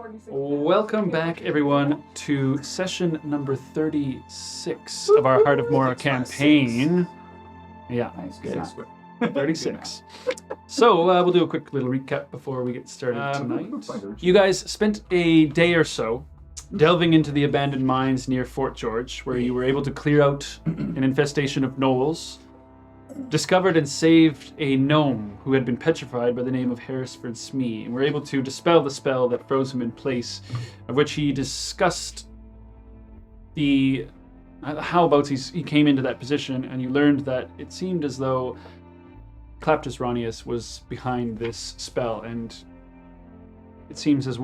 Welcome back, everyone, to session number 36 of our Heart of Mora campaign. Yeah, good. 36. So we'll do a quick little recap before we get started tonight. You guys spent a day or so delving into the abandoned mines near Fort George, where you were able to clear out an infestation of gnolls, discovered and saved a gnome who had been petrified by the name of Harrisford Smee, and were able to dispel the spell that froze him in place, of which he discussed the how-abouts he came into that position, and you learned that it seemed as though Claptus Ronius was behind this spell, and it seems as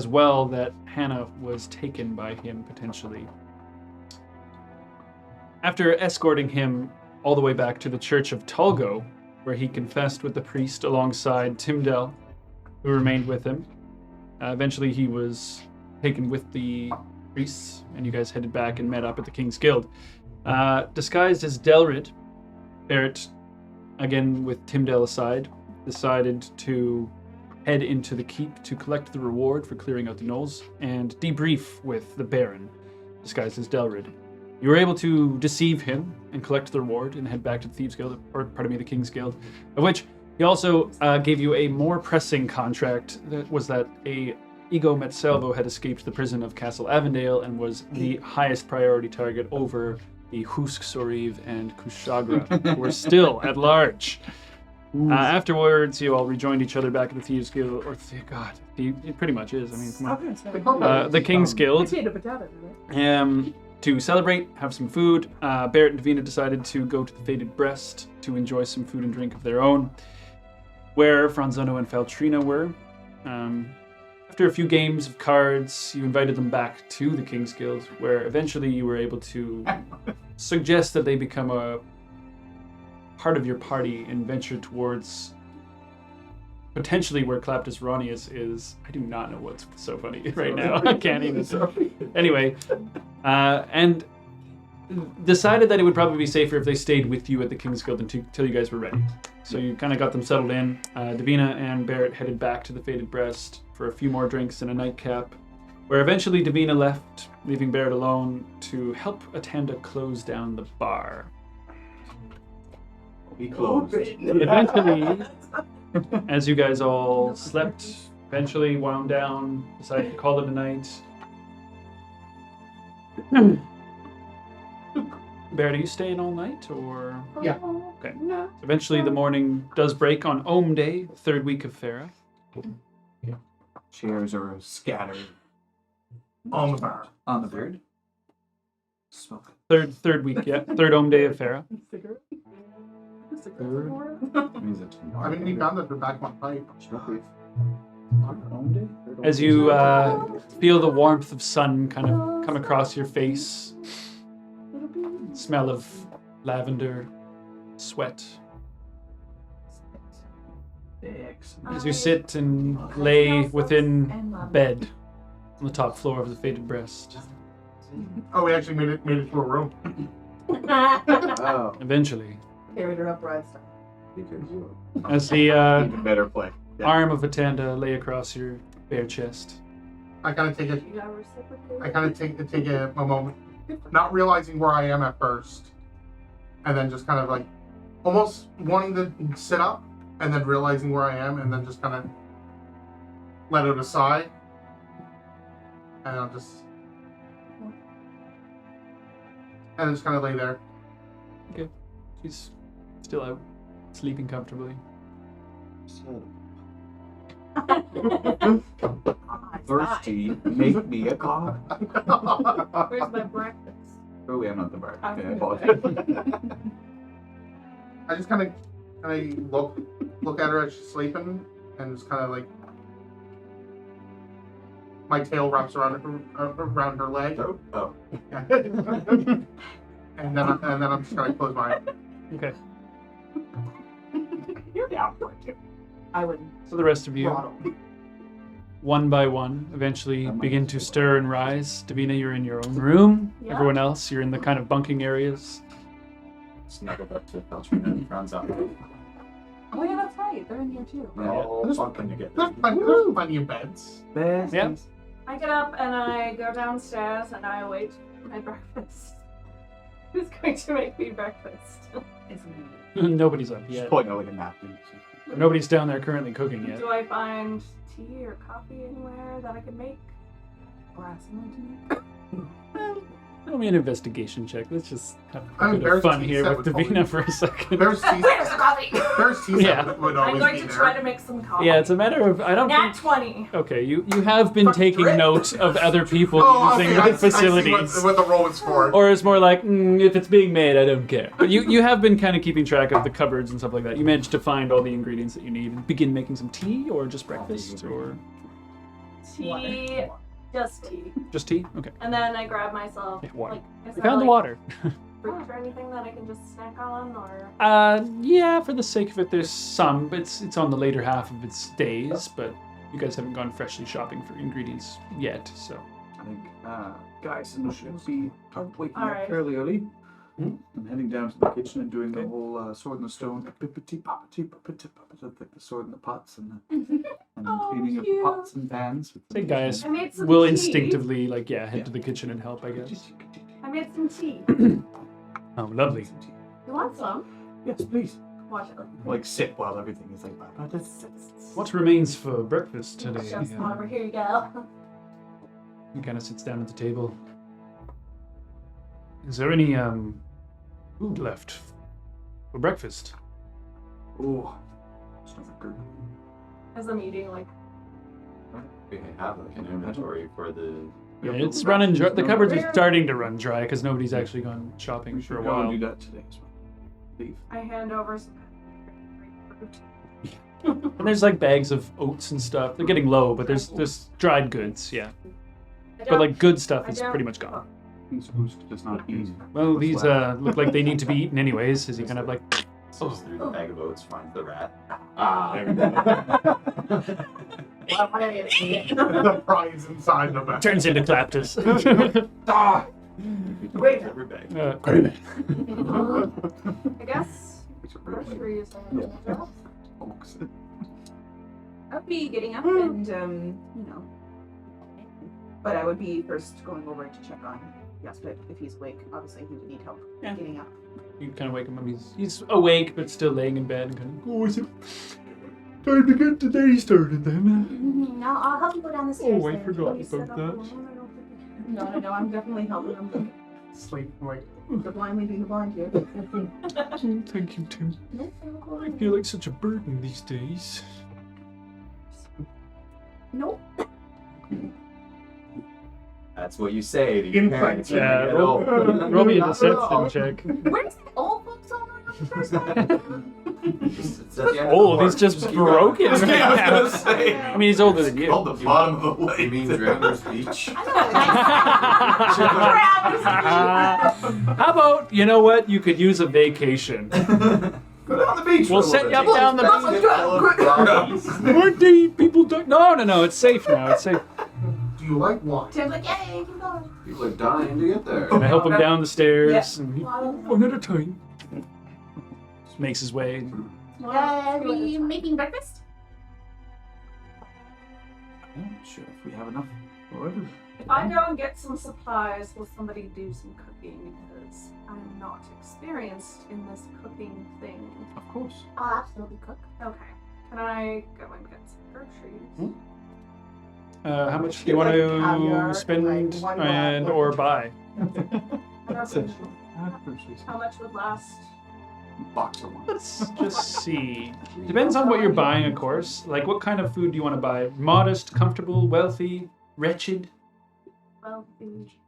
well that Hannah was taken by him, potentially. After escorting him all the way back to the Church of Tulgo, where he confessed with the priest alongside Timdel, who remained with him. Eventually he was taken with the priests, and you guys headed back and met up at the King's Guild. Disguised as Delrid, Barrett, again with Timdel aside, decided to head into the keep to collect the reward for clearing out the gnolls and debrief with the Baron, disguised as Delrid. You were able to deceive him and collect the reward and head back to the Thieves Guild, or pardon me, the King's Guild, of which he also gave you a more pressing contract. That was that a Ego Metsalvo had escaped the prison of Castle Avondale and was the highest priority target over the Husk Soriv and Kushagra, who were still at large. Afterwards, you all rejoined each other back at the Thieves Guild, or it pretty much is. I mean, come on. The King's Guild. To celebrate, have some food. Barrett and Davina decided to go to the Faded Breast to enjoy some food and drink of their own, where Franzano and Faltrina were. After a few games of cards, you invited them back to the King's Guild, where eventually you were able to suggest that they become a part of your party and venture towards potentially where Claptus Ronius is. I do not know what's so funny right now. I can't even. Anyway, and decided that it would probably be safer if they stayed with you at the King's Guild until you guys were ready. So you kind of got them settled in. Davina and Barrett headed back to the Faded Breast for a few more drinks and a nightcap, where eventually Davina left, leaving Barrett alone to help Atanda close down the bar. We closed. Eventually, as you guys all slept, eventually wound down, decided to call it a night. Barrett, are you staying all night, or? Yeah. Okay. Eventually the morning does break on Om Day, third week of Farah. Yeah. Chairs are scattered. On the bar. On the bird. Smoke. Third week, yeah. Third Om Day of Farah. I mean, we found that the back one pipe. As you feel the warmth of sun kind of come across your face, smell of lavender, sweat. As you sit and lay within bed on the top floor of the Faded Breast. Oh, we actually made it to a room. Oh. Eventually. Carried her up right side. As the Better play. Yeah. arm of Atanda lay across your bare chest. I kind of take a moment, not realizing where I am at first, and then just kind of like almost wanting to sit up, and then realizing where I am, and then just kind of let it aside, and I'll just kind of lay there. Okay. She's still out, sleeping comfortably. Thirsty, make me a coffee. Where's my breakfast? Oh, we have not the bar. Okay, I apologize. I just kind of look at her as she's sleeping, and just kind of like my tail wraps around her leg. Oh. and then I'm just gonna close my eyes. Okay. You're down for it too. I wouldn't. So the rest of you, Throttle. one by one, eventually begin to stir and rise. Davina, you're in your own room. Yeah. Everyone else, you're in the kind of bunking areas. Snuggled up to Feltrina and Franzano. Oh yeah, that's right. They're in here too. All bunking together. There's plenty of beds. Yeah. I get up and I go downstairs and I await my breakfast. Who's going to make me breakfast? Nobody's up Just yet. pulling out like a napkin. Nobody's down there currently cooking yet. Do I find tea or coffee anywhere that I can make? Or ask someone to make? Roll me an investigation check. Let's just have I a mean, bit of there's fun tea here set with with Davina for a second. There's tea. Where's the coffee? There's tea Yeah. that would I'm always going be to there. try to make some coffee. Yeah, it's a matter of I don't Nat think. 20. Okay, you have been Fuck, taking drip? note of other people Oh, using okay, the facilities. I see what the roll is for. Or it's more like, if it's being made, I don't care. But you have been kind of keeping track of the cupboards and stuff like that. You managed to find all the ingredients that you need and begin making some tea or just breakfast or Tea. Just tea. just tea? Okay. And then I grab myself, Yeah, water. like, is You there found the like water. fruit or anything that I can just snack on, or? Yeah, for the sake of it, there's some, but it's on the later half of its days, but you guys haven't gone freshly shopping for ingredients yet, so. I think, guys, we should be waking All up right. fairly early. I'm heading down to the kitchen and doing the whole sword in the stone, pippity poppity poppity poppity, like the sword in the pots and the Oh, cleaning of the cute. pots and pans. Say guys I made some will tea. instinctively, head to the kitchen and help, I guess. I made some tea. Oh, lovely. You want some? Yes, please. Watch it. Like sip while everything is like. What remains for breakfast today? Just over here you go. He kind of sits down at the table. Is there any food left for breakfast? Oh, it's not good. As I'm eating, like, We have like an inventory for the. Yeah, it's running dry. The cupboards are starting to run dry because nobody's actually gone shopping We for a should go and while. do that today as well. Leave. I hand over some fruit. And there's like bags of oats and stuff. They're getting low, but there's dried goods, yeah. I But don't- like good stuff I is don't pretty much gone. He's who's does not eat. Well, these look like they need to be eaten anyways. Is he kind of like Sifts through the bag of oats, finds the rat. There we go. The prize inside the bag. turns into Claptus? Ah! Wait. Every bag. I guess groceries are I'd be getting up and, but I would be first going over to check on Yaspid if he's awake. Obviously, he would need help Yeah. getting up. You kind of wake him up. He's awake, but still laying in bed and kind of. Oh, is it time to get the day started then? No, I'll help you go down the stairs. Oh, I then. forgot Please sit about up that. alone. No, I'm definitely helping him. Sleep like The blind leading the blind here. Oh, thank you, Tim. I feel like such a burden these days. Nope. That's what you say to your Insight parents when check. you get old. Roll me a deception check. Where's the old folks all on the first one? It's at the end of the Old, he's board. just broken right now. say. I mean, he's older than you. Called the bottom of the way. You mean Dragoner's Beach? How about, you know what? You could use a vacation. Go down the beach. We'll for a set little you up bit. down the Let's beach. get full of problems. Aren't they people do- No, it's safe now. It's safe. Do you like wine? Tim's like, yay, keep going. People are dying to get there. I help him down the stairs. Yeah. And he, one at a time. Just makes his way. Are we making breakfast? Yeah, sure, if we have enough. However. If I go and get some supplies, will somebody do some cooking? Because I'm not experienced in this cooking thing. Of course. I'll absolutely cook. Okay. Can I go and get some groceries? How much do you want Caviar, to spend like, one and glass. or buy? How much would last? Box of wine. Let's just see. Depends on what you're buying, of course. Like, what kind of food do you want to buy? Modest, comfortable, wealthy, wretched?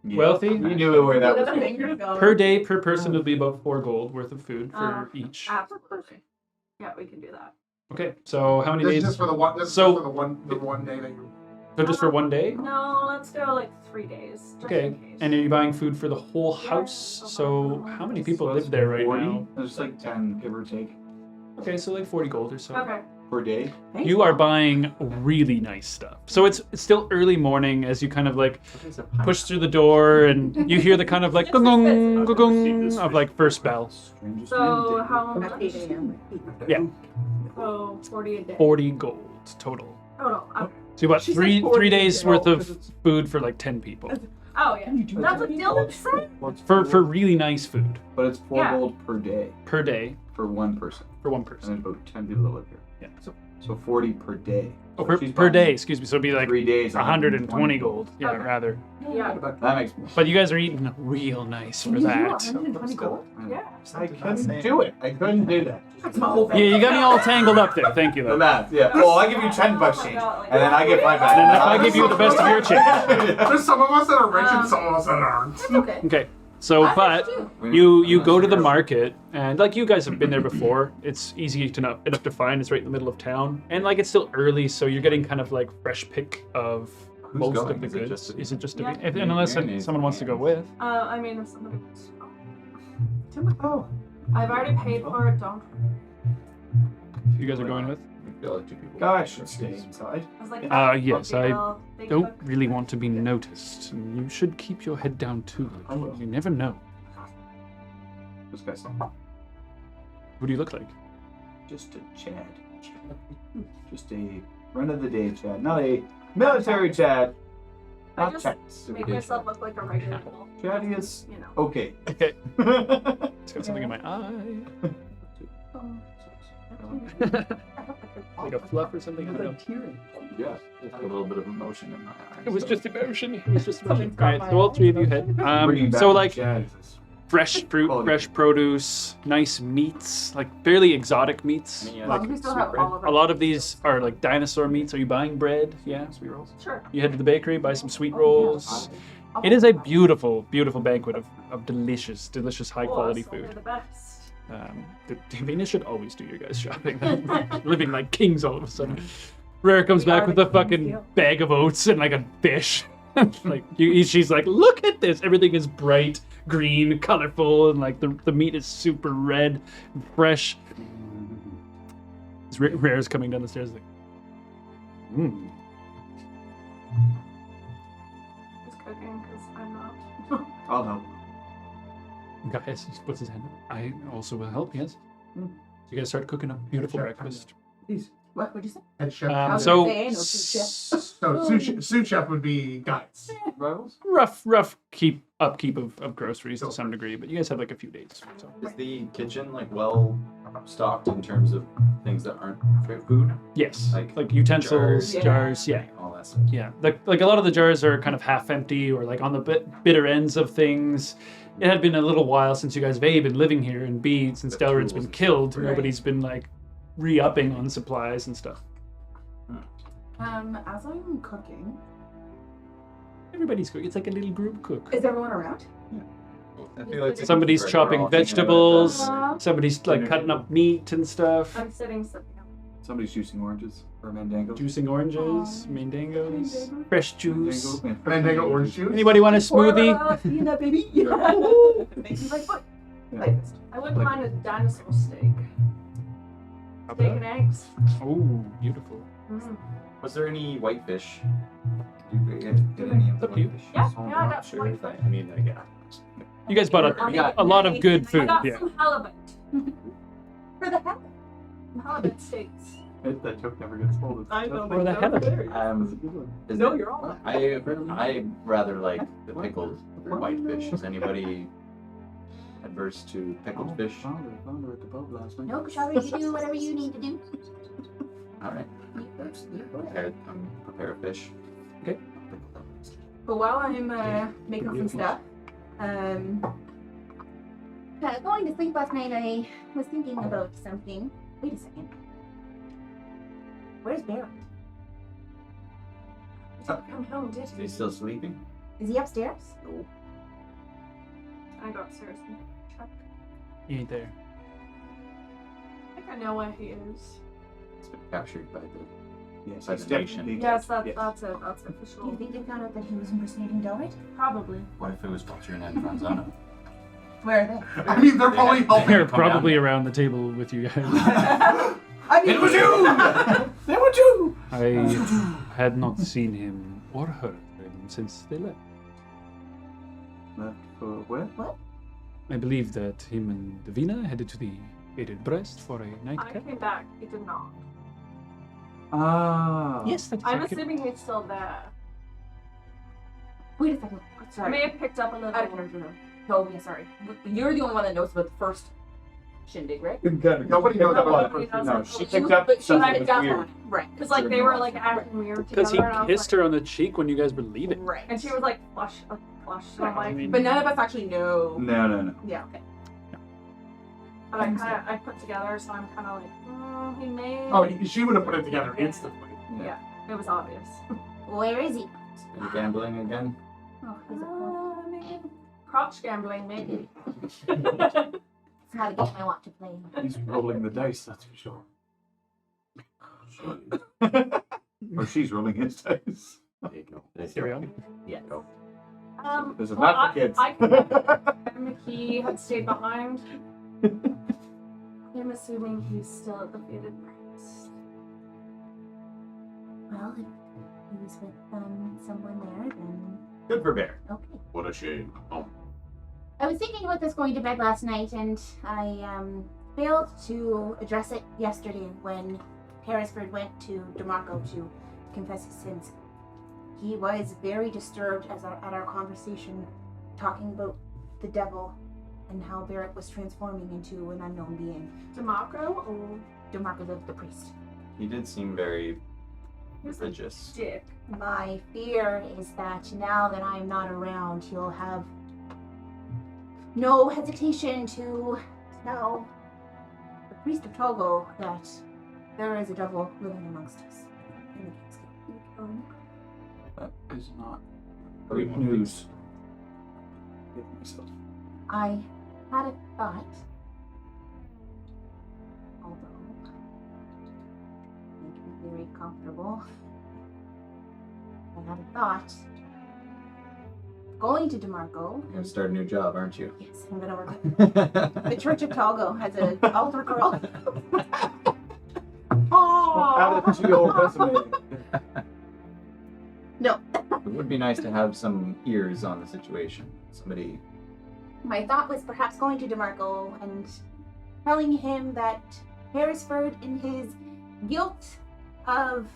Wealthy? You knew where that was Where the going. fingers go. Per day, per person, it'll be about 4 gold worth of food for each. Absolutely. Yeah, we can do that. Okay, so how many This days? is just for the one. This So- is just for the one day that you. So just for one day? No, let's go like 3 days. Just Okay, in case. and are you buying food for the whole house? So how many people live there right 40? now? There's like 10, give or take, Okay, so like 40 gold or so. Okay. per day. You are buying really nice stuff. So it's still early morning as you kind of like push through the door and you hear the kind of like gong gong of like first bell. Strangest So man how At much? 8 a.m. Yeah. So 40 a day. 40 gold total. Oh no. Okay. So you bought She said three 40 days days. worth Oh, of 'cause it's- food for like 10 people. Oh yeah. That's what Dylan said. Well, it's For four- really nice food but it's 4 Yeah. gold per day per day for one person, for one and person. then about 10 people that live here. Yeah. So 40 per day. Oh, So per, she's per buying day, excuse me. So it'd be like 3 days. 120 gold. Yeah, Okay. rather. Yeah. That makes more. But you guys are eating real nice for Can you do that. 120 gold? Yeah. I couldn't do it. I couldn't do that. That's my whole Yeah, you got me all tangled up there. Thank you, The though. math, yeah. Well, I give you 10 bucks Oh my change, God, like- and then I get 5 back. And then if I give you the best of your change. There's some of us that are rich and some of us that aren't. It's okay. Okay. So, I but too. you go to the market, and like you guys have been there before, it's easy to enough to find. It's right in the middle of town, and like it's still early, so you're getting kind of like fresh pick of Who's most going? of the Is it goods. just- Is it just Yeah. and unless You're an someone wants to go with? I mean, if somebody wants to go. Timothy. Oh. I've already paid for it. Don't. You guys are going with? I feel like 2 people. Guys should stay inside. I was like, Yes, okay, I well, they don't cook. really want to be noticed. And you should keep your head down too. I will. You never know. This guy's Who do you look like? just a Chad. Just a run of the day Chad. Not a military Chad. I Not just Chad. make myself look like a regular girl. Chad is You know. okay. Okay. That's It's got something in my eye. Like a fluff or something. I don't know. Yeah, just a little bit of emotion in my eyes. It was just emotion. It was just emotion. Something's All right, got so all my three of you eyes. head. Bringing back So the like Chad is this. fresh fruit, Quality. fresh produce, nice meats, like fairly exotic meats. Yeah, Like we still sweet have bread. all of a lot of these are like dinosaur meats. Are you buying bread? Yeah, sweet rolls. Sure. You head to the bakery, buy some sweet rolls. It is a beautiful, beautiful banquet of delicious, delicious, high quality Oh, so they're food. the best. The Venus should always do your guys' shopping. Living like kings all of a sudden. Rare comes We back are with the a fucking kings, yeah. bag of oats and like a fish. Like she's like, look at this. Everything is bright green, colorful, and like the meat is super red, and fresh. Rare's coming down the stairs like, Who's cooking? Because I'm not. I'll help. guys, he puts his hand up. I also will help. Yes. Hmm. You guys start cooking a beautiful Sure. breakfast. Please. What would you say? Head chef. was So, gonna say, no sous So sous chef would be guys. Rivals? rough upkeep of groceries to some degree, but you guys have like a few days. So Is the kitchen like well stocked in terms of things that aren't food? yes, Like like utensils, jars. jars, yeah. All that stuff. Yeah, like a lot of the jars are kind of half empty or like on the bitter ends of things. It had been a little while since you guys have A, been living here, and B, since The Delrin's tools been and killed, stuff, right. nobody's been like re-upping on supplies and stuff. As I'm cooking, Everybody's cooking. It's like a little group cook. is everyone around? I feel like Somebody's we're all chopping thinking about vegetables. Uh, Somebody's like cutting up meat and stuff. I'm sitting up. Somebody's juicing oranges or mandangos. Juicing oranges, mandangos, fresh juice. Mandango orange juice. Anybody want a smoothie? You know, baby. Makes me like foot. Yeah. Like, I wouldn't mind a dinosaur steak. Steak and eggs. Oh, beautiful. Mm. Was there any whitefish? Did we get any of the Up to you. whitefish? Yeah, So I'm yeah, I not got sure if whitefish. I mean, yeah. You guys bought a lot of good I food. got Yeah. some halibut. for the hell. Some halibut steaks. That joke never gets old. I know. Or the hell of it. Is No, it- you're all I rather like the pickled whitefish. Is anybody adverse to pickled fish? Found her at the pub last night. No, Kashara, you do whatever you need to do. All right. Prepare a fish. Okay. But while I'm making some stuff, Going to sleep last night, I was thinking about something. Wait a second. Where's Barrett? He didn't come home, did Is he? he still sleeping? Is he upstairs? I go upstairs and check. He ain't there. I think I know where he is. He's been captured by the. Yes, By he's the nation. definitely Yes, dead. that's it. That's Do official. you think they found out that he was impersonating Delright? Probably. What if it was Butcher and Franzano? where are they? I mean, they're probably helping. They're come down probably there. around the table with you guys. I mean, It was you! They were you! I had not seen him or heard him since they left. Left for where? I believe that him and Davina headed to the Faded Breast for a I nightcap. came back. He did not. Ah. Yes, that's I'm okay. assuming he's still there. Wait a second. I Sorry. may have picked up a little. Out of character though. No, yeah, sorry. You're the only one that knows about the first shindig, right? Nobody knows about Nobody the first knows No, about she it. picked up But she something picked that up was on weird. it. Right. Because like they were like acting weird Because together. he and I was kissed like- her on the cheek when you guys were leaving. Right. And she was like flush. So I'm like, I mean, But none of us actually know. No. Yeah, okay. but I put together, so I'm kind of like, he may. Oh, she would have put it together instantly. Yeah, it was obvious. Where is he? Are you gambling again? Oh, he's at home. Maybe crotch gambling, maybe. It's not a game I want to play. He's rolling the dice, that's for sure. Or she's rolling his dice. There you go. Cereal. Yeah, go. This is well, not for kids. I confirmed he had stayed behind. I'm assuming he's still at the faded price. Well, if he was with someone there, then Good for Bear. okay. What a shame. Oh. I was thinking about this going to bed last night, and I failed to address it yesterday when Harrisford went to DeMarco to confess his sins. He was very disturbed at our conversation, talking about the devil and how Barrett was transforming into an unknown being. DeMarco or DeMarco, the priest. He did seem very he was a religious. dick. My fear is that now that I'm not around, he'll have no hesitation to tell the priest of Togo that there is a devil living amongst us. in the Kingscape. That is not Great great news. Give myself. I had a thought, although make me very comfortable. I had a thought. Going to DeMarco. You're gonna start a new job, aren't you? Yes, I'm gonna work at the Church of Togo has an altar girl. Add it to your resume. No. It would be nice to have some ears on the situation. Somebody. My thought was perhaps going to DeMarco and telling him that Harrisford, in his guilt of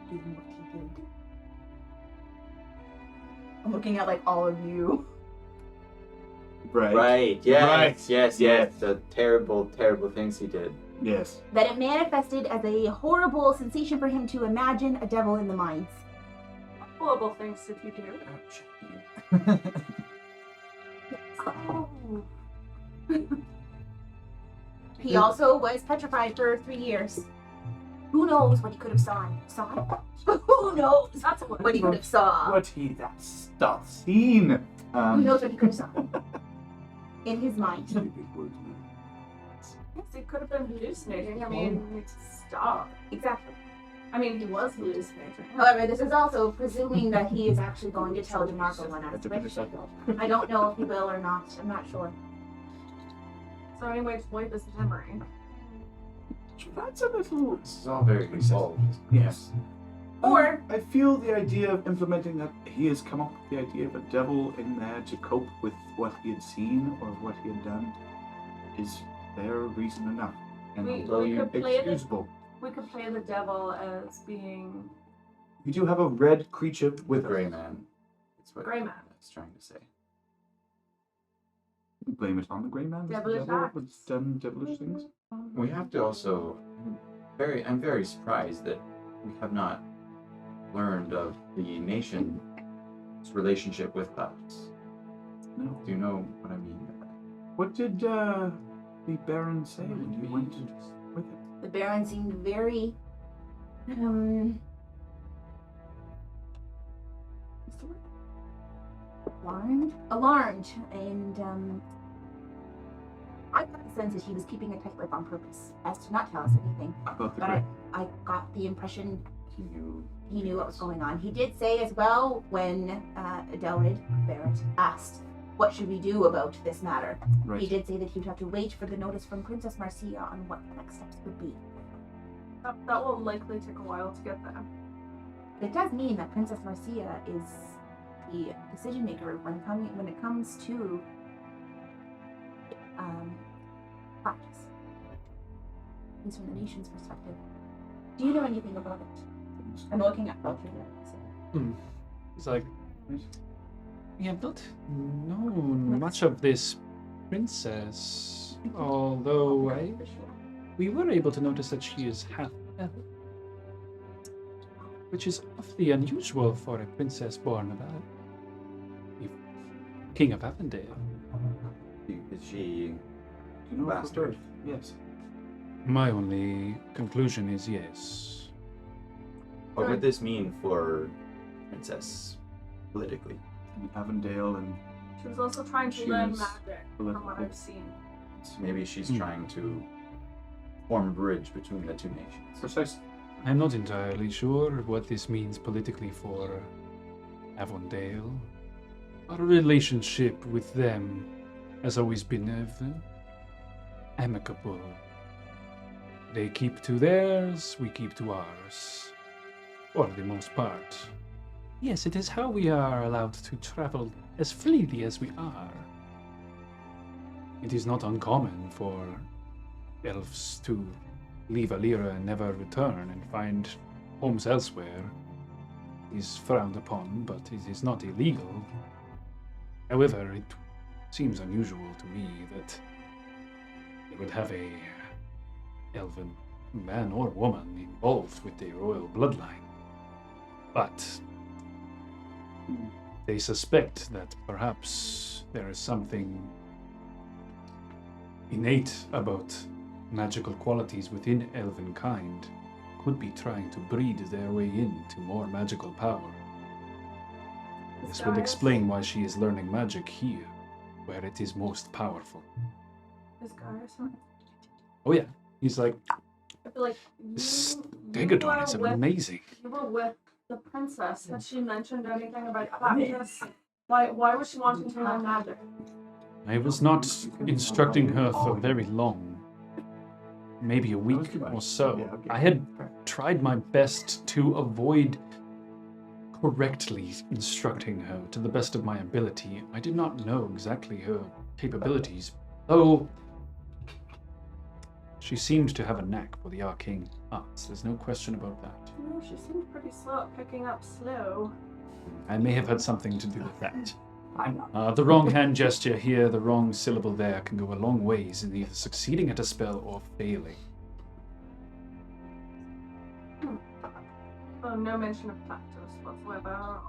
doing what he did. I'm looking at like all of you. Right. Yes. Right. Yes. The terrible, terrible things he did. Yes. That it manifested as a horrible sensation for him to imagine a devil in the mines. Horrible things did you do? Oh. He also was petrified for 3 years. Who knows what he could have saw? Who knows That's what he could have saw? What he that stuff seen. Who knows what he could have saw? In his mind. Yes, he could have been hallucinating. I mean, stop. Exactly. I mean, he was hallucinating. However, this is also presuming that he is actually going to tell DeMarco one aspect. I don't know if he will or not. I'm not sure. So anyway, to wipe his memory. That's a little. This is all very involved. Yes. Or- I feel the idea of implementing that he has come up with the idea of a devil in there to cope with what he had seen or what he had done is fair reason enough. And We although you could play it- excusable. We could play the devil as being We do have a red creature with Gray us. man. That's what Gray man. I was trying to say. Blame it on the grey man. as the Devilish devil acts. with done devilish things. We have to also. I'm very surprised that we have not learned of the nation's relationship with clouds. No. Do you know what I mean by that? What did the Baron say when you went with him? The Baron seemed very, what's the word? Alarmed, and I got the sense that he was keeping a tight lip on purpose, as to not tell us anything. About the But grey. I got the impression He knew. he knew what was going on. He did say as well when Adelred Barrett asked, "What should we do about this matter?" Right. He did say that he would have to wait for the notice from Princess Marcia on what the next steps would be. that will likely take a while to get there. It does mean that Princess Marcia is the decision maker when it comes to practice. At least from the nation's perspective. Do you know anything about it? I'm looking at both of you. It's like, we have not known much of this princess, although we were able to notice that she is half elf, which is awfully unusual for a princess born of the King of Avondale. Is she You know bastard? for birth? Yes. My only conclusion is yes. What would this mean for Princess politically? In Avondale and She was also trying to She learn was magic, from what I've seen. Maybe she's trying to form a bridge between the two nations. precisely. I'm not entirely sure what this means politically for Avondale. Our relationship with them has always been amicable. They keep to theirs, we keep to ours. For the most part. Yes, it is how we are allowed to travel as freely as we are. It is not uncommon for elves to leave Alira and never return and find homes elsewhere. It is frowned upon, but it is not illegal. However, it seems unusual to me that they would have a elven man or woman involved with the royal bloodline. But they suspect that perhaps there is something innate about magical qualities within elven kind, could be trying to breed their way into more magical power. This would explain why she is learning magic here, where it is most powerful. Is Gaius on? Oh yeah, he's like, I feel like this you Stegodon is were with- amazing. You were with the princess. Had she mentioned anything about this? Why was she wanting to learn magic? I was not instructing her for very long. Maybe a week or so. I had tried my best to avoid correctly instructing her to the best of my ability. I did not know exactly her capabilities, though she seemed to have a knack for the arcane arts. There's no question about that. No, she seemed pretty slow at picking up slow. I may have had something to do with that. I'm not. The wrong hand gesture here, the wrong syllable there can go a long ways in either succeeding at a spell or failing. Oh, no mention of practice whatsoever.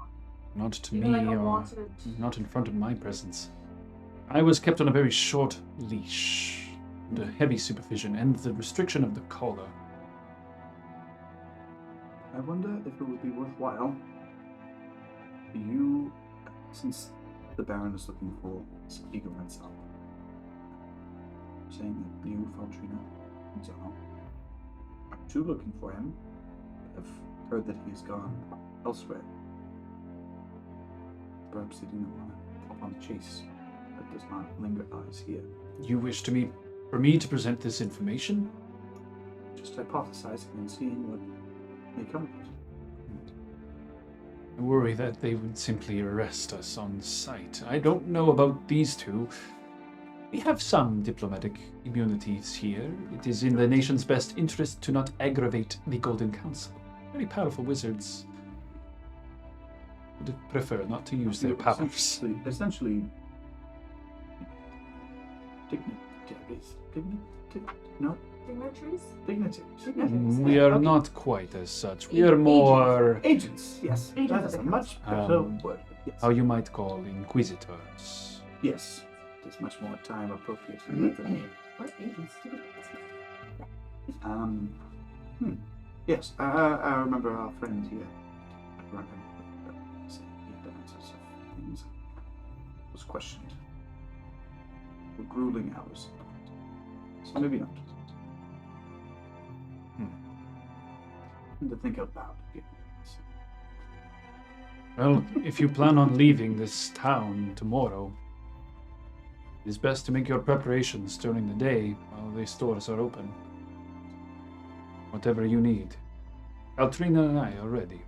Not to Even me like a or wanted. not in front of my presence. I was kept on a very short leash, under heavy supervision, and the restriction of the collar. I wonder if it would be worthwhile you, since the Baron is looking for Eagle himself, saying that you, Faltrina, and Zano, are too looking for him, have heard that he has gone elsewhere. Perhaps they do not want to pop on a chase that does not linger eyes here. You wish for me to present this information? Just hypothesizing and seeing what may come of it. I worry that they would simply arrest us on sight. I don't know about these two. We have some diplomatic immunities here. It is in the nation's best interest to not aggravate the Golden Council. Very powerful wizards would prefer not to use their powers. Essentially, dignitaries. We are not quite as such. We are more, Agents, yes. Agents That of is the a much better word. Yes. how you might call inquisitors. Yes. It is much more time appropriate for that than me. What agents do we Yes, I remember our friend here. I remember saying he had answers of things. Was questioned. For grueling hours. So maybe not. To think out loud again. Well, if you plan on leaving this town tomorrow, it is best to make your preparations during the day while the stores are open. Whatever you need. Altrina and I are ready.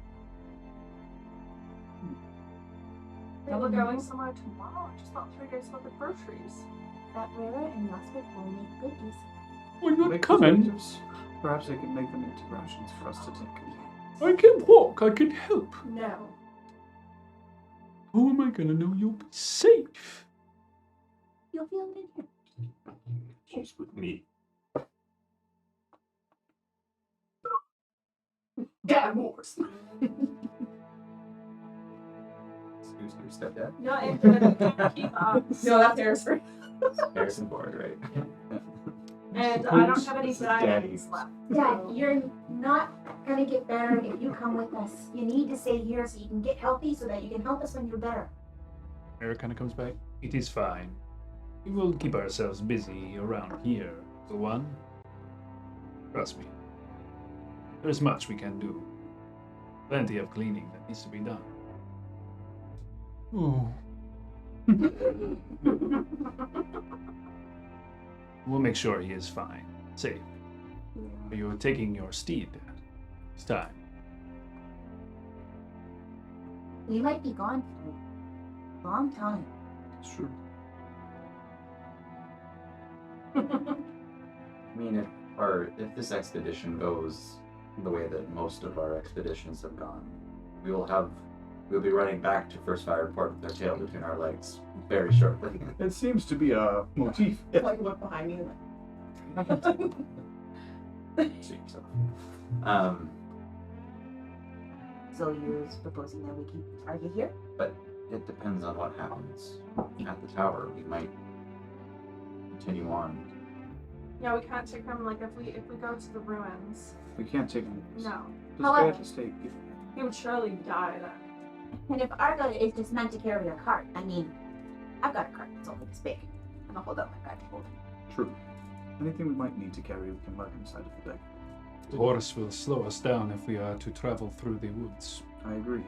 They were going somewhere tomorrow. I just thought 3 days worth of groceries. That Rara and Nosfit will make good use. We're not Make coming. perspectives. Perhaps I can make them into rations for us to take. I can walk. I can help. No. How am I gonna know you'll be safe? You'll feel it in here. She's with me. Dad Wars. Who's your stepdad? No, if I keep up. No, that's Harrisford. Harrison Ford, right? And I don't have any Daddy. diamonds left. Dad, so- you're not gonna get better if you come with us. You need to stay here so you can get healthy so that you can help us when you're better. Eric kind of comes back. It is fine. We will keep ourselves busy around here, the one. Trust me. There's much we can do. Plenty of cleaning that needs to be done. Oh. We'll make sure he is fine, safe. You're taking your steed. It's time. We might be gone for a long time. It's true. I mean, if this expedition goes the way that most of our expeditions have gone, we'll be running back to First Fire Port with our tail between our legs very shortly. It seems to be a motif. Like look behind me. Suit yourself. So you're proposing that we keep Arya here? It depends on what happens at the tower. We might continue on. Yeah, we can't take him. Like if we go to the ruins, We can't take him. no, Does However- have to stay? he would surely die then. And if Arga is just meant to carry a cart, I mean, I've got a cart that's only this big. I'm gonna hold up my bag and hold it. True. Anything we might need to carry, we can load inside of the bag. The horse will slow us down if we are to travel through the woods. I agree.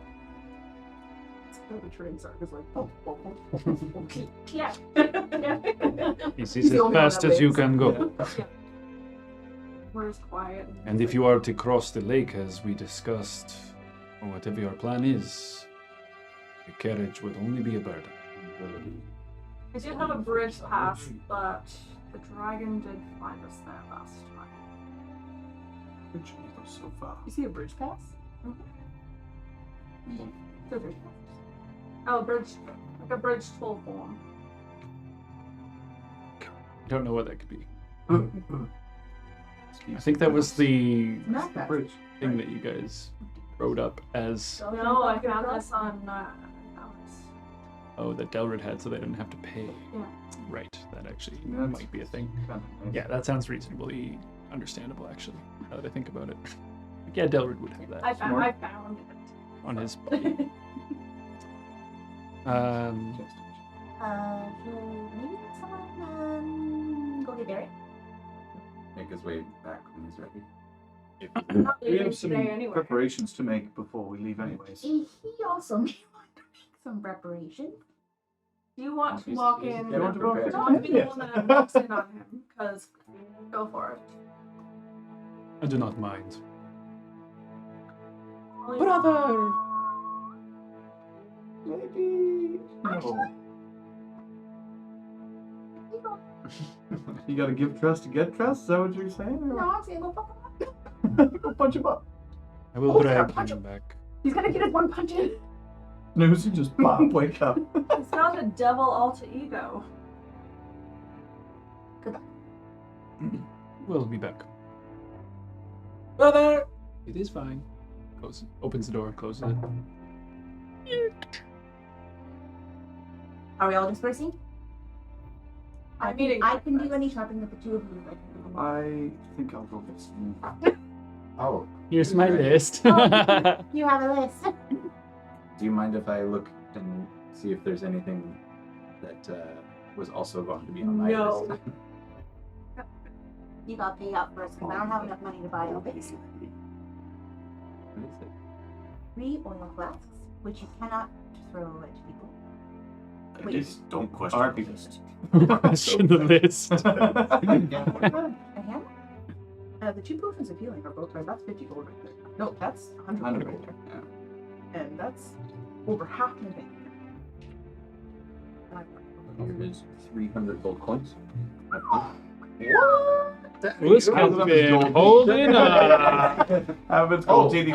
The train side is like, oh. Yeah. This He's is the as only one fast that as you lives. can go. Where's quiet? And if you are to cross the lake as we discussed, or whatever your plan is, the carriage would only be a burden. I do have a bridge pass, but the dragon did find us there last time. Good journey goes so far. You see a bridge pass? The bridge pass. Oh, bridge, like a bridge toll form. I don't know what that could be. Excuse I think that was the Not that. bridge. thing that you guys wrote up as, No, I found this on Alex. oh, that Delrid had so they didn't have to pay. Yeah. Right, that actually That's- might be a thing. Kind of nice. Yeah, that sounds reasonably understandable, actually, now that I think about it. Yeah, Delrid would have that I found it. on his... Just- Maybe someone, go get Barry. Make his way back when he's ready. Not We leaving have some today anyway. preparations to make before we leave anyways. He also may want to make some preparation. Do you want to He's- walk he's in? getting want to walk prepared. I want to be the one that walks in on him, because go for it. I do not mind. Only- Brother! Maybe. No. You gotta give trust to get trust? Is that what you're saying? Or- No, I'm saying go fuck him up. Go punch him up. I will Oh, drag punch him back. He's gonna get his one punch in. Snooze, you just pop, wake up. He's got a devil alter ego. We'll be back. Brother! It is fine. Opens the door, closes it. Are we all dispersing? I'm eating I can do breakfast. any shopping with the two of you. Like, I think I'll go get some. Oh, Here's my list. you have a list. do you mind if I look and see if there's anything that was also going to be on my No. list? You gotta pay up first because I don't have enough money to buy all these. What is it? 3 oil flasks, which you cannot throw at people. Wait. Just don't question Our the people. list. Question the list. A hammer? The 2 potions of healing are both right. That's 50 gold right there. No, that's 100 gold 100 right gold. there. And that's over half my bank. And Here is 300 gold coins. What? This has been holding up. Haven't Oh, told JD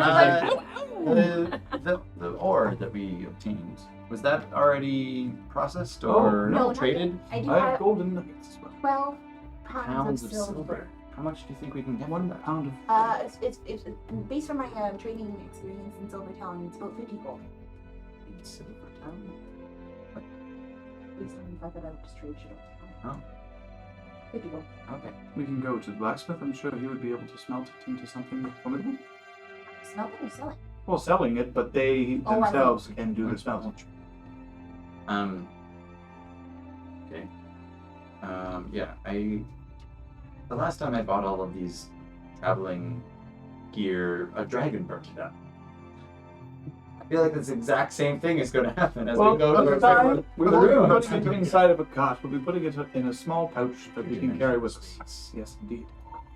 the ore that we obtained, was that already processed or no, not traded? yet. I do I have have golden nuggets as well. 12 Pounds of silver. silver. How much do you think we can get? 1 pound of. It's based on my training experience in Silver Town. It's about 50 gold. Silver town? Based on the fact that I would just trade shit all the time. Oh. 50 gold. Okay. We can go to the blacksmith. I'm sure he would be able to smelt it into something formidable. Smell it or sell it? Well, selling it, but they Oh, I themselves can do the smelting. Okay. Yeah, the last time I bought all of these traveling gear, a dragon burnt it up. I feel like this exact same thing is going to happen as we go to the we will be putting it inside of a cart. We'll be putting it in a small pouch that we can carry with us. Yes, indeed.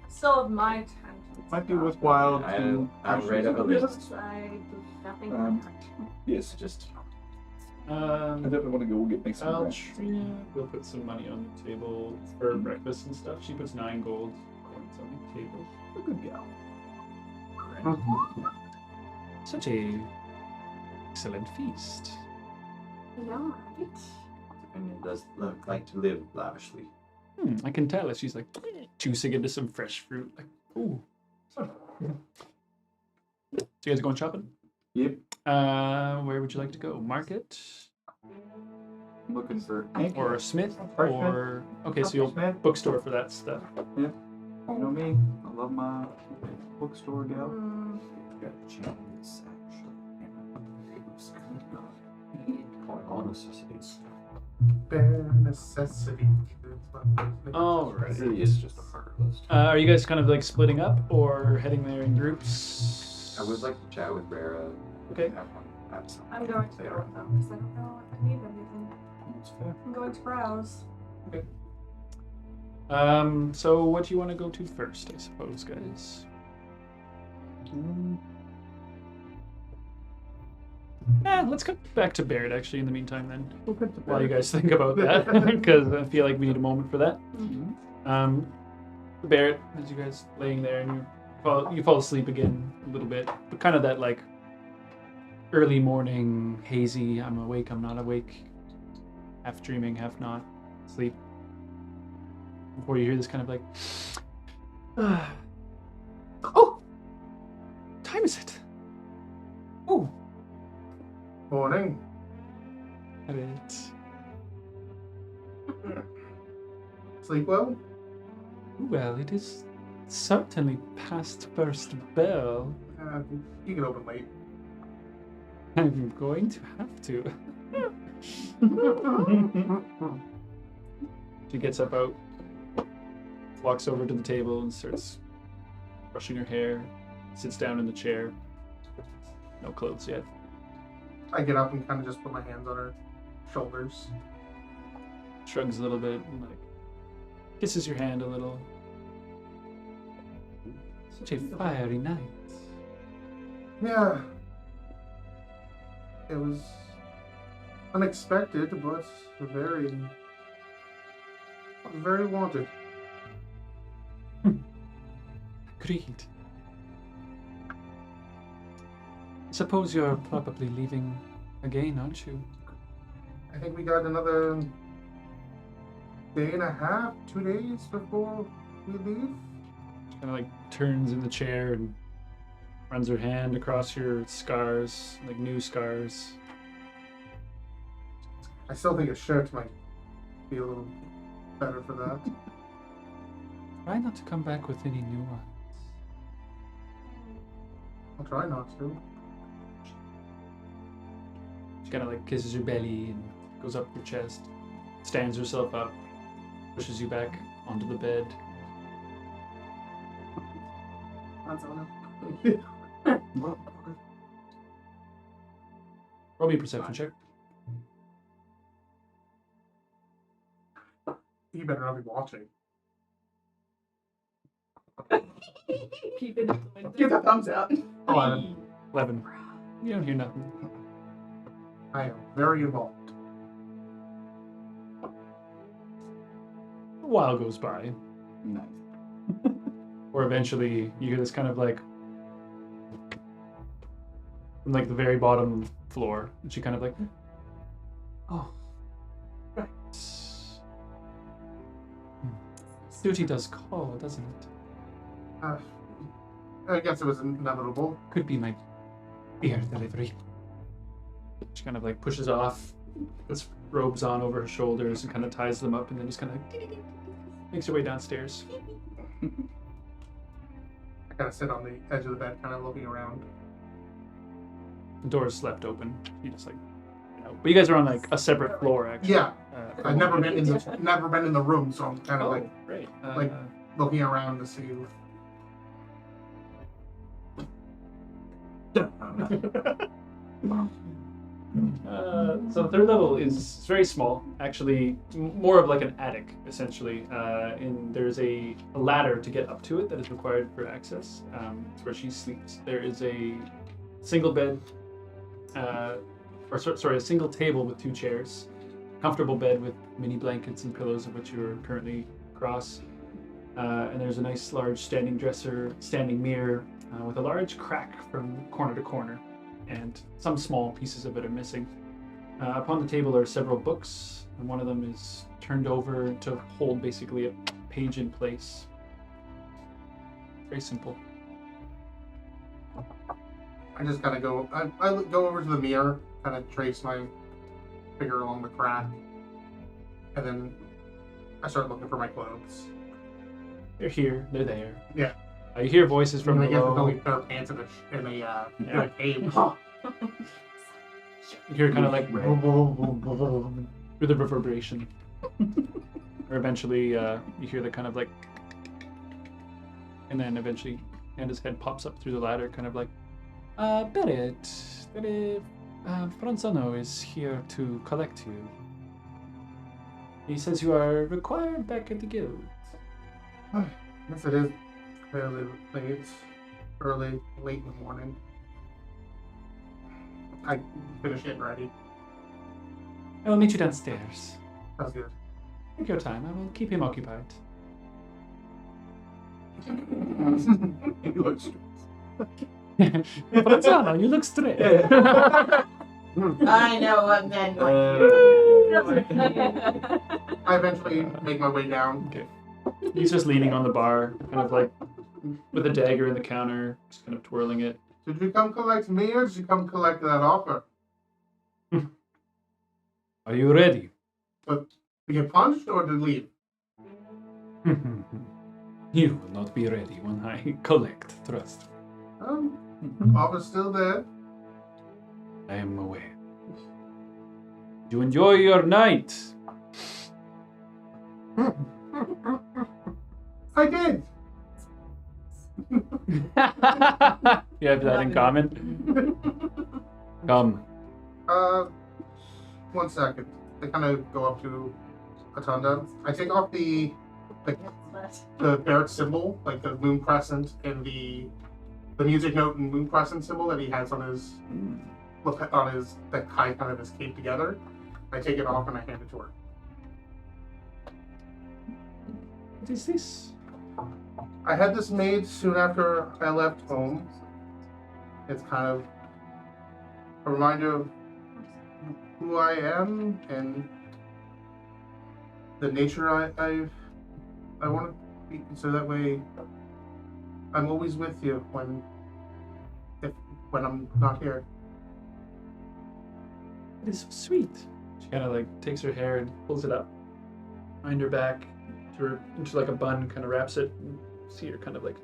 So of my attention. Might be worthwhile to. I'll write up a list. I do nothing. Yes. Just I definitely want to go get make some ranch. Altrina will put some money on the table for breakfast and stuff. She puts 9 gold coins on the table. A good gal. Such a excellent feast. Yeah, right. and does look like to live lavishly. I can tell as she's like juicing into some fresh fruit. Like, ooh. So you guys going shopping? Yep. Where would you like to go? Market I'm looking for ink. or a smith Parchment. or okay, so you'll Smith. bookstore for that stuff. You know me. I love my bookstore gal. Got chains, actually. All necessities. Bare necessity. All right. It really is just a harder list. Are you guys kind of like splitting up or heading there in groups? I would like to chat with Rara. Okay. I'm going to go with them because I don't know if I need anything. That's fair. I'm going to browse. So what do you want to go to first, I suppose, guys? Let's go back to Barrett actually in the meantime then. While you guys think about that, because I feel like we need a moment for that. Barrett, as you guys laying there and you fall asleep again a little bit, but kind of that like early morning hazy. I'm awake, I'm not awake, half dreaming, half not sleep. Before you hear this kind of like, oh, time is it? Oh, Morning. it. Sleep well? Well, it is certainly past first bell. You can open late. I'm going to have to. She gets up out, walks over to the table and starts brushing her hair, sits down in the chair. No clothes yet. I get up and kind of just put my hands on her shoulders. Shrugs a little bit and like kisses your hand a little. Such a fiery night. Yeah. It was unexpected, but very wanted. Agreed. Suppose you're probably leaving again, aren't you? I think we got another day and a half, 2 days before we leave. She kind of like turns in the chair and runs her hand across your scars, like new scars. I still think a shirt might be a little better for that. Try not to come back with any new ones. I'll try not to. She kind of like kisses your belly and goes up your chest, stands herself up, pushes you back onto the bed. That's all. Roll me a perception check. You better not be watching. Keep it in the window. Give a thumbs up. 11. You don't hear nothing. I am very involved. A while goes by. Nice. Or eventually you hear this kind of like from like the very bottom floor, and she kind of like, oh, right. Duty does call, doesn't it? I guess it was inevitable. Could be my beer delivery. She kind of like pushes off, puts robes on over her shoulders and kind of ties them up, and then just kind of makes her way downstairs. I kind of sit on the edge of the bed, kind of looking around. The door's left open. You just like, but you guys are on like a separate floor, actually. Yeah, I've never been in the room, so I'm kind of like right. looking around to see. So the third level is very small, actually, more of like an attic, essentially. And there's a ladder to get up to it that is required for access. It's where she sleeps. There is a single bed, a single table with 2 chairs, comfortable bed with mini blankets and pillows of which you are currently across. And there's a nice large standing dresser, standing mirror, with a large crack from corner to corner, and some small pieces of it are missing. Upon the table are several books, and one of them is turned over to hold basically a page in place. Very simple. I just kind of go. I go over to the mirror, kind of trace my finger along the crack, and then I start looking for my clothes. They're here, they're there. Yeah. You hear voices from I guess there's below. only pair of pants in a cave. You hear kind of like through the reverberation. Or eventually you hear the kind of like, and then eventually Anda's head pops up through the ladder, kind of like, Barrett, Franzano is here to collect you. He says you are required back at the guild. Yes, it is fairly late. Late in the morning. I finish getting ready. I will meet you downstairs. That's good. Take your time. I will keep him occupied. He looks. Franzano, you look straight. I know what men I eventually make my way down. Okay. He's just leaning on the bar, kind of like with a dagger in the counter, just kind of twirling it. Did you come collect me or did you come collect that offer? Are you ready? To get punched or to leave? You will not be ready when I collect, trust. Offer's still there. I am aware. You enjoy your night. I did. You have that in common? Come. 1 second. I kind of go up to Atanda. I take off the Barrett symbol, like the moon crescent and the music note and moon crescent symbol that he has on his that tie kind of his cape together. I take it off and I hand it to her. What is this? I had this made soon after I left home. It's kind of a reminder of who I am and the nature I want to be, so that way I'm always with you when I'm not here. It is so sweet. She kind of like takes her hair and pulls it up behind her back into like a bun, kind of wraps it. And see her kind of like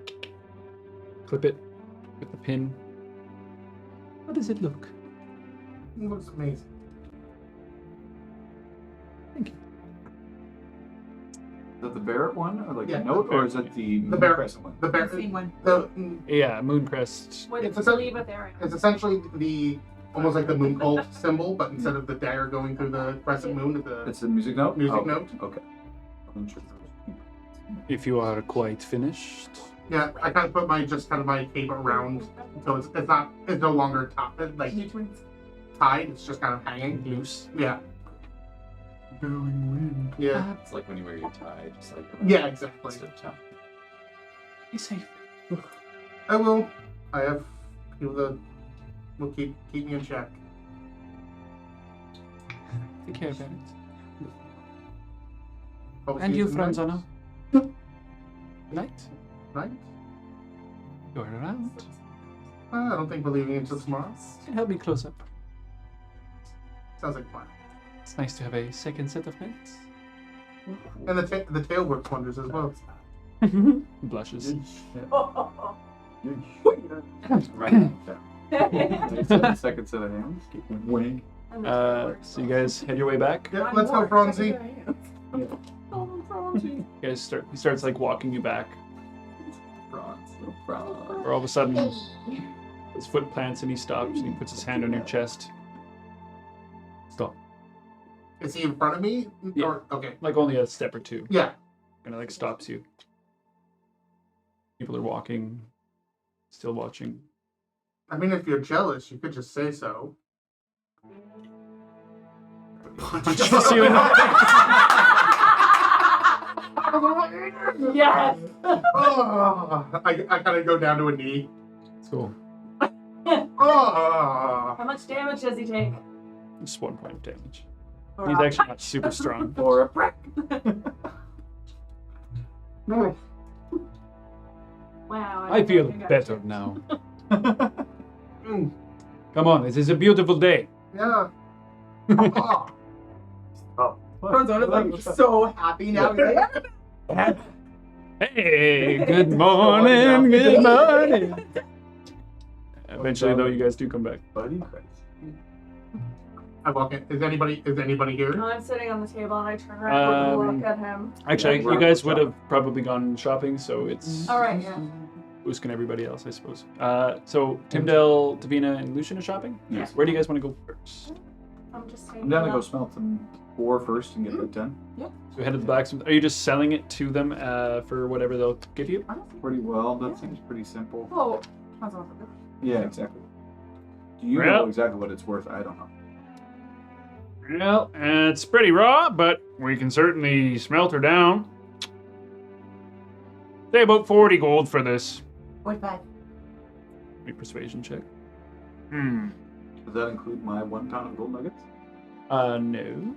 clip it with the pin. How does it look? It looks amazing. Thank you. Is that the Barrett one, or like Yeah, a note, or is it the Barrett. Crescent one? The Barrett, Same one. Yeah, Mooncrest. What It's it's a- leave it there. It's essentially almost like the moon cult symbol, but instead of the dagger going through the crescent moon, It's a music note? Music Oh, note. Okay. I'm sure. If you are quite finished. Yeah, I kind of put my cape around, so it's no longer tied. It's just kind of hanging. Loose. Yeah. Yeah. It's like when you wear your tie, just like Yeah, exactly. instead of tie. Be safe. I will. I have people that will keep me in check. Take care of it. Hope to And see you, tonight. Franzano. Good night. Right? You're around. I don't think we're leaving until tomorrow. And help me close up. Sounds like fun. It's nice to have a second set of mates. And the tail works wonders as well. Blushes. Right. Second set of hands. Wink. So you guys head your way back. Yeah, let's go, Franzi. You guys he starts like walking you back. Bronze. Or all of a sudden, his foot plants and he stops and he puts his hand on your chest. Stop. Is he in front of me? Yeah. Or, okay. Like only a step or two. Yeah. Kind of like stops you. People are walking, still watching. I mean, if you're jealous, you could just say so. Punches you in the Yes. Oh, I gotta go down to a knee. Cool. Oh. How much damage does he take? Just 1 point of damage. Or He's I'll actually not touch. super strong. For a brick. Wow. I feel think got better you. now. Mm, Come on, this is a beautiful day. yeah. Oh. Franzona's like so happy now. He's like, Hey, good morning, good morning. Eventually, though, you guys do come back. Buddy Christ. I walk in. Is anybody here? No, I'm sitting on the table and I turn around and look at him. Actually, Yeah, you guys would we're have probably gone shopping, so it's All right, yeah. Uskin everybody else, I suppose. So, Timdale, Davina, and Lucian are shopping? Yes. Where do you guys want to go first? I'm just I'm saying. down to go smelt some ore first and get that done. So, head to the blacksmith. Are you just selling it to them for whatever they'll give you? Pretty well. That seems pretty simple. oh, Franzona's like, Yeah, exactly. Do you Well- know exactly what it's worth? I don't know. Well, it's pretty raw, but we can certainly smelt her down. Say about 40 gold for this. 45. Make persuasion check. Does that include my 1 pound of gold nuggets? No.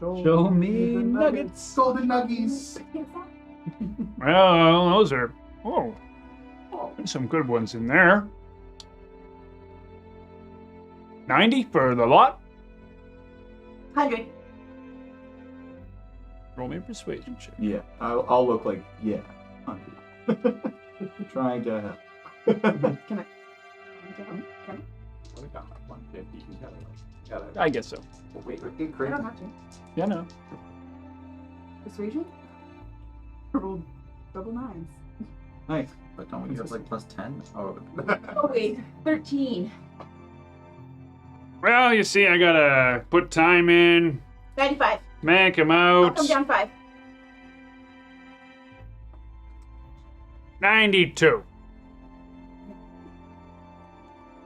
Show me nuggets. Golden nuggies. Well, those are... Oh. There's some good ones in there. 90 for the lot. 100. Roll me a persuasion check. Yeah, I'll look like, yeah. Trying to help. can I? We got like 150. You gotta I guess so. wait. I don't have to. Yeah, no. Persuasion? Rolled double nines. Nice. But don't we have like plus 10? Oh, Oh wait, 13. Well, you see, I gotta put time in, 95. make them I'll out. come down 5. 92.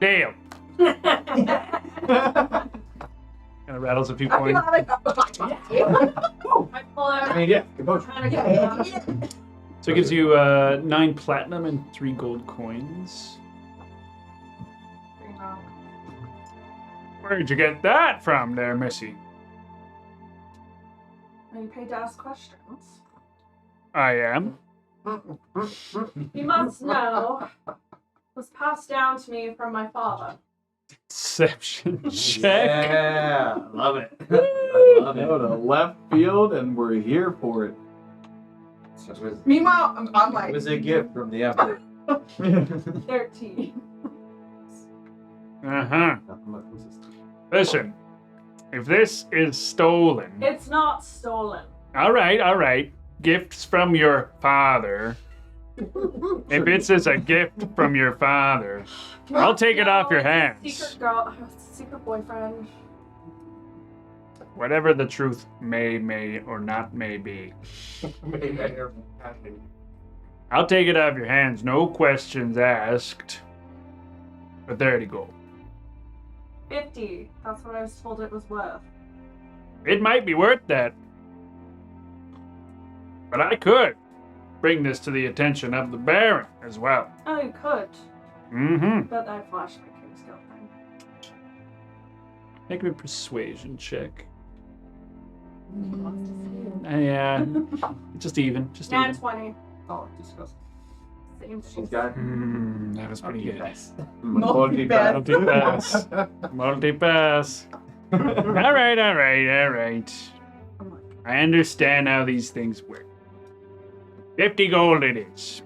Deal. Kind of rattles a few I feel coins. like I pull out. I mean, yeah, good motion. Trying to get it out. So it gives you 9 platinum and 3 gold coins. Where'd you get that from there, Missy? Are you paid to ask questions? I am. You must know. It was passed down to me from my father. Deception check. yeah, love it. I love Go to it. left field, and we're here for it. Meanwhile, I'm It like, was a gift from the emperor. 13. Uh-huh. Listen, if this is stolen... It's not stolen. All right. Gifts from your father. If it's as a gift from your father, I'll take it off your No, hands. it's a secret girl, secret boyfriend. Whatever the truth may or not may be. I'll take it off your hands, no questions asked. But there you go. 50. That's what I was told it was worth. It might be worth that. But I could bring this to the attention of the Baron as well. Oh, you could. Mm-hmm. But I flashed my king skill thing. Make me a persuasion check. Mm. Yeah, just even. Just Nat even. 20. Oh, disgusting. Same She's got That was pretty good. multi-pass. Multi-pass. Multi-pass. Multi-pass. All right. I understand how these things work. 50 gold it is.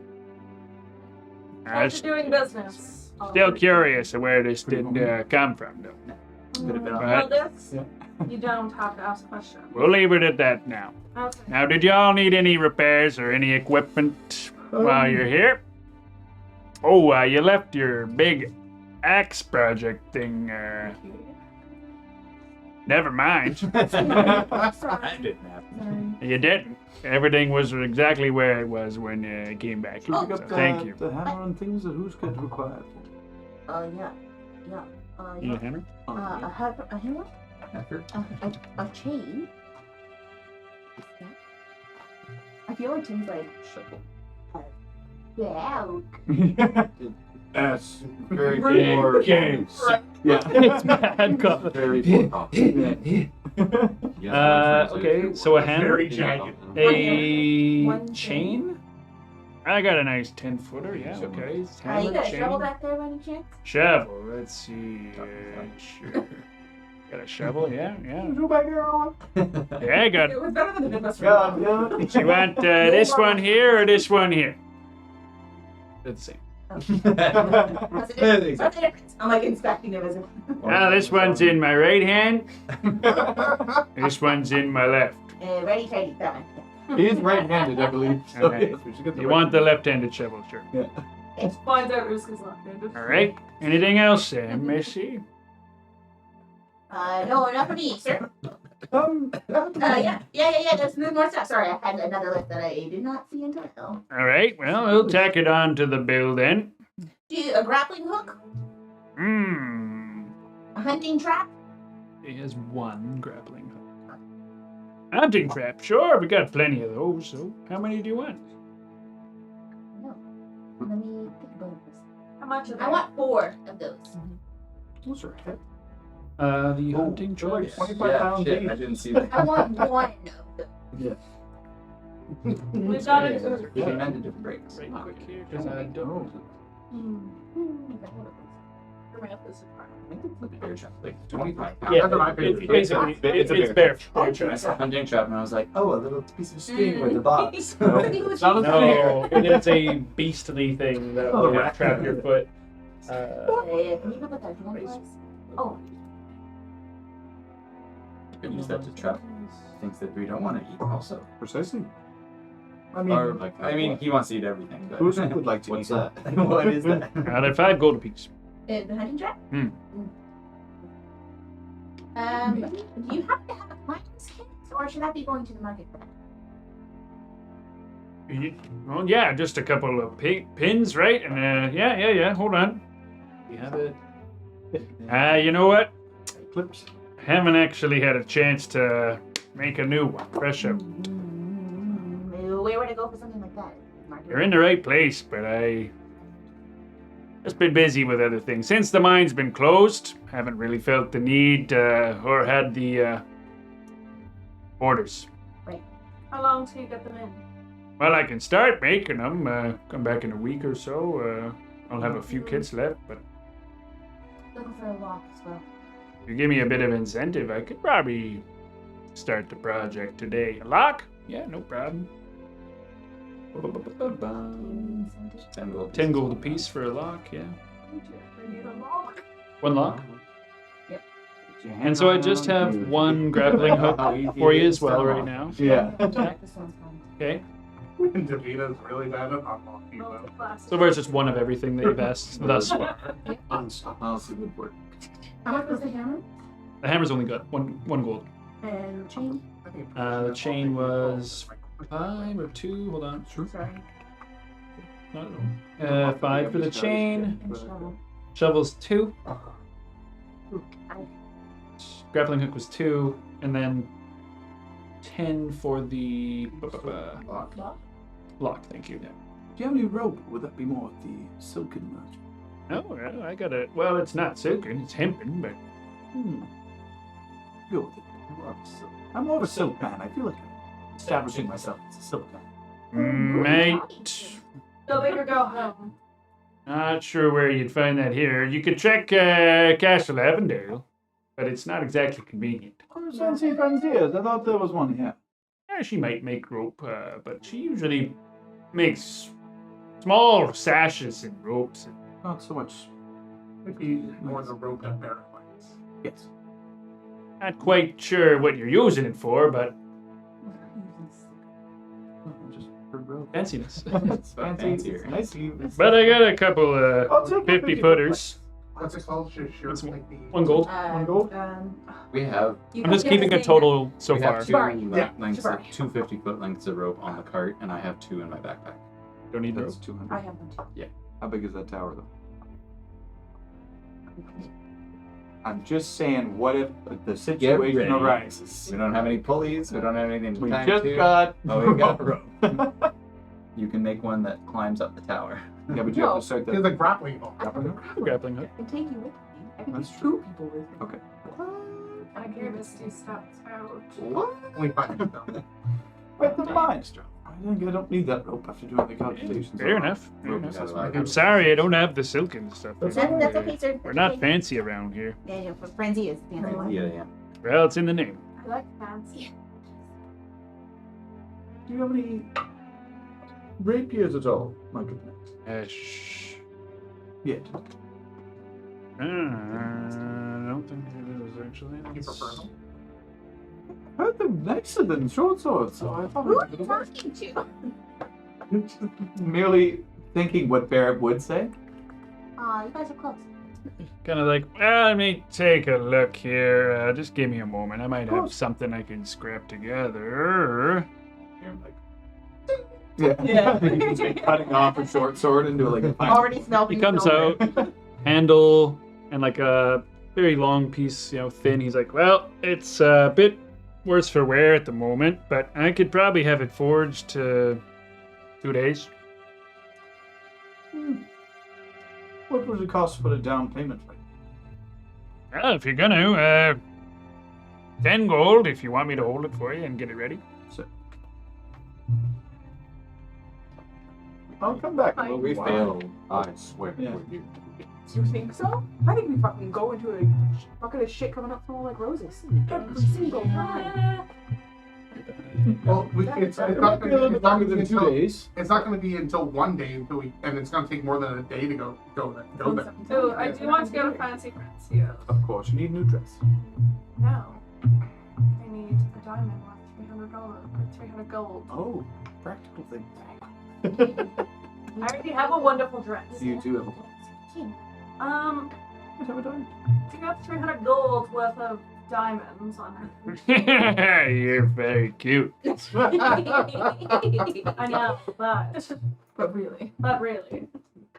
I was After doing business. still curious of where this did come from, though. Could have been on Right. Well, this, you don't have to ask questions. We'll leave it at that now. Okay. Now, did y'all need any repairs or any equipment while you're here? Oh, you left your big axe project thing. Never mind. I didn't have. You didn't. Everything was exactly where it was when you came back. Can we pick So up thank you. the hammer and things that who's could require? Yeah. You need a hammer? A hammer? Effort. A chain? I feel like Tim's like, Shovel. yeah. That's Very Very poor. games. Yeah. It's bad coffee. Very poor coffee. Okay, so a hammer? Very jagged. A One chain? I got a nice 10-footer, yeah, okay. You Hammer, got a chain. shovel back there by any chance? Shovel, let's see. Sure. Got a shovel, yeah. Go back there, Owen. Yeah, I got. It was better than the Midwest. Yeah. You want this one here or this one here? They're the same. What's the difference? What's the difference? I'm like inspecting it as a... This one's in my right hand. This one's in my left. Ready, ready, that one. He's right-handed, I believe. So Okay. yes, we should get the You right want the hand. left-handed shovel, sure. Find out who's left-handed. All right. Anything else, Missy? No, not for me, sir. Yeah. Yeah, there's more stuff. Sorry, I had another list that I did not see until now. All right. Well, we'll tack it on to the bill then. A grappling hook? A hunting trap? He has one grappling hook. Hunting trap, sure. We got plenty of those. So, how many do you want? No. Let me think about this. How much of I want 4 of those. Those are heavy. The hunting they're like trap. 25 pounds shit, each. I didn't see that. I want 1 of them. We've got it. We meant a different breaks. Right quick here, because I don't. I think it's like a bear trap, like 25 pounds. Yeah, That's what I figured. basically, It's a it's bear. bear I trap. saw hunting trap and I was like, oh, a little piece of string with a box. No. It's Not a No, it is a beastly thing that will Oh. trap your foot. Can you put that hand was? Oh, You can use that to trap things that we don't want to eat also. Precisely. I mean, Or like, I mean, he wants to eat everything. But who's would like to what's eat that? that? What is that? They're 5 gold apiece. the hunting trap? Hmm. Do you happen to have a collector's kit? Or should I be going to the market for that? Well, yeah, just a couple of pins, right? And yeah. Hold on. We have it. You know what? Clips. Haven't actually had a chance to make a new one, fresh up. Where would I go for something like that? Market? You're in the right place, but I just been busy with other things. Since the mine's been closed, haven't really felt the need or had the orders. How long till you get them in? Well, I can start making them. Come back in a week or so. I'll have a few kits left, but Looking for a lock as well. if you give me a bit of incentive, I could probably start the project today. A lock? Yeah, no problem. 10 gold. 10 gold apiece for a lock, yeah. We need a lock. 1 lock. And so I just have 1 grappling hook for you as well right now. Yeah. This one's fine. Okay. Davina's really bad at unlocking Oh, them. plastic. So far it's just 1 of everything that you've asked thus far. Honestly, would work. How much was the hammer? The hammer's only got one gold. And chain? The chain was 5 or 2. Hold on. Sorry. I don't know. 5 for the chain. And shovel. Shovel's 2. I grappling hook was 2, and then 10 for the lock. Thank you. Do you have any rope? Would that be more of the silken version? No, I got it. Well, it's not silken, it's hempen, but Go with it. I'm more of a silk man. I feel like I'm establishing myself as a silk man. mate, Go big or go home. not sure where you'd find that here. You could check Castle Avondale, but it's not exactly convenient. Oh, fancy frontiers. I thought there was one here. Yeah, she might make rope, but she usually makes small sashes and ropes. Not so much. Maybe more the rope that Barrett likes. Yes. Not quite sure what you're using it for, but Just for rope. fanciness. It's fancier. Nicely. But I got a couple I'll take 50 footers. What's it called? Sure, That's like the 1 gold. One gold? We have I'm just keeping a total so we far. have 2 Yeah. lengths of 2 50-foot lengths of rope on the cart, and I have 2 in my backpack. Don't need That's those. 200. I have one too. How big is that tower, though? I'm just saying, what if the situation ready. arises? We don't have any pulleys. We don't have anything to We tie just to. got. Oh, we got rope. You can make one that climbs up the tower. Yeah, but you have to start There's the. a grappling hook. Grappling hook. I can take you with me. I can That's take true. 2 people with me. Okay. I gave Misty steps out. What? Only 5 though. Wait, never mind. I don't need that rope after doing the calculations. Fair enough. Fair Rope enough. is Like I'm sorry, I don't have the silken stuff. That's okay, sir. We're That's not okay. fancy around here. Yeah, frenzy is fancy. Yeah. Well, it's in the name. I like fancy. Do you have any rapiers at all, my goodness? Shh. Yet. I don't think it is actually. You prefer them? I heard them nicer than short swords, so I thought Who it are you was talking to? merely thinking what Barrett would say. Aw, you guys are close. Kind of like, well, let me take a look here. Just give me a moment. I might have course. something I can scrap together. You're like, yeah. He's like cutting off a short sword into like a fine. Already smell. He comes out, handle, and like a very long piece, thin. He's like, well, it's a bit worse for wear at the moment, but I could probably have it forged to 2 days. What would it cost to put a down payment for it? Well, if you're gonna, 10 gold if you want me to hold it for you and get it ready. So, I'll come back. Fine. Well, we failed. I swear. Yeah. with you. You think so? I think we fucking go into a bucket of shit coming up smell like roses. Every single time. Well, it's not Be a little bit longer than 2 until days. it's not going to be until 1 day until we, and it's going to take more than a day to go there. So I do want to go to Fancy Francia. Of course, you need a new dress. No. I need a diamond worth $300 or 300 gold. Oh, practical thing. I already have a wonderful dress. You do have a You have a dime. got 300 gold worth of diamonds on her. You're very cute. I know, But really. but really.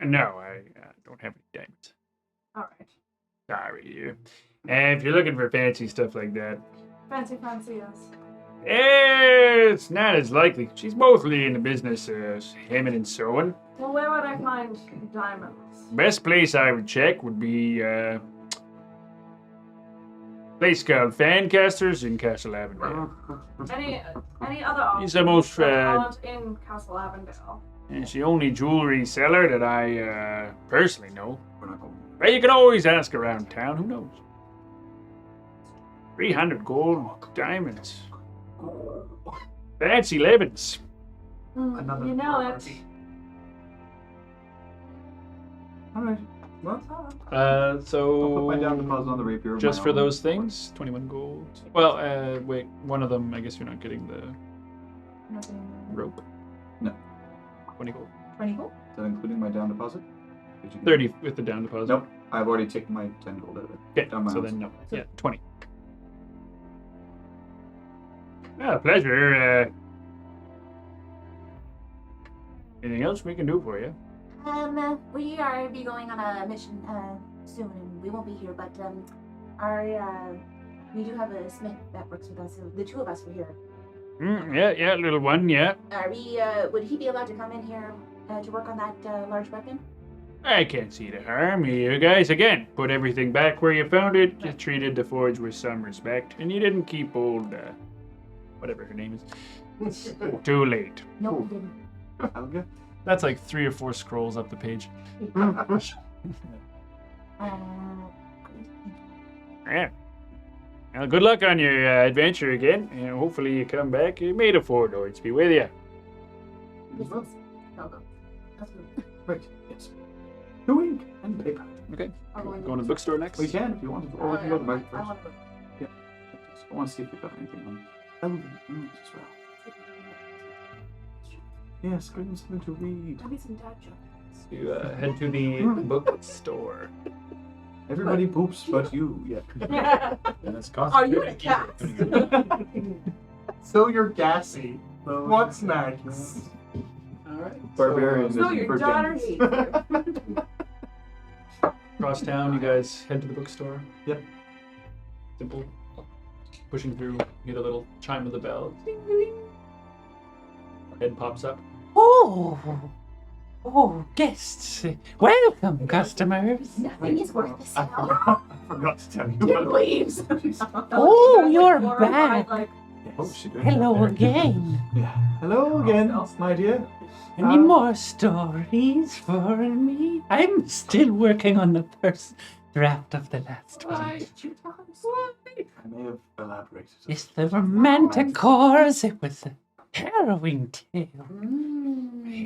No, I don't have any diamonds. All right. Sorry. If you're looking for fancy stuff like that, Fancy, yes. it's not as likely. She's mostly in the business hemming and sewing. Well, where would I find diamonds? Best place I would check would be place called Fancasters in Castle Avondale. Any other options He's the most that aren't in Castle Avondale? it's the only jewelry seller that I personally know. We're not going. But you can always ask around town. Who knows? 300 gold diamonds. Fancy livings. Another You know it. party. All right. Well, So I'll put my down deposit on the rapier. of just my for own. those things, 21 gold. Well, wait, one of them, I guess you're not getting the rope. No. 20 gold. 20 gold? Is that including my down deposit? Did you- 30 with the down deposit. Nope. I've already taken my 10 gold out of it. Okay, Down my so house. then no. Yeah, 20. Pleasure. Anything else we can do for you? We are be going on a mission soon, and we won't be here. But our We do have a smith that works with us. So the two of us were here. Yeah, little one, yeah. Are we? Would he be allowed to come in here to work on that large weapon? I can't see the harm. You guys, again, put everything back where you found it. You treated the forge with some respect. And you didn't keep old, whatever her name is. Too late. No, we didn't. Helga? That's like 3 or 4 scrolls up the page. Yeah. Well, good luck on your adventure again. And hopefully you come back. May the four lords be with you. This is Helga. That's good. Right, yes. No ink and paper. Okay. I'll go in Going to the bookstore next? We can if you want to. Or we can go to the market I first. want to go. I want to see if we've got anything on elven runes as well. Yes, give them something to read. Tell me some dad jokes. You head to the bookstore. Everybody poops but you. Yeah. And it's Are you in a cast? So you're gassy. What's next? Alright. Barbarian So isn't your for daughter gems. hates you. Across town, you guys head to the bookstore. Yep. Simple. Pushing through, you get a little chime of the bell. Head pops up. Oh, guests. Welcome, customers. Nothing is worth the I sell. forgot to tell you. Kid leaves. Oh, you're Glorified, back. like, Oh, she did. Hello again. Yeah. Hello again, my dear. Any more stories for me? I'm still working on the first draft of the last one. did you tell him so? I may have elaborated. It's the romantic cores. It was a harrowing tale.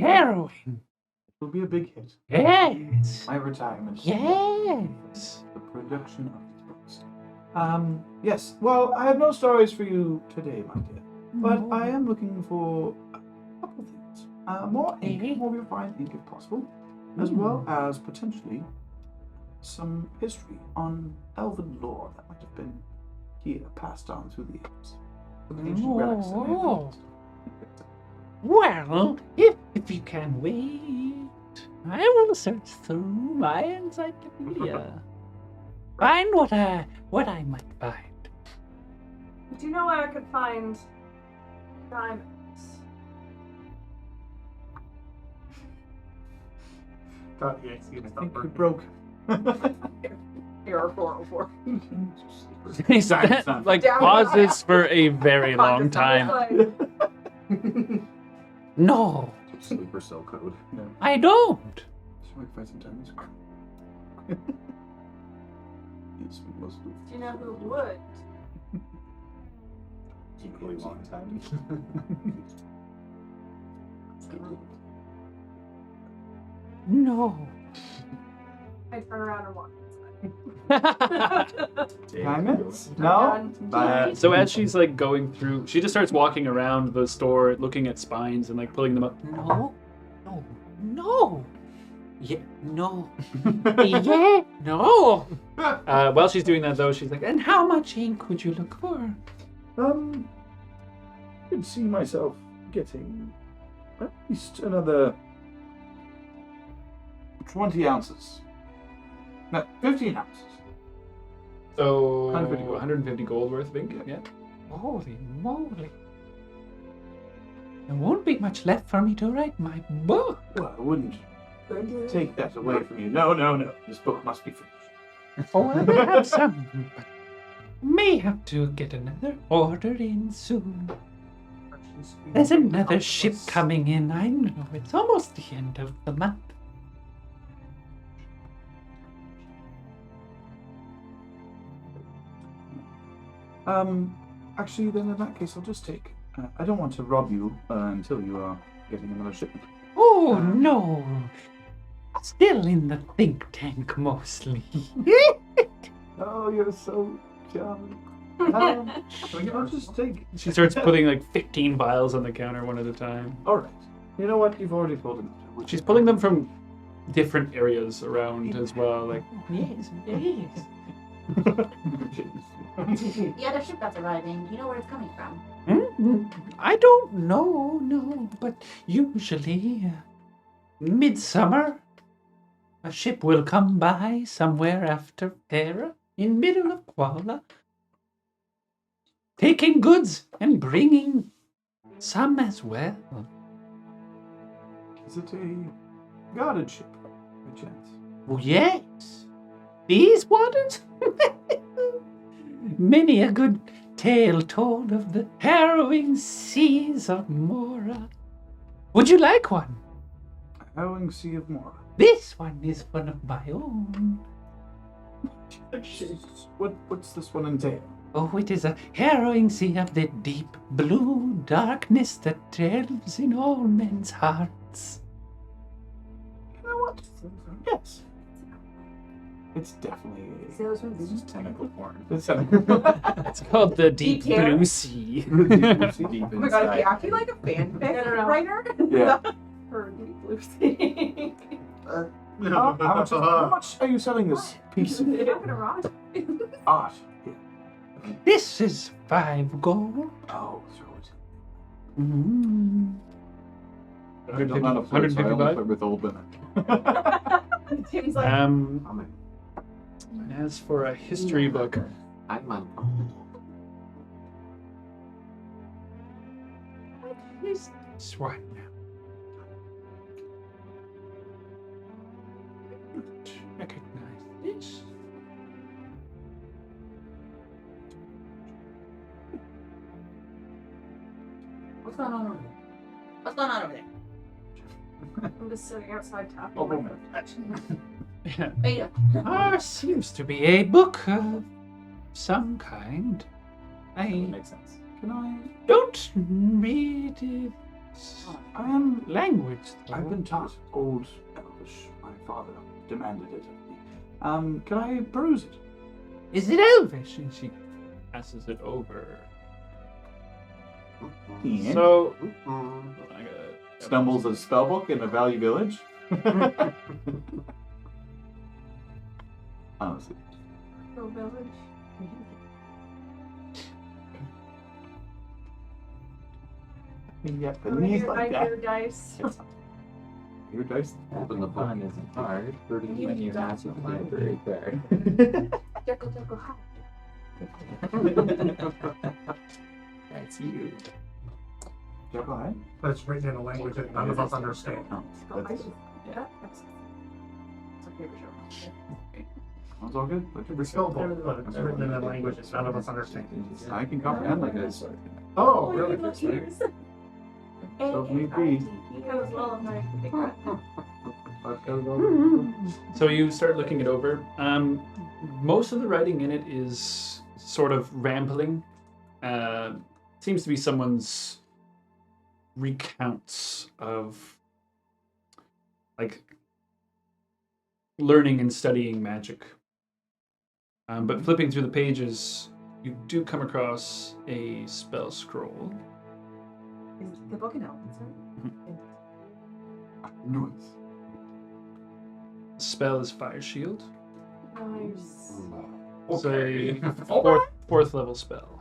Harrowing. It will be a big hit. Yes. My retirement. Yes. The production of these books. Yes. Well, I have no stories for you today, my dear. But I am looking for a couple of things. More ink, more refined ink if possible, as well as potentially some history on elven lore that might have been here, passed on through the ages. Some ancient relics that may have been lost. Well, if you can wait, I will search through my encyclopedia. Find what I might find. Do you know where I could find diamonds? Got the XP and I stuff. think we broke. Error 404. He's like Down. pauses for a very long time. Like, No, Sleeper cell code. No. I don't. Should we find some diamonds? Yes, we must do. do you know who would? Equally long time. No. I turn around and walk Diamonds? I'm No? done. So as she's like going through, she just starts walking around the store, looking at spines and like pulling them up. No. Yeah, no. Yeah, no. While she's doing that though, she's like, And how much ink would you look for? I could see myself getting at least another 20 ounces. No, 15 ounces. so 150 gold. 150 gold worth of ink. Yeah. Holy moly. There won't be much left for me to write my book. Well, I wouldn't take that away from you. No. This book must be finished. Oh, I will have some, but may have to get another order in soon. There's another ship coming in. I know it's almost the end of the month. Actually, then in that case, I'll just take. I don't want to rob you until you are getting another shipment. Oh, no. Still in the think tank mostly. Oh, you're so charming. I'll just take. She starts putting like 15 vials on the counter one at a time. All right. You know what? You've already pulled them. She's pulling them from different areas around as well. Like, Yes, yes. The other ship that's arriving, do you know where it's coming from? I don't know, no, but usually midsummer, a ship will come by somewhere after Pera, in middle of Kuala, taking goods and bringing some as well. Is it a guarded ship, by chance? Oh, yes. These waters? Many a good tale told of the harrowing seas of Mora. Would you like one? Harrowing Sea of Mora. This one is one of my own. What's this one entail? Oh, it is a harrowing sea of the deep blue darkness that dwells in all men's hearts. You know what? Yes. It's definitely Sailor's Moon. It's just tentacle porn. It's It's called the Deep Deep Hair. Blue Sea. Deep Oh my god, if inside. you actually like a fanfic No. writer? Yeah. For Deep Blue Sea. How much are you selling this piece of I'm gonna rot. art? This is 5 gold. Oh, throw it. Mm. I'm not a player, so I only play with old women. Tim's like, As for a history book, I'm on. What is this one now? Recognize this. What's going on over there? What's going on over there? I'm just sitting outside tapping. Oh, my wait a foot. Hey, Seems to be a book of some kind. I Makes sense. Can I? don't read it. I am. Language, though. I've been taught Old Elvish. My father demanded it of me. Can I peruse it? Is it Elvish? and she passes it over. Yeah. So, Stumbles a spellbook in a Valley Village. Honestly. Go village. Yep, I and he's hear, like I that. hear dice. Your dice. Open the fun isn't hard. Hurting when you have to get very fair. Jekyll, Jekyll, hi. That's you. Yeah, go ahead. But it's written in a language that none of us understand. Oh, Go, I that's, just, yeah, that's it's a paper show. that's all good. Let It's your still book, but it's written in a language that none of us understand. I can comprehend like This. this. Oh, really? Little tears. So if need be. That was well of my big breath. So you start looking it over. Most of the writing in it is sort of rambling. Seems to be someone's recounts of like learning and studying magic. But flipping through the pages, you do come across a spell scroll. Is the book in Elven, sir? Noise. The spell is Fire Shield. Nice. It's a fourth level spell.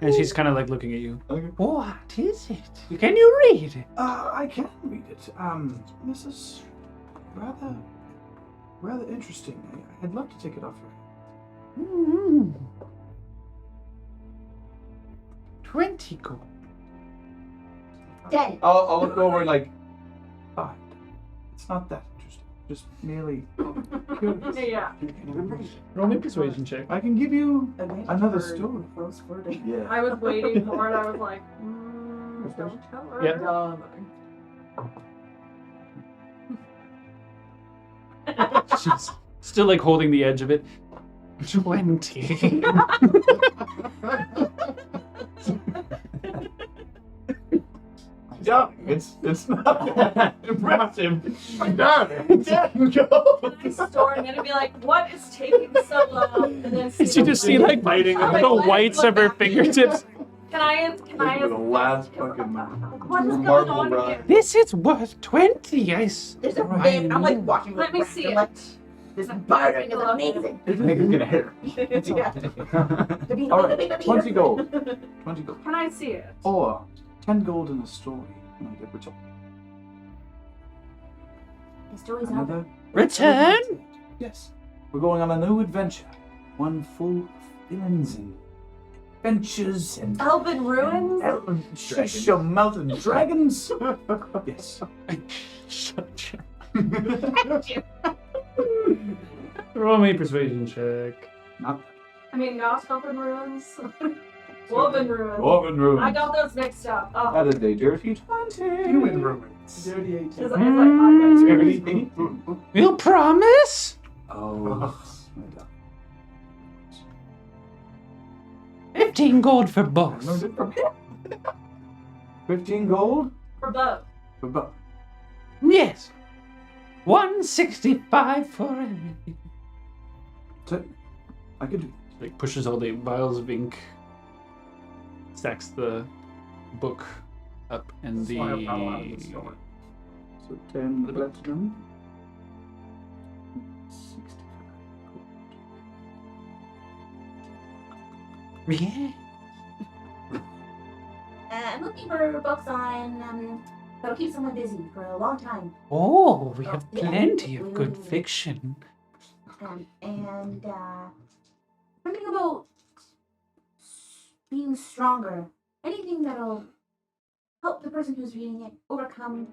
And she's kind of like looking at you. What is it? Can you read it? I can read it. This is rather interesting. I'd love to take it off your hand. 20 gold. 10. I'll look over and like, Fine. It's not that interesting. Just merely curious. Yeah. Roll me a persuasion check. I can give you another for story. Gross wording. Yeah. I was waiting for it. I was like, don't tell her. Yeah. She's still like holding the edge of it. 20. yeah, it's not that impressive. I'm done. Go. My store, I'm gonna be like, what is taking so long? And then You just see like I'm like, the what? whites of her fingertips. Can I For the last fucking what is going Marble on ride. here? This is worth 20. There's a big, I'm like watching. Let me see it. This bartering is amazing. I think it's gonna hit her. Yeah. All right. 20 gold. 20 gold. Can I see it? Or 10 gold in a story. And I get return. The story's not. Another. Return? Yes. We're going on a new adventure. One full of villains and adventures and Elven ruins? Shut your mouth and dragons. Yes. Shut your... Roll me persuasion check. Not I mean, not Elven ruins. Woven ruins. Dwarven room. I got those mixed up. Oh. That is a dirty 20. Human ruins. Dirty 18. It's like hot Dirty guys. 18. You promise? Oh, my God. 15 gold for I learned both. it from him. 15 gold For both. for both. Yes. 165 for everything. So, I could do Like pushes all the vials of ink, stacks the book up, and the Slide up out of the store. so 10 platinum. 65 gold. Yeah. I'm looking for books on that'll keep someone busy for a long time. Oh, we have Yeah. plenty of good fiction. And something about being stronger. Anything that'll help the person who's reading it overcome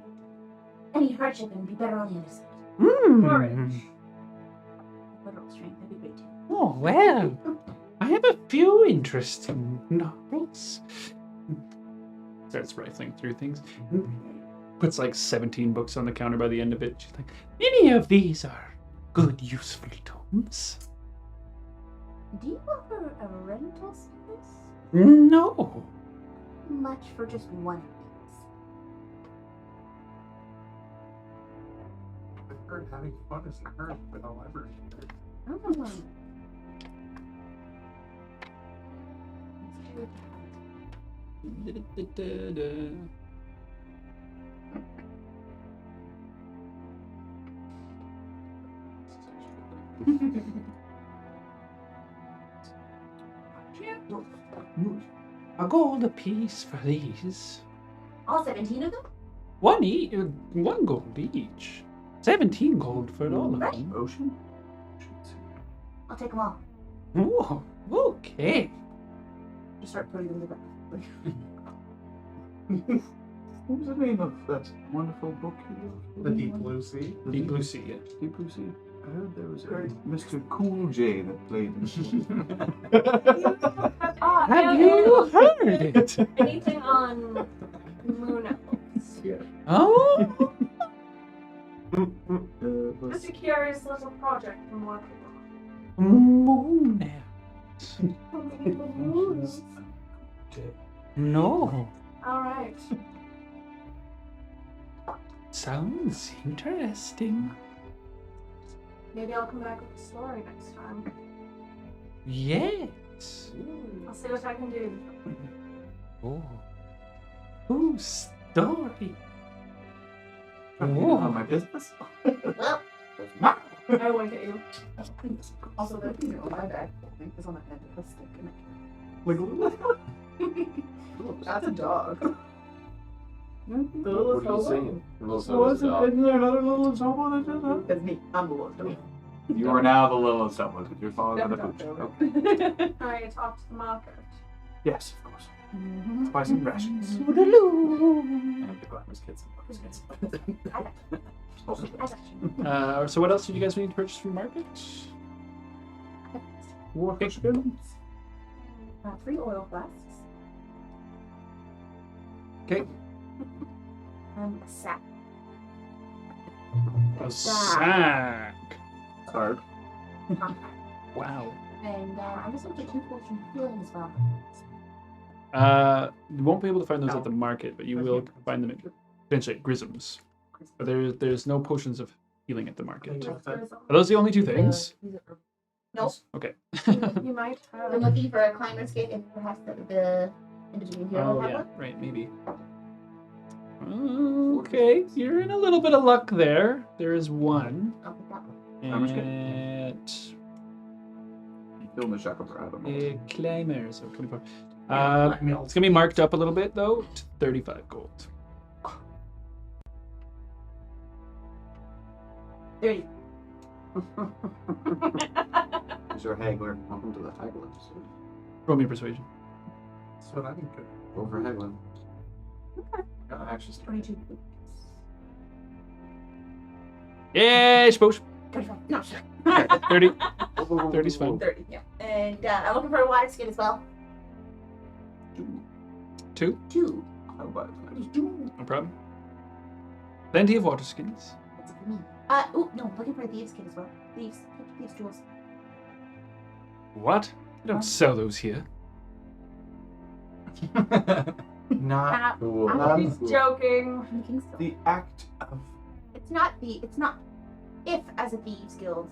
any hardship and be better on the other side. Hmm. Literal strength, that'd be great too. Oh, well. I have a few interesting novels. starts rifling through things. Puts like 17 books on the counter by the end of it. She's like, Many of these are good, useful tomes. Do you offer a rental service? No. Much for just one of these. I've heard having fun is inherent with a library. Oh. Let's do it. A gold apiece for these. All 17 of them? One gold each. 17 gold for all of them. Ocean? I'll take them all. Oh, okay. Just start putting them together. What was the name of that wonderful book you wrote? The Deep Blue Sea. Deep Blue Sea, yeah. Deep Blue Sea. I heard there was a Mr. Cool J that played in Have you heard it? Anything on moon elves? Yeah. Oh? Just a curious little project I'm working Moon on. No. Alright. Sounds interesting. Maybe I'll come back with a story next time. Yes. I'll see what I can do. Oh. Whose story? on my business. Well, I wink at you. Also, the thing on my bag is on the end of the stick. And that's a dog. The little What are you hobo. saying? Isn't there another little Zobo that does that? That's me. I'm the little dog. You are now the little Zobo because you're following on the Never pooch. talked Okay. Alright, talk to the market. Yes, of course. Buy some rations. Toodaloo. And the Glamour's kids and Glamour's kids. Also, So what else did you guys need to purchase from the market? Warfish skins. 3 oil flasks. Okay. a sack. A sack. Card. Wow. And I'm just looking for 2 potions of healing as well. You won't be able to find those at the market, but you will find them potentially at Grism's. But there's no potions of healing at the market. Are those the only 2 things? Nope. Okay. You might have. I'm looking for a climber's kit if perhaps the individual here Oh will have yeah, one. right, maybe. Okay, you're in a little bit of luck there. There is one. I'll pick that one. How much At Fill the shackle for Adam. Climber, so 24. It's gonna be marked up a little bit though to 35 gold. 30. Sure, Hagler. Welcome to the Hagler episode. Roll me a persuasion. That's what I think. Go for Hagler. Actually, 22. Yeah, suppose. 35. No, sure. 30. 30's fine. 30, yeah. And I'm looking for a water skin as well. 2. 2. How about No problem. Plenty of water skins. That's it for me. No, looking for a thieves kit as well. Thieves tools. What? You don't sell those here. not cool. He's joking. the act of It's not. If, as a Thieves Guild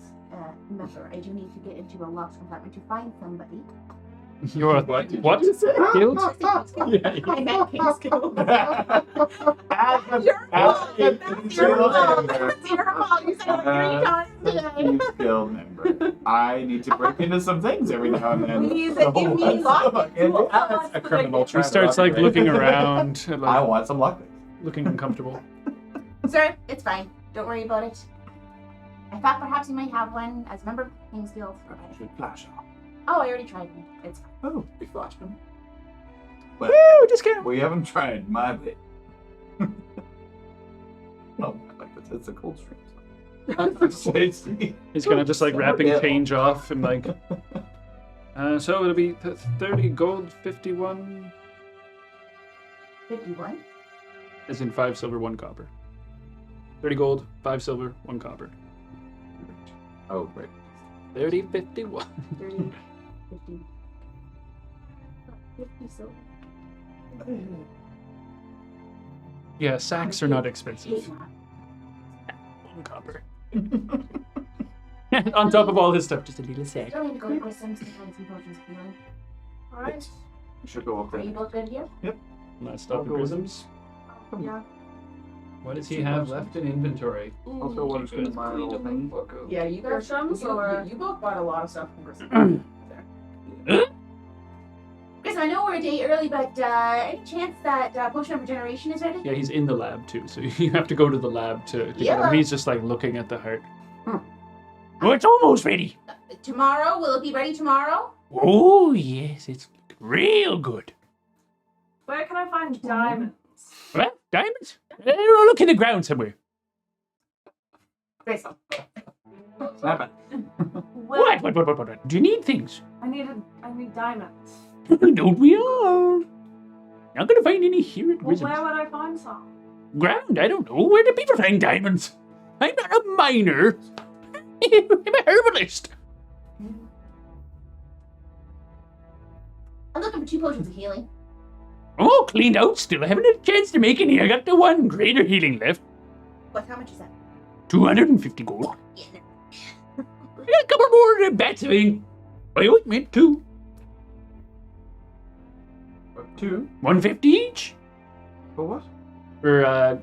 member, I do need to get into a lost compartment to find somebody. You're what? Guild? I meant King's Guild. Your fault. That's your fault. That's your fault. You said it like 3 times today. Guild member. I need to break into some things every now and then. Please give me luck. That's a criminal He trap. starts like looking around, and, I like, want some luck. looking uncomfortable. Sir, it's fine. Don't worry about it. I thought perhaps you might have one as a member of King's Guild. I should flash off. Oh, I already tried one. It's fine. Oh, we flashed him. Woo! Discount. We haven't tried my bit. Oh, I like this. It's a cold stream. He's kind of just like wrapping Yeah. change off and like. So it'll be 30 gold, 51, 51? as in 5 silver, 1 copper. 30 gold, 5 silver, 1 copper. Oh, great. 30, 51. 30, 50. 50 silver. Yeah, sacks are not expensive. 81. 1 copper. On top of all his stuff, just a little sack. Still need to go to Grisham's to find some potions of healing. Alright. We should go up Are you there. both good here? Not stopping I'll go with prisms. Yeah. What does he have left in inventory? I'll throw one in my little thing. Yeah, you guys. Grisham's or- You both bought a lot of stuff from Grisham. Grissom, I know we're a day early, but any chance that potion of regeneration is ready? Yeah, he's in the lab too, so you have to go to the lab to get Yeah. him. He's just like looking at the heart. Oh, it's almost ready. Tomorrow? Will it be ready tomorrow? Oh, yes, it's real good. Where can I find diamonds? What? Diamonds? Look in the ground somewhere. Grissom. Snap it. Where? What? Do you need things? I need diamonds. Don't we all? Not gonna find any here at Well, Wizards. where would I find some? Ground? I don't know. Where do people find diamonds? I'm not a miner. I'm a herbalist. I'm looking for 2 potions of healing. I'm all cleaned out still. I haven't had a chance to make any. I got the 1 greater healing left. How much is that? 250 gold. Yeah, no. I got a couple more bats of ink. I only meant 2. 2. 150 each. For what? For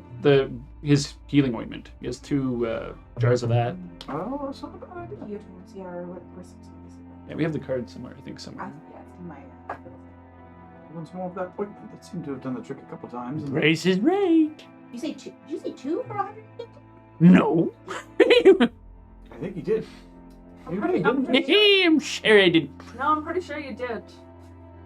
his healing ointment. He has 2 jars of that. Oh, that's not a bad idea. Your turns, yeah, or what Grissom's Yeah, we have the card somewhere, I think somewhere. Yeah, it's in my. Want some more of that ointment? That seemed to have done the trick a couple times. and- Price is right. You say 2? Did you say 2 for 150? No. I think he did. I'm pretty sure. I'm sure I did. No, I'm pretty sure you did.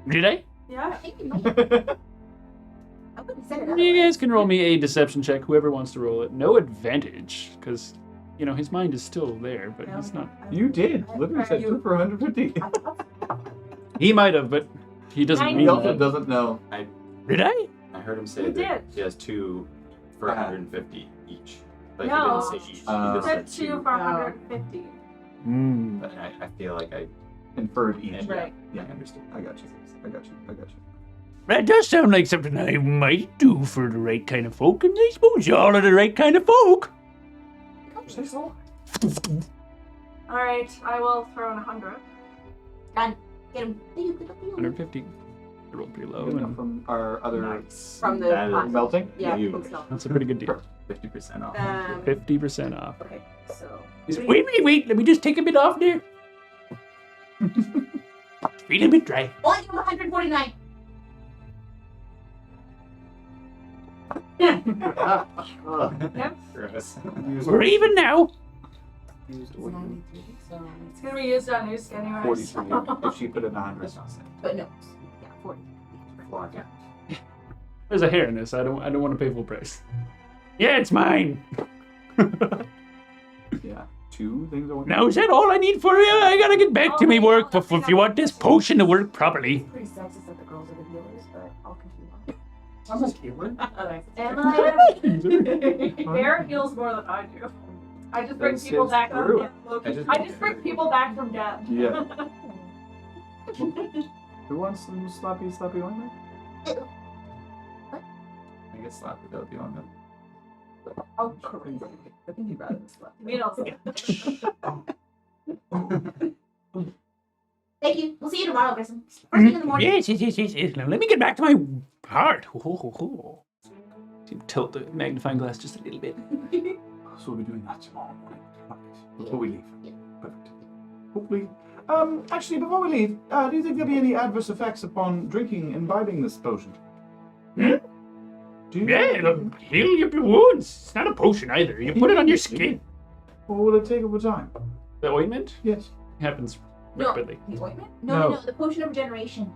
Did I? I Yeah. think you might. I wouldn't have said it You otherwise. guys can roll me a deception check, whoever wants to roll it. No advantage, because, you know, his mind is still there, but he's not. You did. Literally said 2 for 150. He might have, but he doesn't I He mean also that. doesn't know. Did I? I heard him say You that did. he has 2 for 150 each. But No. he didn't say each. He You just Said said 2 for 150. Hmm. But I feel like I Inferred each. Right. Yeah, I understood. I got you. I got you. I got you. That does sound like something I might do for the right kind of folk, and I suppose y'all are the right kind of folk. Say so. Alright, I will throw in 100. Done. Get him. 150. I rolled pretty low, Good enough and from our other Nice. From the That is pot. melting. Yeah, Huge. from stuff. that's a pretty good deal. 50% off. 50% off. Okay, so. Wait. Let me just take a bit off there. Feel a bit dry. Only give him 149. Gross. We're even now. Used It's ointment. 93, so It's gonna be used on Usk anyways. 43. If she put it on, it's not But no, yeah, 40. flawed. There's a hair in this. I don't want to pay full price. Yeah, it's mine. Yeah. 2 things I want. Now, is that all I need for you? I gotta get back to me work if you want this potion to work properly. It's pretty sexist that the girls are the healers, but I'll continue on. I'm a healer. Am I? Bear heals more than I do. I just bring This people is back true. up. I just bring people back from death. Yeah. Who wants some sloppy ointment? I get slapped without the ointment. Oh, crazy. I think you'd rather be slept. We don't see Thank you. We'll see you tomorrow, Grissom. First thing in the morning. Yes. Now, let me get back to my part. Tilt the magnifying glass just a little bit. So we'll be doing that tomorrow morning. Right. Before we leave. Yeah. Perfect. Hopefully. Actually, before we leave, do you think there'll be any adverse effects upon drinking, imbibing this potion? Hmm? Do you? Yeah, it'll heal your wounds. It's not a potion either. You put it on your skin. Or will it take over time? The ointment Yes. happens No. rapidly. The ointment? No, No. the potion of regeneration.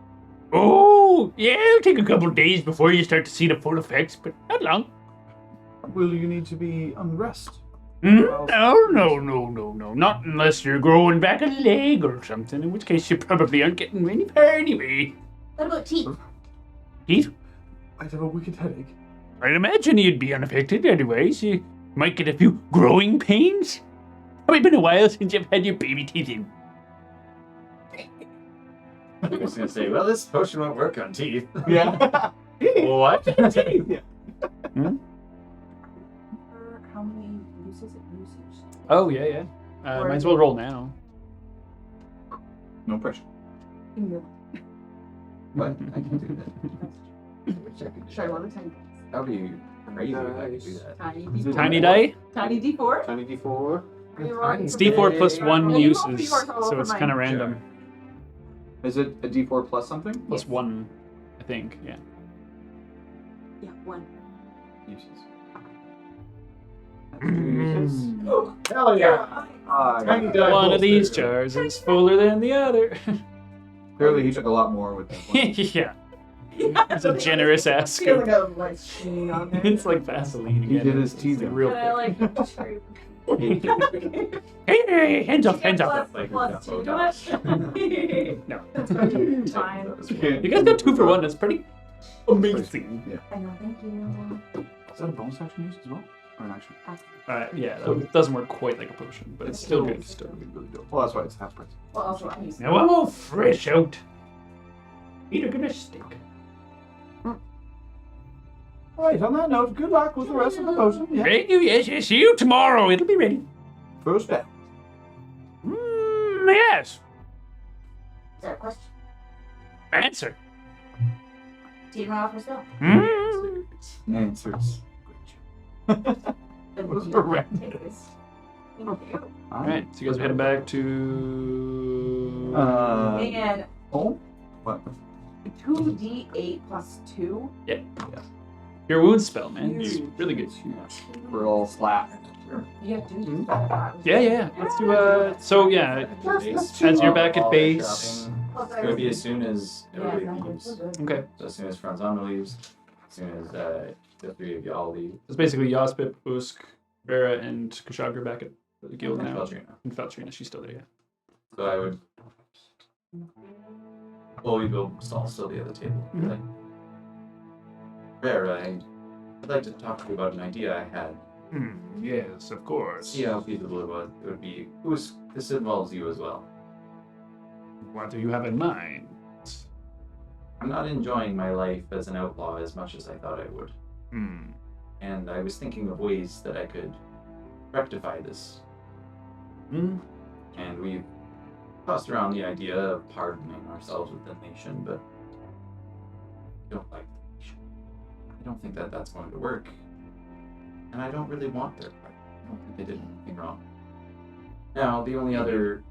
Oh, yeah, it'll take a couple days before you start to see the full effects, but not long. Will you need to be on rest? No. Not unless you're growing back a leg or something, in which case you probably aren't getting any far anyway. What about teeth? Keith, I'd have a wicked headache. I'd imagine you'd be unaffected anyways. You might get a few growing pains. Probably been a while since you've had your baby teeth in. I was gonna say, well, this potion won't work on teeth. Yeah. What? How many uses it uses? Oh yeah. Might as well roll now. No pressure. What? I can do that. Should I roll the tiny? That would be crazy if I could do that. Tiny Is it D4. Tiny die. Tiny D4. Tiny D4. Are you rolling It's for D4 me? plus 1 Well, you roll uses, D4 total so for it's mine. kind of random. Is it a D4 plus something? Plus 1, I think. Yeah. Yeah, 1. Uses. Hell yeah! Tiny die One of these bolster. jars is fuller than the other. Clearly, he took a lot more with that one. Yeah. It's a generous ass Feeling scoop. a like sheen on there. It's like Vaseline He again. did his It's teasing. real But I quick. like cherry. Hey, hands Did off, you hands get off. plus 2 to it? No. That's going to time. You guys got 2 for 1. That's pretty amazing. Yeah. I know, thank you. Is that a bonus action use as well? Or an action? Yeah, that doesn't work quite like a potion, but it's still good. Still really dope. Well, that's why it's half price. Well, also I'm using. Now I'm all fresh out. Feet are gonna stink. Alright, on that note, good luck with the rest of the potion. Yeah. Thank you, yes. See you tomorrow. It'll be ready. First down. Yes. Is there a question? Answer. Do you run off yourself? Answers. And Was we correct. take this. Thank you. Alright, so you guys are heading back to. And Oh? What? 2d8 plus 2. Your wound spell, man. It's Huge. really good. We're all slap. Yeah, dude. Mm-hmm. Yeah. Let's do so yeah. As you're back at base. It would be as soon as everybody Yeah, leaves. Okay. So as soon as Franzano leaves, as soon as the 3 of y'all leave, It's basically Yospip, Usk, Vera, and Kushagra back at the guild and now. Feltrina. And Feltrina, she's still there, yeah. So I would. Well, we will still be at the table. Mhm. Like, Vera, I'd like to talk to you about an idea I had. Yes, of course. See how feasible it would be. This involves you as well. What do you have in mind? I'm not enjoying my life as an outlaw as much as I thought I would. Hmm. And I was thinking of ways that I could rectify this. Hmm. And we've tossed around the idea of pardoning ourselves with the nation, but I don't like the nation. I don't think that that's going to work. And I don't really want their part. I don't think they did anything wrong. Now, the only other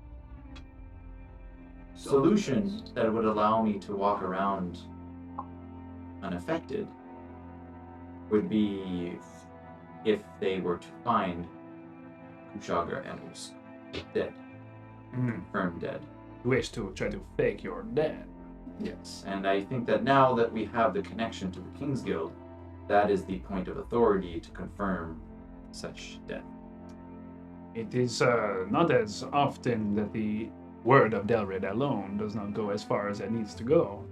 solution that would allow me to walk around unaffected would be if they were to find Kushagra and Usk. dead. Mm. Confirmed dead. You wish to try to fake your death. Yes, and I think that now that we have the connection to the King's Guild, that is the point of authority to confirm such death. It is not as often that the word of Delred alone does not go as far as it needs to go.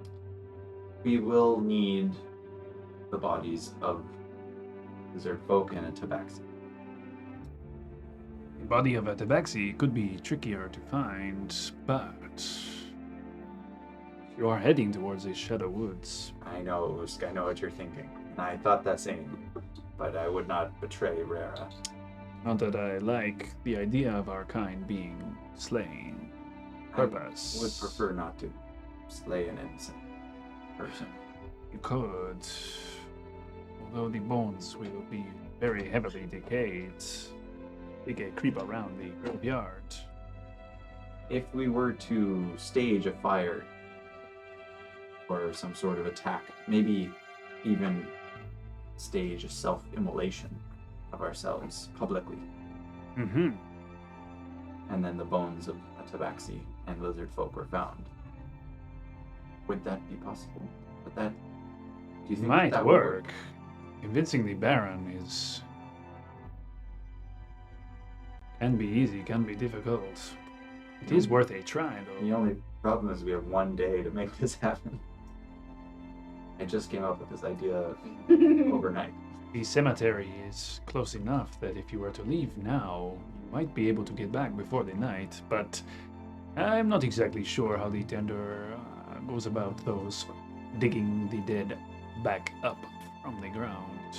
We will need the bodies of lizard folk and a tabaxi. The body of a tabaxi could be trickier to find, but you are heading towards the Shadow Woods. I know, Usk, I know what you're thinking. And I thought that same, but I would not betray Rara. Not that I like the idea of our kind being slain. Purpose. I would prefer not to slay an innocent person. You could, although the bones will be very heavily decayed. Take a creep around the graveyard. If we were to stage a fire or some sort of attack, maybe even stage a self-immolation of ourselves publicly, Mm-hmm. and then the bones of a tabaxi and lizard folk were found, would that be possible? Would that? Do you think Might that would work. Convincing the Baron can be easy, can be difficult. It is worth a try, though. The only problem is we have one day to make this happen. I just came up with this idea overnight. The cemetery is close enough that if you were to leave now, you might be able to get back before the night, but I'm not exactly sure how the tender goes about those digging the dead back up from the ground.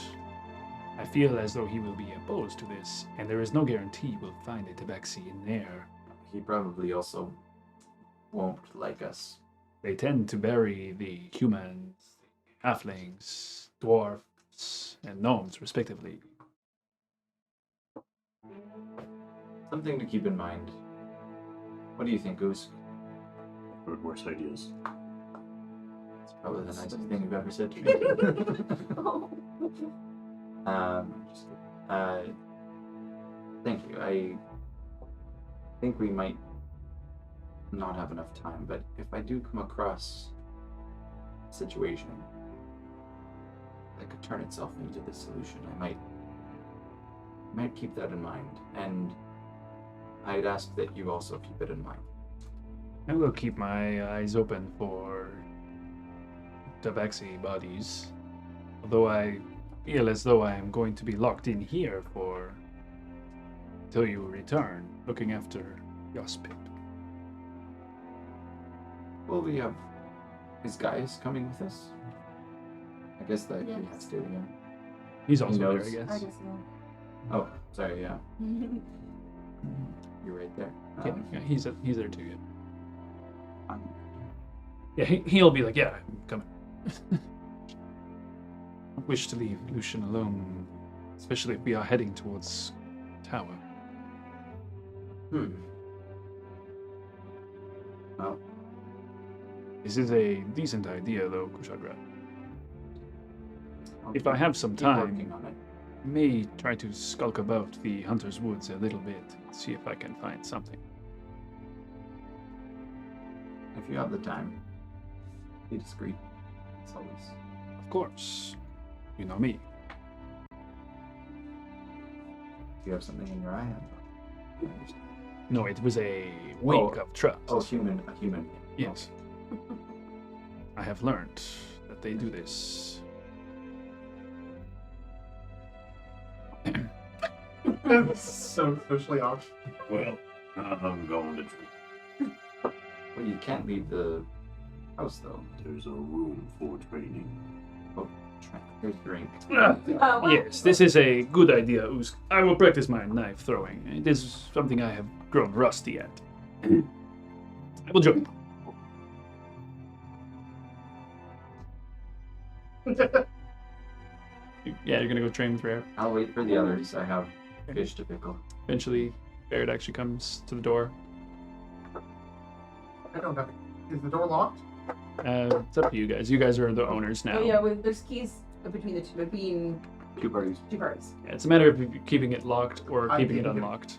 I feel as though he will be opposed to this, and there is no guarantee we'll find a tabaxi in there. He probably also won't like us. They tend to bury the humans, halflings, dwarfs, and gnomes, respectively. Something to keep in mind. What do you think, Goose? Heard worse ideas. It's probably the nicest thing you've ever said to me. Just kidding. Thank you. I think we might not have enough time, but if I do come across a situation that could turn itself into this solution, I might keep that in mind, and I'd ask that you also keep it in mind. I will keep my eyes open for tabaxi bodies, although I feel as though I am going to be locked in here until you return, looking after Yospit. Well, we have his guys coming with us. I guess that he Yes. has to, yeah. He's also there, knows. I I guess. guess Oh, sorry, yeah. You're right there. Yeah, he's there too. Yeah, I'm yeah he'll be like, yeah, I'm coming. I wish to leave Lucian alone, especially if we are heading towards Tower. well. This is a decent idea, though, Kushagra. I'll If I have some keep time, working on it. I may try to skulk about the Hunter's Woods a little bit, see if I can find something. If you have the time, be discreet. It's always. Of course, you know me. If you have something in your eye, I understand. No, it was a wink of trust. Oh, a human. Yes. I have learned that they do this. That's so socially awkward. Well, I'm going to drink. Well, you can't leave the house though. There's a room for training. Here's drink. Well, Yes, this is a good idea, Usk. I will practice my knife throwing. It is something I have grown rusty at. I will join. Yeah, you're gonna go train with Rare. I'll wait for the others. I have fish to pickle. Eventually, Barrett actually comes to the door. I don't have. Is the door locked? It's up to you guys. You guys are the owners now. Oh yeah, there's keys between the two, between Two parties. two parties. Yeah, it's a matter of keeping it locked or I keeping it didn't get- unlocked.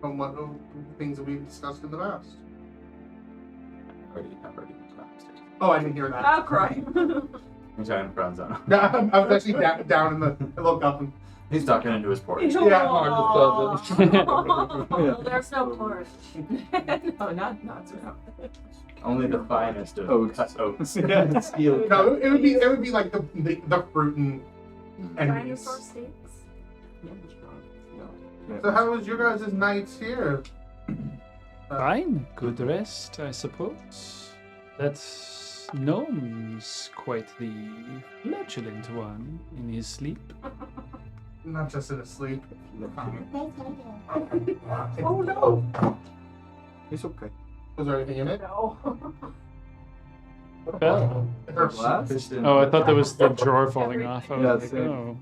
from what things that we've discussed in the past. I've already gone upstairs. Oh, I didn't hear that. I'll cry. I'm trying to frowns on him. No, I was actually down in the. I looked up and. He's talking into his porch. Oh, there's no porch. Oh, not so. Only the finest of Oats. cut oats. Steel. No, it would be like the fruit and meats. Dinosaur steaks. So how was your guys' nights here? Fine. Good rest, I suppose. That gnome's quite the flatulent one in his sleep. Not just in his sleep. Oh no! It's okay. Was there anything in it? No. Well, Glass? oh, I thought that was the drawer falling off. I was Yeah, like, same. oh,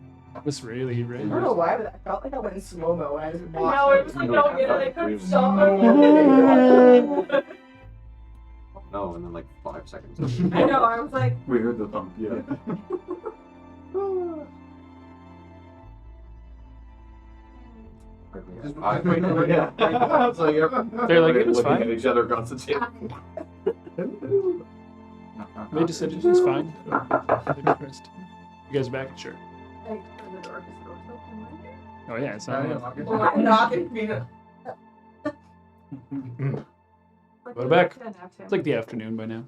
this really I don't know why, but I felt like I went in slow mo when I just I watched. know, it was like, don't get it, I couldn't stop. No, and then like 5 seconds. I know, I was like, We heard the thump, yeah. Just- I- just wait for it. Yeah. I was like, They're like, it was looking fine. at each other across the table. Made decisions. It's fine. Good rest. You guys back? Sure. like, for the door, because the door's open, right? Oh yeah, it's Yeah, not. yeah, okay. Well, I'm not gonna be the. Like, Go we back. couldn't have him. It's like the afternoon by now.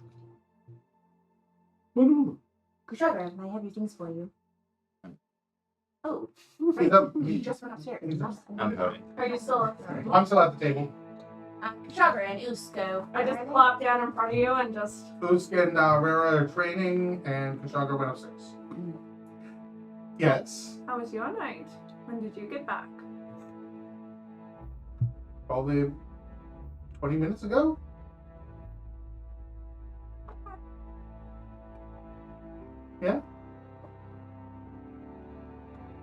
Kushagra, I have your things for you. Oh, He's up. you just went upstairs. I'm pouting. Are you still up there? I'm still at the table. Kushagra and Usko. I just plopped down in front of you and just. Usk and Rara are training, and Kashaga went upstairs. Yes. How was your night? When did you get back? Probably 20 minutes ago? Yeah?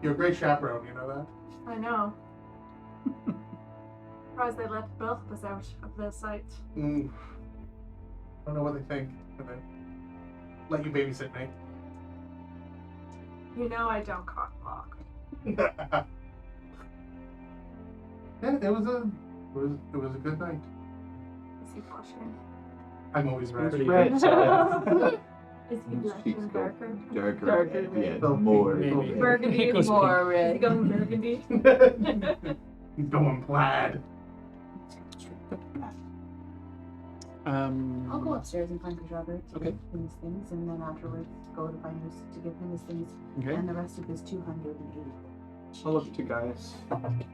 You're a great chaperone, you know that? I know. Surprised they let both of us out of their sight. I don't know what they think. But they let you babysit me. You know I don't cock block. Yeah, it was a good night. Is he blushing? I'm always ready. Pretty Red. Is he Cheeks blushing go darker? Darker. Yeah, more. Maybe. Burgundy It is goes more pink. red. Is he going burgundy? He's going plaid. I'll go upstairs and find Kushagra to Okay. give him his things, and then afterwards go to find Usk to give him his things, Okay. and the rest of his 280. I'll look at you guys.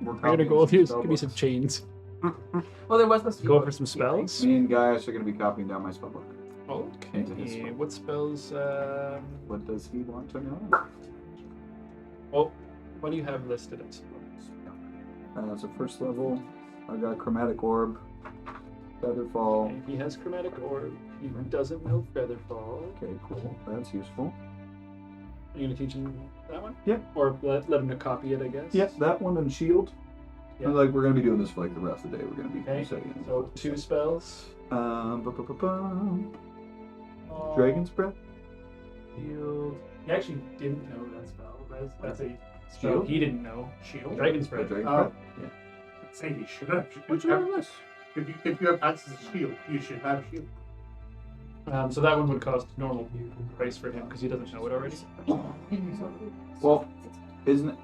We're I gotta go with you. Give me some chains. Well, there was supposed to be. Go for some spells. Me and Gaius are going to be copying down my spellbook. Into his Okay. spell. What spells? What does he want to know? Well, what do you have listed as spells? So first level, I got Chromatic Orb, Featherfall. Okay, he has chromatic orb. He doesn't know featherfall. Okay, cool. That's useful. Are you gonna teach him that one? Yeah. Or let him copy it, I guess. Yeah, that one and Shield. Yeah. And, like, we're going to be doing this for like the rest of the day. We're going to be Okay. setting it. So 2 spells. Dragon's Breath. Shield. He actually didn't know that spell. That's a spell Shield? he didn't know. Shield? Dragon's Oh, Breath. Dragon's Oh. Breath. Yeah. Say you should have. Which one was? If you have access to shield, you should have shield. So that one would cost normal price for him because he doesn't know it already. Well, isn't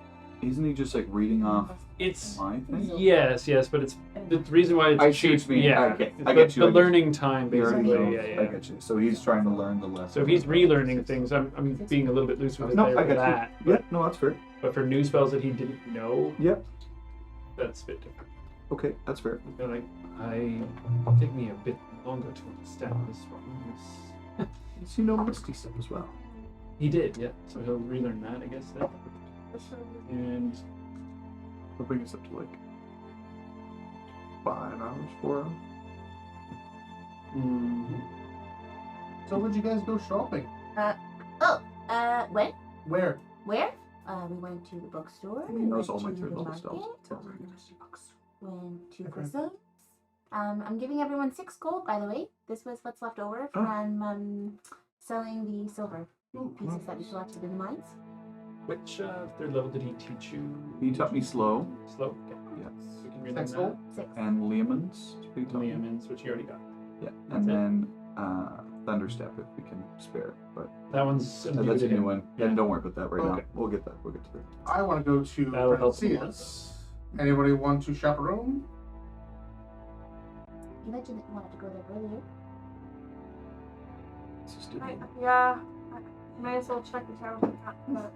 he just like reading off It's my thing? yes, but it's the reason why it's I see what cheap. you mean. Yeah, Okay, it's I get you, The I get you. learning time, He already basically. knows. Yeah. I get you. So he's trying to learn the lesson. So if he's relearning things, I'm being a little bit loose with it No, there I for get that. you. Yeah, no, that's fair. But for new spells that he didn't know, Yep. that's a bit different. Okay, that's fair. They're like, take me a bit longer to understand this one. Does he know Misty Step as well? He did, yeah. So he'll relearn that, I guess. Then. And He'll bring us up to like 5 hours, 4 hours. So where'd you guys go shopping? When? Where? Where? We went to the bookstore. We Knows went all my to third the level spells. market. Went to Christmas. I'm giving everyone 6 gold, by the way. This was what's left over from selling the silver pieces that we collected in the mines. which third level did he teach you? He taught me slow. Slow. Okay. Yes. We can read Six them gold? 6. And Liamans. that. Liamans, which you already got. Yeah. That's And it. then Thunderstep if we can spare it. But That one's that's a new one. Yeah. And don't work with that right Okay. now. We'll get that. We'll get to that. I want to go to That'll help a lot, Francia's. Anybody want to chaperone? You mentioned that you wanted to go there earlier. Let's just do I that. may as well check it out, but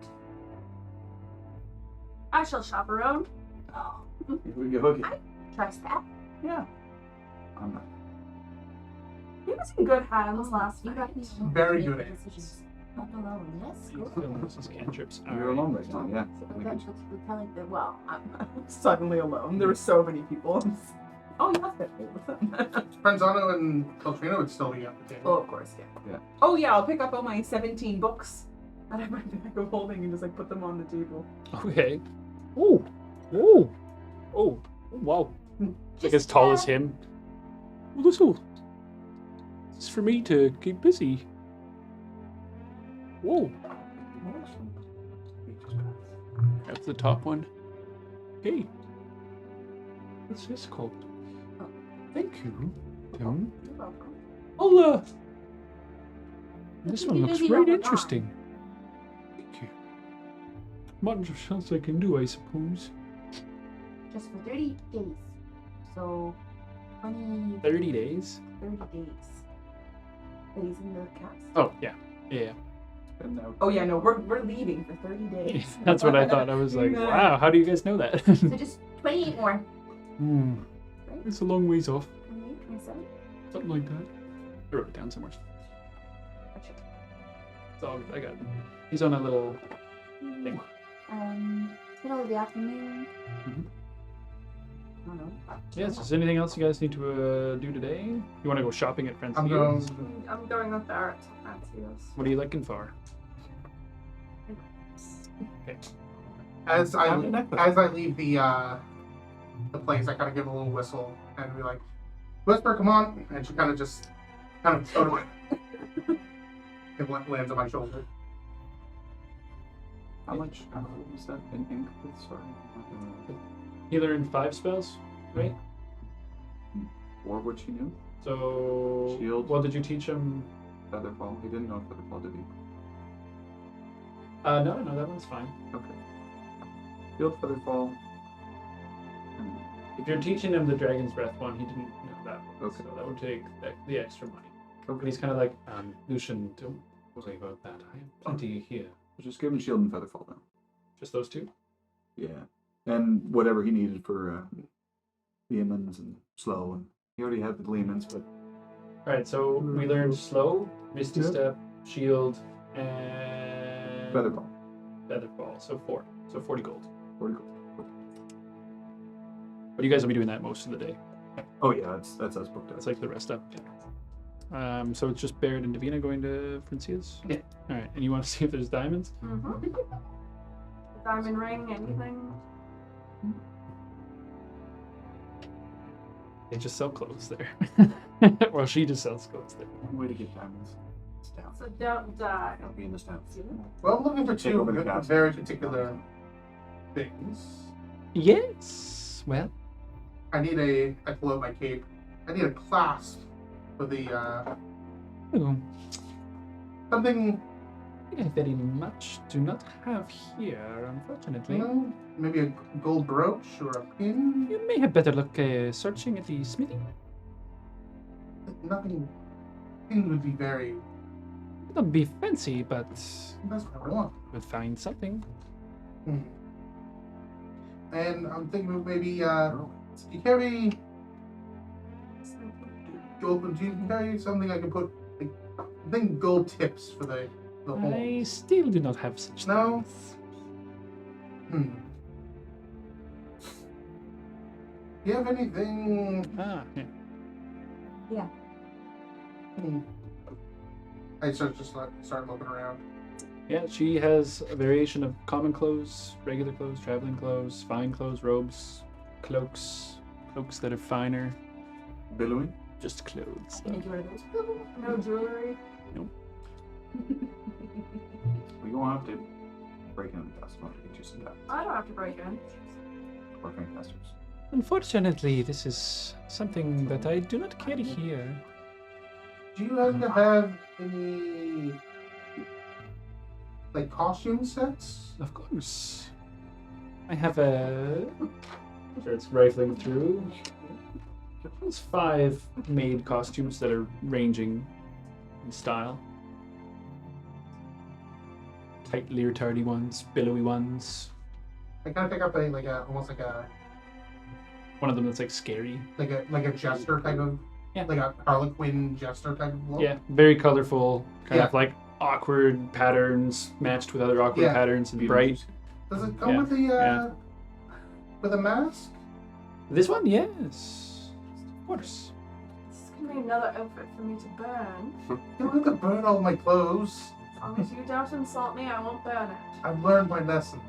I shall chaperone. Here we go. Okay. Trust that. Yeah. I'm not. He was in good hands last You night. got me alone to Very make good the hands. decisions. Not alone, yes? He's filling his cantrips. You're alone right now. Yeah. So that's we're telling the well. I'm suddenly alone. There were so many people. Oh, you must have paid with them. Franzano and Peltrino would still be at the Oh, table. of course, yeah. Yeah. Oh, yeah, I'll pick up all my 17 books that I might bag of holding and just like put them on the table. Okay. Oh. Oh. Oh. Wow. Like as tall as him. Well, this is for me to keep busy. Whoa. That's the top one. Hey. What's this called? Oh. Thank you. Tim. You're welcome. I'll, this keep one you looks busy while right we're interesting. Thank you. Much else I can do, I suppose. Just for 30 days. So 20, 30 days? 30 days. Days in the cast. Oh, yeah. Yeah. And now Oh, yeah, no, we're leaving for 30 days. That's what I thought. I was like, No. wow, how do you guys know that? So just 28 more. Hmm. Right? It's a long ways off. 28, 27. Something like that. I wrote it down somewhere. It's all good. I got it. He's on a little thing. Middle of the afternoon. Mhm. I don't know. Yes, is there anything else you guys need to do today? You want to go shopping at I'm Francia's? going. I'm going up there to Francia's. What are you looking for? Okay. As I Have a necklace. leave the place, I kind of give a little whistle and be like, "Whisper, come on!" And she kind of sort of it lands on my shoulder. how much was that in ink? Sorry. Healer in 5 spells, right? Or what she knew? So, Shield. what did you teach him? Featherfall. He didn't know Featherfall, did he? No, that one's fine. Okay. Shield, Featherfall. If you're teaching him the Dragon's Breath one, he didn't know that one. Okay. So that would take the extra money. But Okay. he's kind of like, Lucian, don't worry about that. I have plenty here. Just give him Shield and Featherfall then. Just those 2? Yeah. And whatever he needed for Liamans and Slow. And he already had the Liamans, but Alright, so we learned Slow, Misty Yeah. Step, Shield, and Featherfall. Featherfall. So 4. So 40 gold. 40 gold. But you guys will be doing that most of the day. Oh yeah, that's us booked That's out. like the rest up. So it's just Barrett and Davina going to Francia's? Yeah. Alright, and you want to see if there's diamonds? Mm-hmm. Diamond ring, anything? They just sell clothes there. Well, she just sells clothes there. Way to get diamonds. It's down. So don't die. I'll be in this town. Well, I'm looking for Take 2 over the castle. very particular things. Yes. Well, I need I pull out my cape. I need a clasp for the oh, something. I very much do not have here, unfortunately. No, maybe a gold brooch or a pin. You may have better look searching at the smithy. Nothing. Pin would be very. It'll be fancy, but That's what I want. we'll find something. And I'm thinking of maybe you carry gold. Do you carry something I can put? Like, I think gold tips for the hole. I still do not have such No? things. Do you have anything? Ah, yeah. I start looking around. Yeah, she has a variation of common clothes, regular clothes, traveling clothes, fine clothes, robes, cloaks that are finer. Billowing? Just clothes. Can I get rid of those? No jewelry. We don't have to break into the castle to get you some diamonds. I don't have to break in. Or casters. Unfortunately, this is something that I do not carry here. Do you happen to have any like costume sets? Of course. I have a. Starts rifling through. There's 5 made costumes that are ranging in style. Tight leotardy ones, billowy ones. I kind of pick up almost like a One of them that's like scary. like a jester type of Yeah. like a Harlequin jester type of look. Yeah, very colorful, kind Yeah. of like awkward patterns matched with other awkward Yeah. patterns and bright. Does it come Yeah, with the yeah. with a mask? This one, yes, of course. This is gonna be another outfit for me to burn. You don't have to burn all my clothes. As long as you don't insult me, I won't burn it. I've learned my lesson.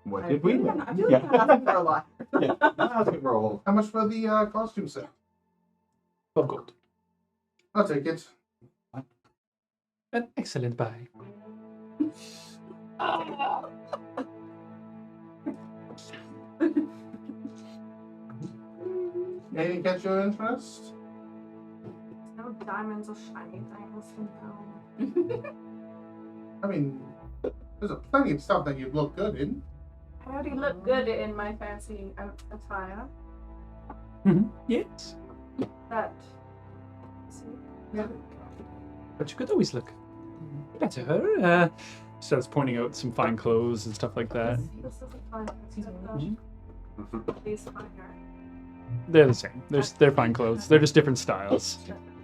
What did we learn? I feel like I'm asking for a lot. Yeah, that's a good roll. How much for the costume set? 12 gold. I'll take it. An excellent buy. Anything catch your interest? No diamonds or shiny things. No. I mean, there's plenty of stuff that you'd look good in. I already look good in my fancy attire. Yes, But see, but you could always look better. Starts pointing out some fine clothes and stuff like that. this is a fine. These finer. They're the same. They're fine clothes. They're just different styles.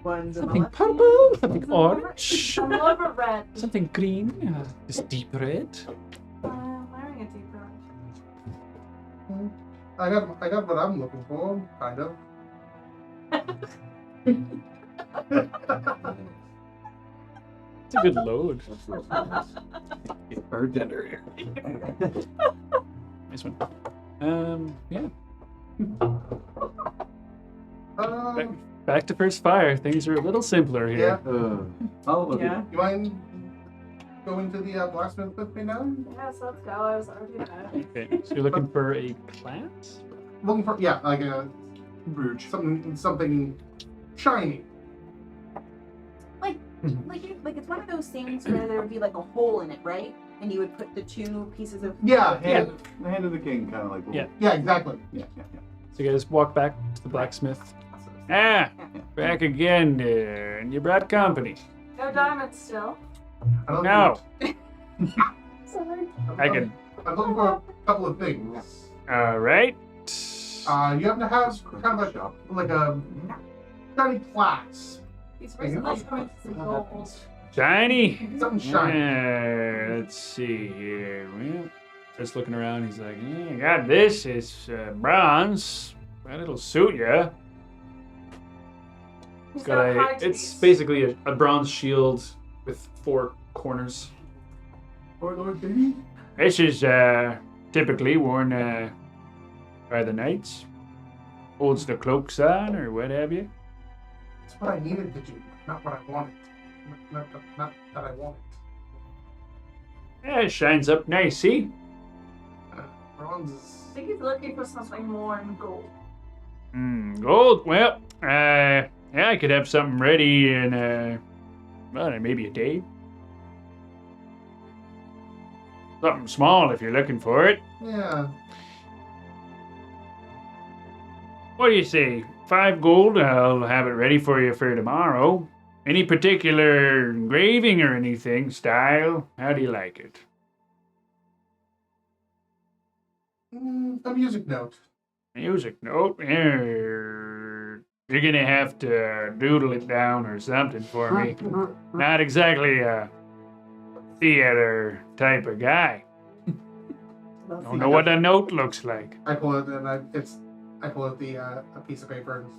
Ones on the Something left. purple, something orange, I'm more of a red. something green, this deep red. I'm wearing a deep red. I got what I'm looking for, kind of. It's a good load. Bartender. Nice one. Yeah. Back to first fire. Things are a little simpler here. Yeah. Oh, okay. Yeah. You mind going to the blacksmith with me now? Yes, let's go. I was already there. Okay. So you're looking for a class? Looking for like a brooch, something shiny. Like it's one of those things where there would be like a hole in it, right? And you would put the 2 pieces of Yeah, Hand, the hand of the king, kind of like. Yeah. yeah, exactly. Yeah. So you guys walk back to the blacksmith. Ah, back again, and you brought company. No diamonds still. I don't No, Sorry. I can. I'm looking for a couple of things. All right. You have to have kind of like a shiny clasp. These recently coming to gold. Shiny. Something shiny. Let's see here. Well, just looking around, he's like, I got this. It's bronze. But it'll suit you. He's Got a, high it's teeth. basically a bronze shield with 4 corners. Or Lord Baby? This is typically worn by the knights. Holds the cloaks on or what have you. It's what I needed to do, not what I wanted. Not that I wanted. Yeah, it shines up nice, see? Bronze I is. think he's looking for something more in gold. Gold? Well, yeah, I could have something ready in, well, maybe a day. Something small if you're looking for it. Yeah. What do you say? 5 gold, I'll have it ready for you for tomorrow. Any particular engraving or anything, style? How do you like it? A music note. Music note? You're gonna have to doodle it down or something for me. Not exactly a theater type of guy. Don't know what a note looks like. I pull it and I pull out the a piece of paper and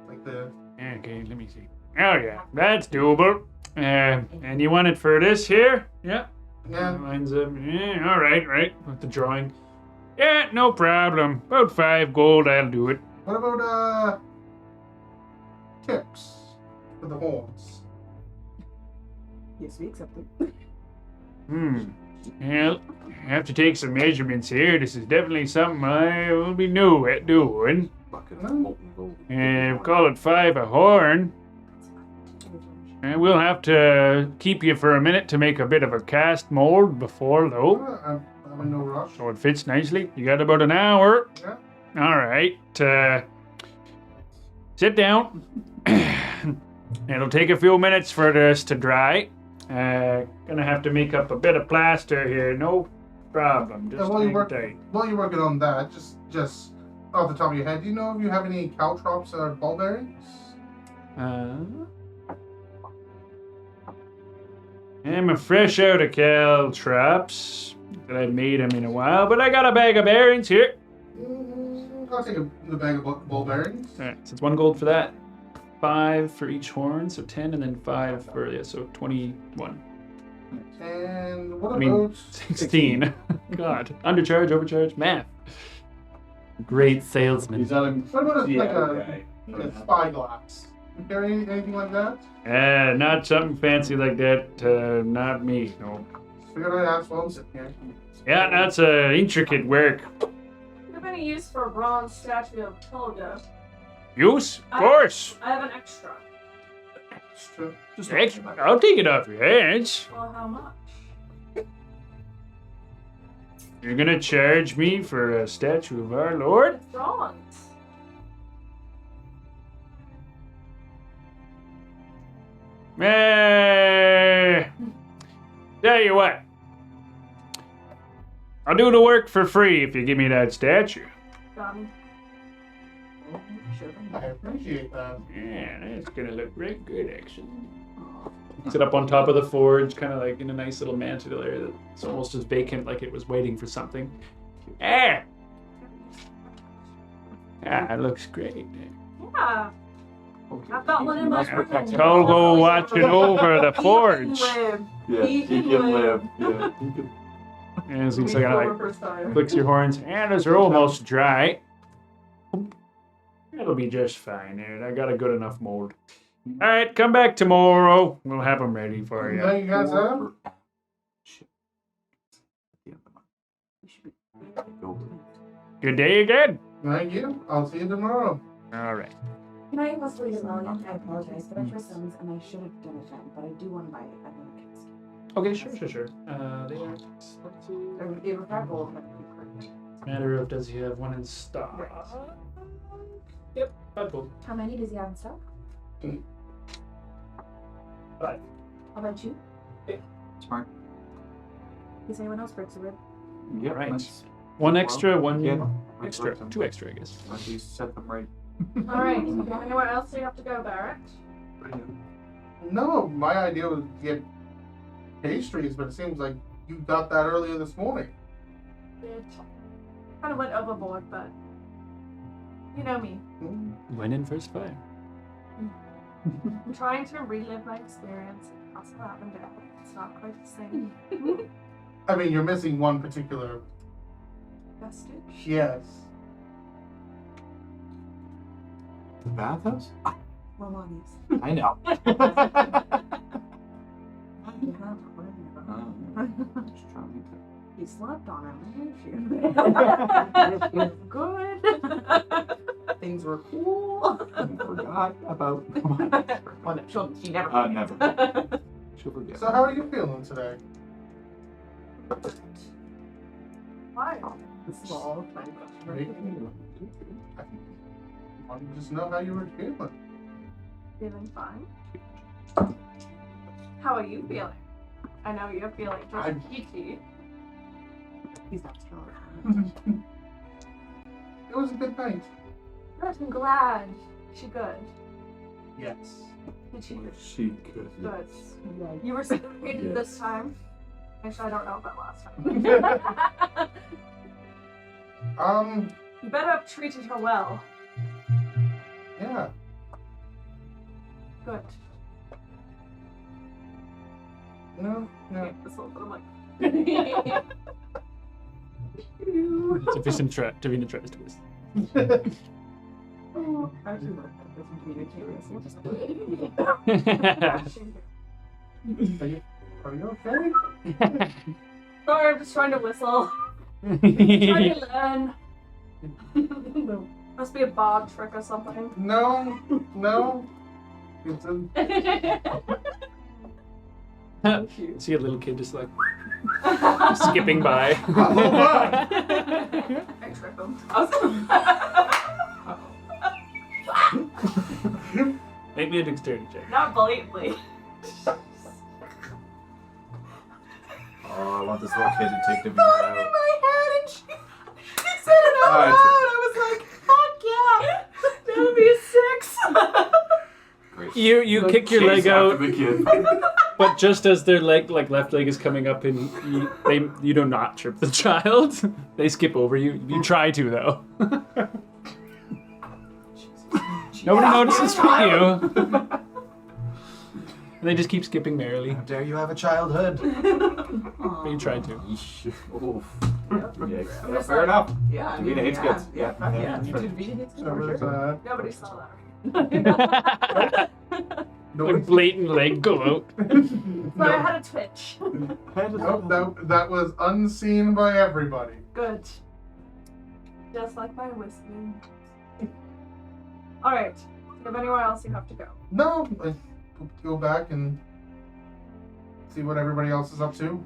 like the. Okay, let me see. Oh yeah, that's doable. And you want it for this here? Yeah. Yeah. Lines up. Yeah, all right. With the drawing. Yeah, no problem. About 5 gold, I'll do it. What about tips for the horns? Yes, we accept them. Well, I have to take some measurements here. This is definitely something I will be new at doing. Bucket of molten gold. Call it 5 a horn. And we'll have to keep you for a minute to make a bit of a cast mold before, though. I'm in no rush. So it fits nicely. You got about an hour. Yeah. All right. Sit down. It'll take a few minutes for this to dry. Gonna have to make up a bit of plaster here. No problem. Just while, hang tight. while you're working on that, just off the top of your head, do you know if you have any caltrops or ball bearings? I'm fresh out of caltrops. That I made them in a while, but I got a bag of bearings here. I'll take the bag of ball bearings. All right, so it's 1 gold for that. 5 for each horn, so 10, and then 5 for, yeah, so 21. And what I mean, about 16. God, undercharge, overcharge, math. Great salesman. He's on what about yeah, like a okay. spyglass? You carry anything like that? Not something fancy like that. Not me, no. Figured I'd ask while I'm sitting here. Yeah, that's intricate work. You have any use for a bronze statue of Tilda? Use? Of course. I have an extra. Extra. Just Extra. I'll take it off your hands. Well, how much? You're gonna charge me for a statue of our Lord? It's bronze. Tell you what. I'll do the work for free if you give me that statue. Done. I appreciate that. Yeah, that's gonna look real good, actually. Sit up on top of the forge, kind of like in a nice little mantle area that's almost as vacant, like it was waiting for something. Ah! Ah, it looks great. Yeah. I've got one in my room. Tolgo watching over the forge. Yeah, he can live. Yeah, he can. And so you like flicks your horns, and those are almost dry. It'll be just fine, dude. I got a good enough mold. All right, come back tomorrow. We'll have them ready for you. Thank you guys have. Good day again. Thank you. I'll see you tomorrow. All right. Can I possibly rebellion? I apologize, but I trust them and I should have done it then, but I do want to buy it at the kids. Okay, sure. They are expensive. They were that gold, but I think Matter of does he have one in stock? Right. Yep, 5 gold. How many does he have in stock? 5. How about you? Smart. Is anyone else breaks a rib? Yeah, Right. let's- 1 extra, 1 Yeah. extra, 2 extra, I guess. Let's least set them right. Alright, anywhere else you have to go, Barrett? No, my idea was to get pastries, but it seems like you got that earlier this morning. It kind of went overboard, but you know me. Went in first fire. I'm trying to relive my experience at Castle Avondale. It's not quite the same. I mean, you're missing one particular. Vestige. Yes. The bathhouse? Romani's. I know. Just trying to. You slept on him, didn't you? Good. Things were cool. Forgot about. Well, she never. Never. She'll forget. So how are you feeling today? Why? This is all fun. I wanted to just know how you were feeling. Feeling fine. How are you feeling? I know you're feeling just peachy. He's not strong. It was a good night. Good, I'm glad. Is she good? Yes. Did she She could. good? Yeah. You were separated Yes. this time? Actually, I don't know about last time. You better have treated her well. Yeah. Good. No. Okay, this little bit of like. Sufficient Tavina tries to twist. Oh, actually, look, I doesn't communicate with us. Are you okay? Sorry, I'm just trying to whistle. Trying to learn. Must be a bard trick or something. No. It's a... See a little kid just like skipping by. I trip him. Make me a dexterity check. Not blatantly. Oh, I want this little kid to take the beat In out. my head, and she said it out Alright. loud. I was like, fuck yeah. That would be a 6. Great. You kick your leg out, The kid. but just as their left leg is coming up, and you do not trip the child. They skip over you. You try to though. Nobody notices but you. And they just keep skipping merrily. How dare you have a childhood? But you tried to. Oof. Yikes. Yeah, fair enough. Yeah, I Davina hates kids. Yeah, fuck yeah. Davina hates kids So for it's, sure. Nobody saw that. Like blatant leg go out. But I had a twitch. Nope, that was unseen by everybody. Good. Just like my whistling. Alright. Do you have anywhere else you have to go? No, I go back and see what everybody else is up to.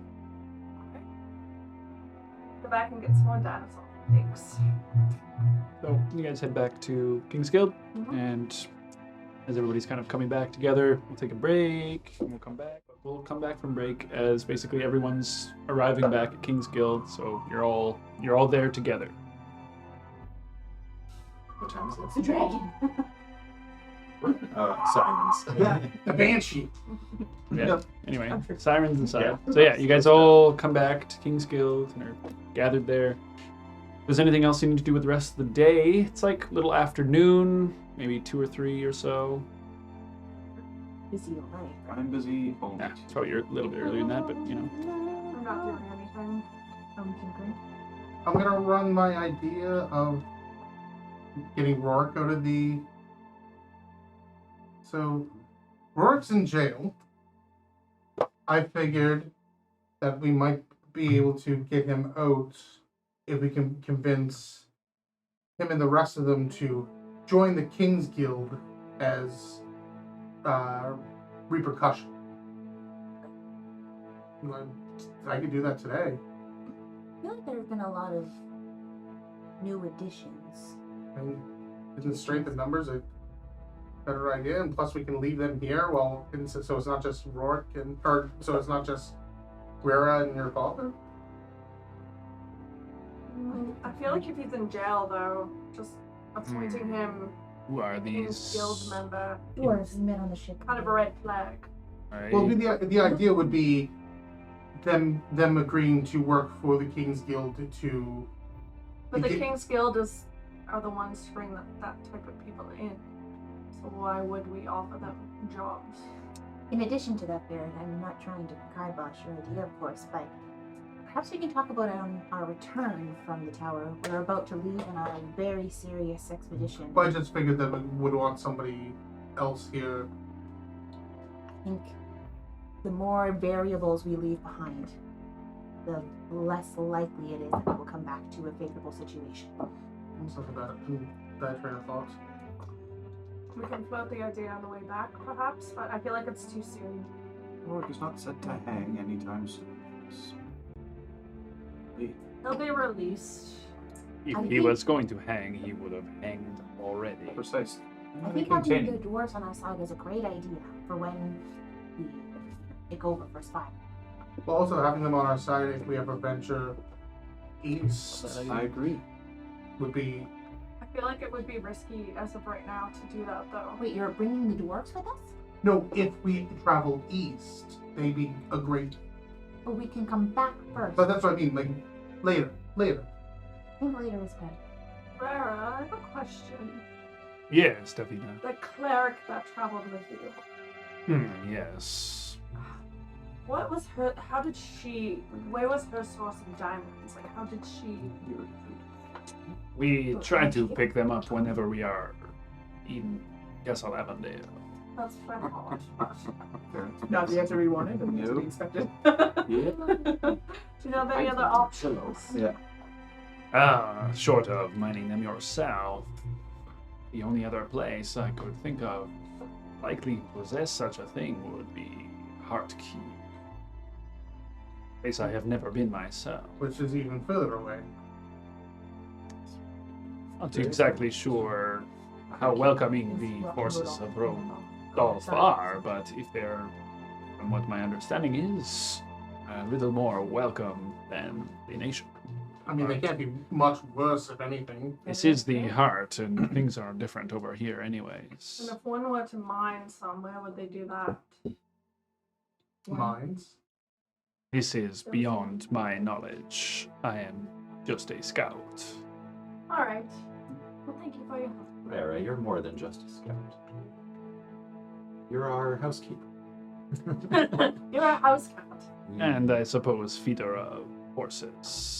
Go back and get some more data. Thanks. So you guys head back to King's Guild, and as everybody's kind of coming back together, we'll take a break and we'll come back. We'll come back from break as basically everyone's arriving back at King's Guild, so you're all there together. What time is It's a it? dragon. Sirens. The Banshee. Yeah. Anyway, sirens inside. So yeah, you guys all come back to King's Guild and are gathered there. If there's anything else you need to do with the rest of the day, it's like a little afternoon, maybe 2 or 3 or so. Busy all night. I'm busy all Yeah, night. it's probably a little bit earlier than that, but you know. I'm not doing anything. I'm thinking. I'm gonna run my idea of getting Rourke out of the. So, Rourke's in jail. I figured that we might be able to get him out if we can convince him and the rest of them to join the King's Guild as repercussion. I could do that today. I feel like there's been a lot of new additions. And isn't strength in numbers a better idea? And plus, we can leave them here. Well, so it's not just Rourke so it's not just Guerra and your father. I feel like if he's in jail, though, just appointing him Who are King's these? Guild member, Dwarves met on the ship. kind of a red flag. Right. Well, the idea would be them agreeing to work for the King's Guild to. But the Okay. King's Guild are the ones to bring that type of people in. So why would we offer them jobs? In addition to that, Baron, I'm not trying to kibosh your idea, of course, but perhaps we can talk about it on our return from the tower. We're about to leave on a very serious expedition. But I just figured that we would want somebody else here. I think the more variables we leave behind, the less likely it is that we will come back to a favorable situation. That's not a bad train of thought. We can float the idea on the way back, perhaps, but I feel like it's too soon. Rourke is not set to hang anytime soon. He'll be released. If I he think- was going to hang, he would have hanged already. Precisely. I think having the dwarves on our side is a great idea for when we take over for spy. But also having them on our side if we ever venture east I agree. would be. I feel like it would be risky as of right now to do that, though. Wait, you're bringing the dwarves with us? No, if we travel east, they'd be a great. But we can come back first. But that's what I mean, like later. I think later is good. Rara, I have a question. Yes, Davina. The cleric that traveled with you, Yes. what was her, where was her source of diamonds? Like, how did she... We try to pick them up whenever we are in Castle Avondale. That's what I thought. Not the answer we wanted, but the answer we expected. Yeah. Do you know of any other options? Yeah. Short of mining them yourself, the only other place I could think of likely to possess such a thing would be Heart Kean. Place I have never been myself. Which is even further away. Not exactly sure how welcoming the forces of Rome Golf are, but if they're, from what my understanding is, a little more welcome than the nation. I mean, they can't be much worse, if anything. This is the heart, and things are different over here anyways. And if one were to mine somewhere, would they do that? Mines. This is beyond my knowledge. I am just a scout. Alright. Well, thank you for your help. Mora, you're more than just a scout. You're our housekeeper. You're a house cat. And I suppose feeder of horses.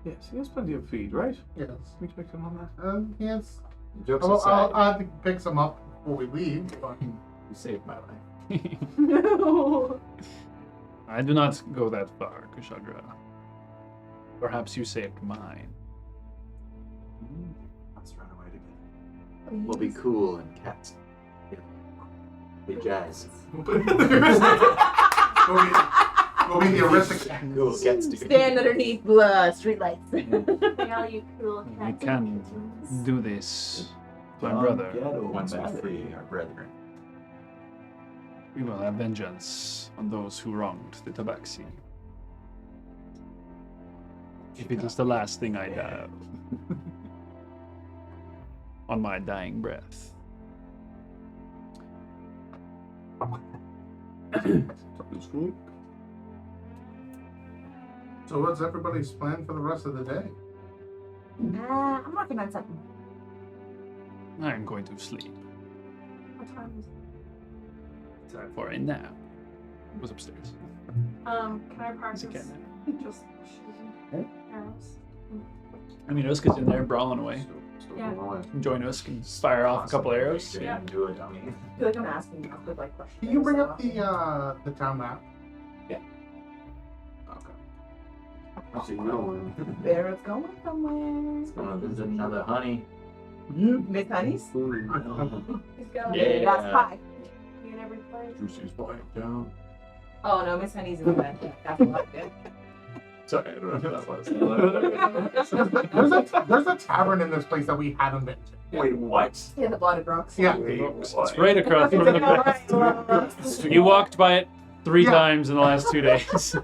Yes, he has plenty of feed, right? Yes. We check him on that. Yes. Jokes Well, aside, I'll have to pick some up before we leave. But you saved my life. No. I do not go that far, Kushagra. Perhaps you saved mine. Let's run away together. We'll be cool and cats. Be jazz. we'll be the aristocrat. Cool cats do. Stand underneath streetlights. Yeah, you cool We cats. can and kittens. do this, my brother. Once we free our brethren. We will have vengeance on those who wronged the Tabaxi. If it is the last thing I do. On my dying breath. So what's everybody's plan for the rest of the day? I'm working on something. I am going to sleep. What time is it? Time for a nap. It was upstairs. Can I practice It's okay just shooting arrows? I mean, Uska's in there brawling away. Still Yeah. going away. Join Usk and fire off a couple arrows. Yeah. Do it. I mean, I feel like I'm asking you good like questions. Can you bring up the town map? I see no one. There it's going somewhere. gonna visit another honey. Miss Honeys? He's got Yeah. That's pie. be in every place. Juicy's buying down. Oh no, Miss Honey's in the bed. That's a lot good. Sorry, I don't know who that was. There's a tavern in this place that we haven't been to. Wait, what? Yeah, the Blotted Rocks. Yeah. It's right across from the Alright, You walked by it 3 Yeah. times in the last 2 days.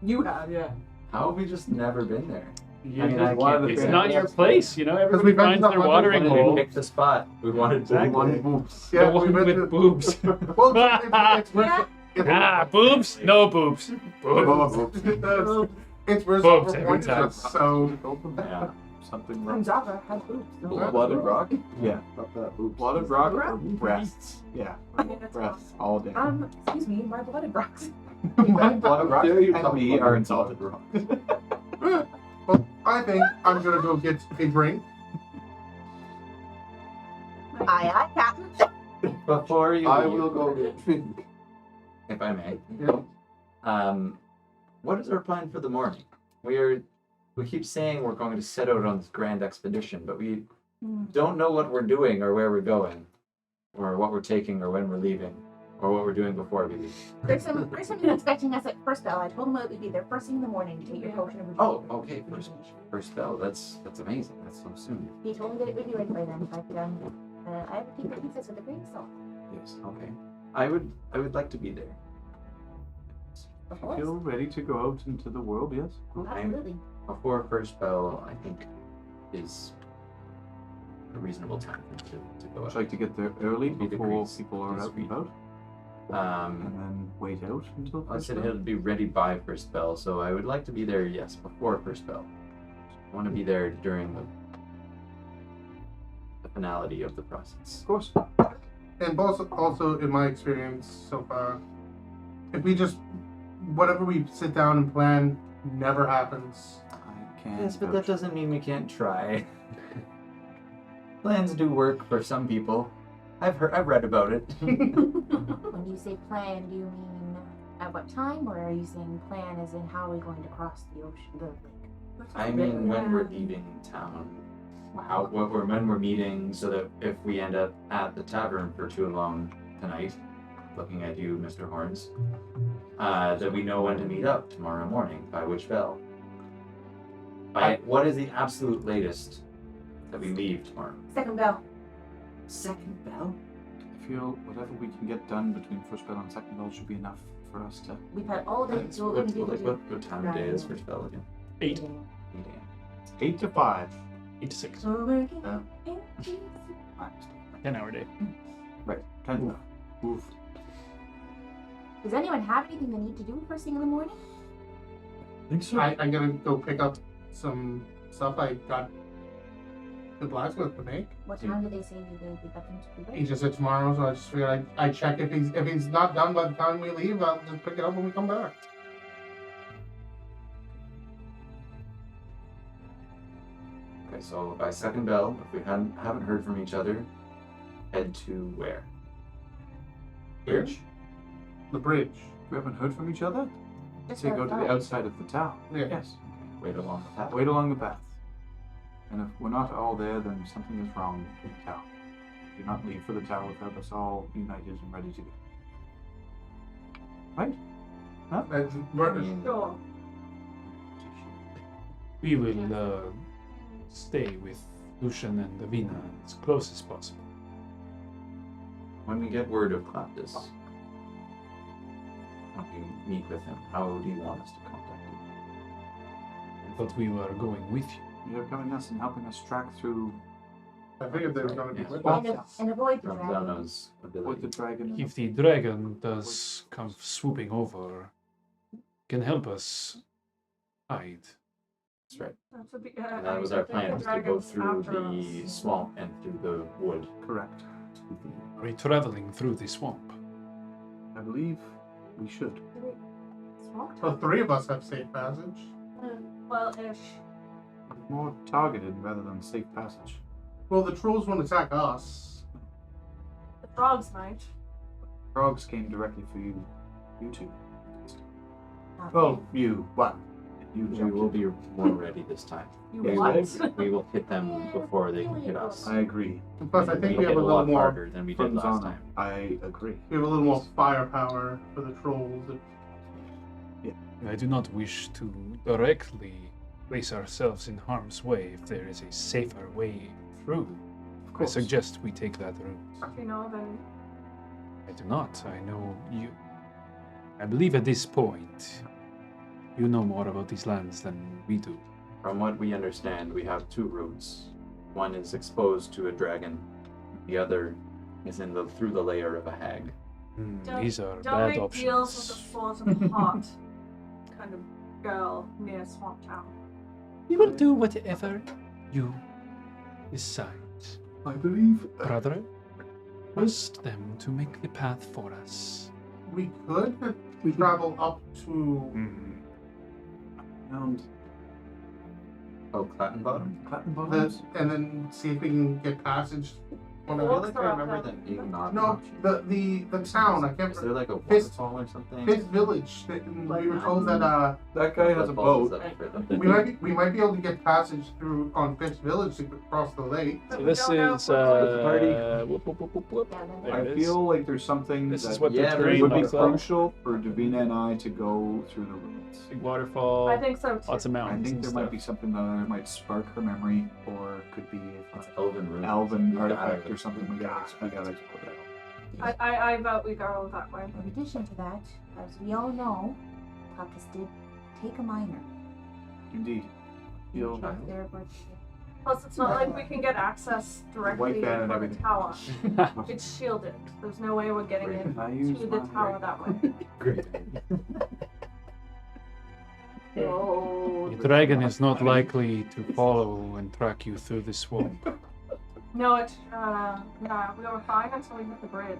You have, yeah. How have we just never been there? You I mean, I one of can't the it's be not your place, you know. Everybody we've been finds to their the watering hunting We hole. picked the spot. We wanted Exactly. One boobs. The one we've been with boobs. Well, it's Boobs? No boobs. Boobs. It's Boobs reserved every for points, time. so Yeah. Something wrong. Java had boobs. Blooded rock? Yeah. About that boobs. Blooded rock or Rock? breasts? Yeah. Breasts all day. Excuse me, my Blotted Rocks. Blooded rock Dare you and tell me me are are insulted rock. well, I think I'm gonna go get a drink. Aye, Captain. Before you I leave, will go get a drink. if I may. Yeah. What is our plan for the morning? We keep saying we're going to set out on this grand expedition, but we don't know what we're doing or where we're going, or what we're taking or when we're leaving, or what we're doing before we leave. There's somebody expecting us at first bell. I told them we'd be there first thing in the morning to take your potion of Oh, rejuvenation. okay. First bell. That's amazing. That's so soon. He told me that it would be ready by then. But I have to keep the pieces with a grain of salt. Yes. Okay. I would like to be there. Of course. Feel ready to go out into the world, yes? Absolutely. Before first bell, I think is a reasonable time to go Would out. you like to get there early Be the before grease. people are out and about? And then wait out until I first said bell? it'll be ready by first bell, so I would like to be there, yes, before first bell. I want to be there during the finality of the process. Of course. And also in my experience so far, if we just whatever we sit down and plan never happens. I can't. Yes, but that doesn't mean we can't try. Plans do work for some people. I've read about it. When you say plan, do you mean at what time, or are you saying plan as in how are we going to cross the ocean, the lake? I mean, when we're leaving town, when we're meeting, so that if we end up at the tavern for too long tonight, looking at you, Mr. Horns, that we know when to meet up tomorrow morning, by which bell. What is the absolute latest that we leave tomorrow? Second bell. Second bell? I feel whatever we can get done between first bell and second bell should be enough for us to. We've had all day to do what we need to do. What time of day is first bell again? 8. 8 a.m. 8 to 5. 8 to 6. So we're getting Yeah. 10-hour day. Right. 10 to 5. Oof. Does anyone have anything they need to do first thing in the morning? I think so. I'm gonna go pick up some stuff I got the blacksmith to make. What time did they say they got them to be He ready? just said tomorrow, so I just figured I'd check if he's not done by the time we leave. I'll just pick it up when we come back. Okay, so by second bell, if we haven't heard from each other, head to where? Bridge? The bridge. We haven't heard from each other? Just Say go to outside. the outside of the town. Yeah. Yes. Wait along the path. Wait along the path. And if we're not all there, then something is wrong with the town. Do not leave for the tower without us all united and ready to go. Right? That's, Sure. We will stay with Lucian and Davina as close as possible. When we get word of Claptus, when we meet with him, how do you want us to contact him? I thought we were going with you. You're coming us and helping us track through I figured they were going to be Yeah. with Well, us. And avoid the From dragon. Zano's with the ability. dragon. If the dragon does come swooping over, can help us hide. That's right. That would be, And that was our plan, was to go through the swamp and through the wood. Correct. Are we traveling through the swamp? I believe we should. The three of us have safe passage. Well-ish. More targeted rather than safe passage. Well, the trolls won't attack us. The frogs might. Frogs came directly for you. You two. Not Well, you. One. You We jumped will in. be more ready this time. You We what? we will hit them before they can hit us. I agree. And plus, I think we hit have a a little lot more. harder than we did From last Zana, time. I agree. We have a little more firepower for the trolls. I do not wish to directly place ourselves in harm's way if there is a safer way through. Of I course. suggest we take that route. If you know, then I do not. I know you. I believe at this point, you know more about these lands than we do. From what we understand, we have two routes. One is exposed to a dragon. The other is through the lair of a hag. Don't- These are don't bad make options. deals with the sort of hot kind of girl near Swamp Town. We will do whatever you decide. I believe. Brother, trust them to make the path for us. We could travel up to. Around Oh, Clatten Bottom? Clatten Bottoms? And then see if we can get passage. I feel Walks like I around remember them. that being not No, option. the town. I can't. Is there like a Fist- waterfall or something? Fifth village. We were told that That guy has a boat. we might be able to get passage through on Fifth village to cross the lake. But So we this don't know is if we're going to- whoop, whoop, whoop, whoop, whoop. Yeah, then- There I it is. feel like there's something This that is what yeah, the terrain would be looks like. crucial for Davina and I to go through the ruins. Big waterfall. I think so too. Lots of I mountains think and there stuff. might be something that might spark her memory, or could be It's Elven ruins. Elven Gotta artifact or explore something. We gotta explore. I vote we go that way. In addition to that, as we all know, Claptus did take a minor. Indeed. Feel Their birth. Plus, it's not like we can get access directly White band and from the everything. tower. It's shielded. There's no way we're getting Great. in I to use the my tower brain. that way. Great. Oh, The dragon is not likely to follow and track you through the swamp. no, we were fine until we hit the bridge.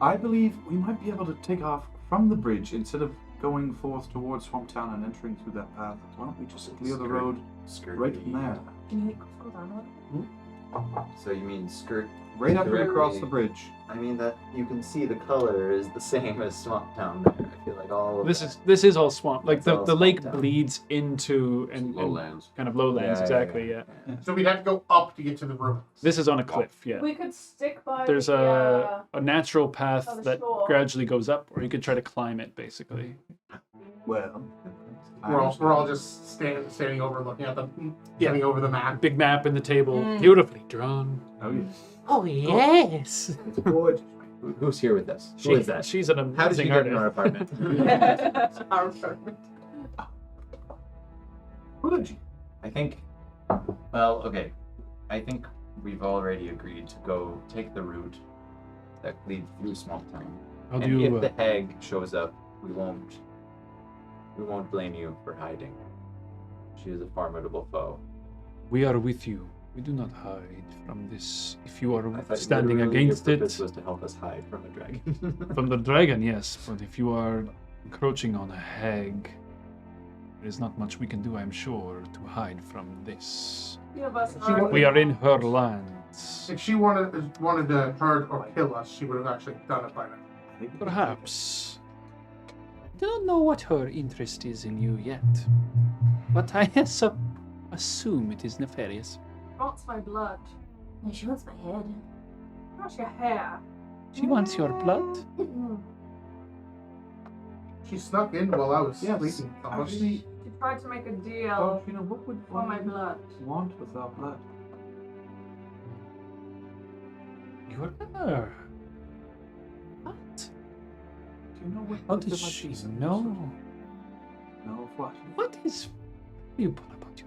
I believe we might be able to take off from the bridge instead of going forth towards Swamp Town and entering through that path. Why don't we just clear the road Skirt right the, from there? Can you scroll down a little? So you mean skirt Right after we Directly. cross the bridge. I mean that you can see the color is the same as Swamp Town there. I feel like all of This is all swamp. Like It's the all lake swamp town. bleeds into and Lowlands. kind of lowlands. Exactly. Yeah. So we'd have to go up to get to the ruins. This is on a cliff. Yeah. We could stick by There's the, a natural path on the that shore. gradually goes up, or you could try to climb it. Basically. Well, We're all just standing over looking at the standing over the map. Big map in the table, Mm. beautifully drawn. Oh yes. Oh, yes. It's gorgeous. Who's here with us? Who is that? She's an How did you amazing get in our artist. apartment? Our apartment. Who did you? I think. Well, okay. I think we've already agreed to go take the route that leads through Swamp Town. How And do you? if the hag shows up, we won't blame you for hiding. She is a formidable foe. We are with you. We do not hide from this. If you I are thought standing literally against your it, purpose was to help us hide from a dragon. from the dragon, yes. But if you are encroaching on a hag, there is not much we can do, I'm sure, to hide from this. Few of us She are. wa- We are in her lands. If she wanted to hurt or kill us, she would have actually done it by now. Perhaps. I don't know what her interest is in you yet, but I assume it is nefarious. Wants my blood. No, she wants my head. Not your hair. She wants your blood. She snuck in while I was Yes. sleeping. Actually, She tried to make a well, deal you know, what would for my one blood. want with our blood? Your her. What? Do you know what? How what does there might she be some know? sort of- Know of what? What is valuable about you?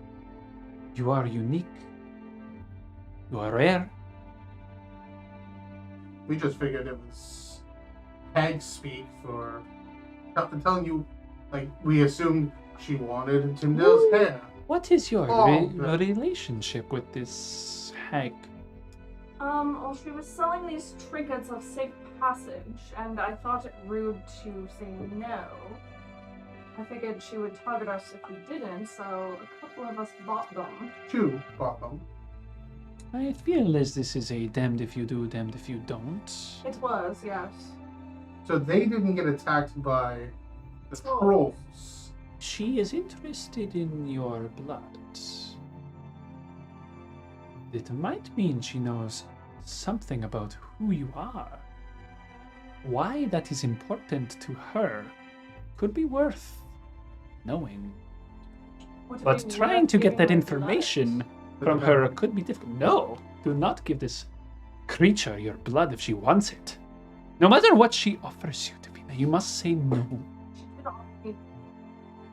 You are unique. You are rare. We just figured it was hag speak for telling you, like, we assumed she wanted Tyndale's hair. What is your Oh, relationship with this hag? Well, she was selling these trinkets of safe passage, and I thought it rude to say no. I figured she would target us if we didn't, so a couple of us bought them. Two bought them. I feel as this is a damned if you do, damned if you don't. It was, yes. So they didn't get attacked by the Trolls. trolls. She is interested in your blood. It might mean she knows something about who you are. Why that is important to her could be worth knowing. Would it But be trying worth to get giving that my information from her could be difficult. No, do not give this creature your blood if she wants it. No matter what she offers you, Davina, you must say no. blood? She did offer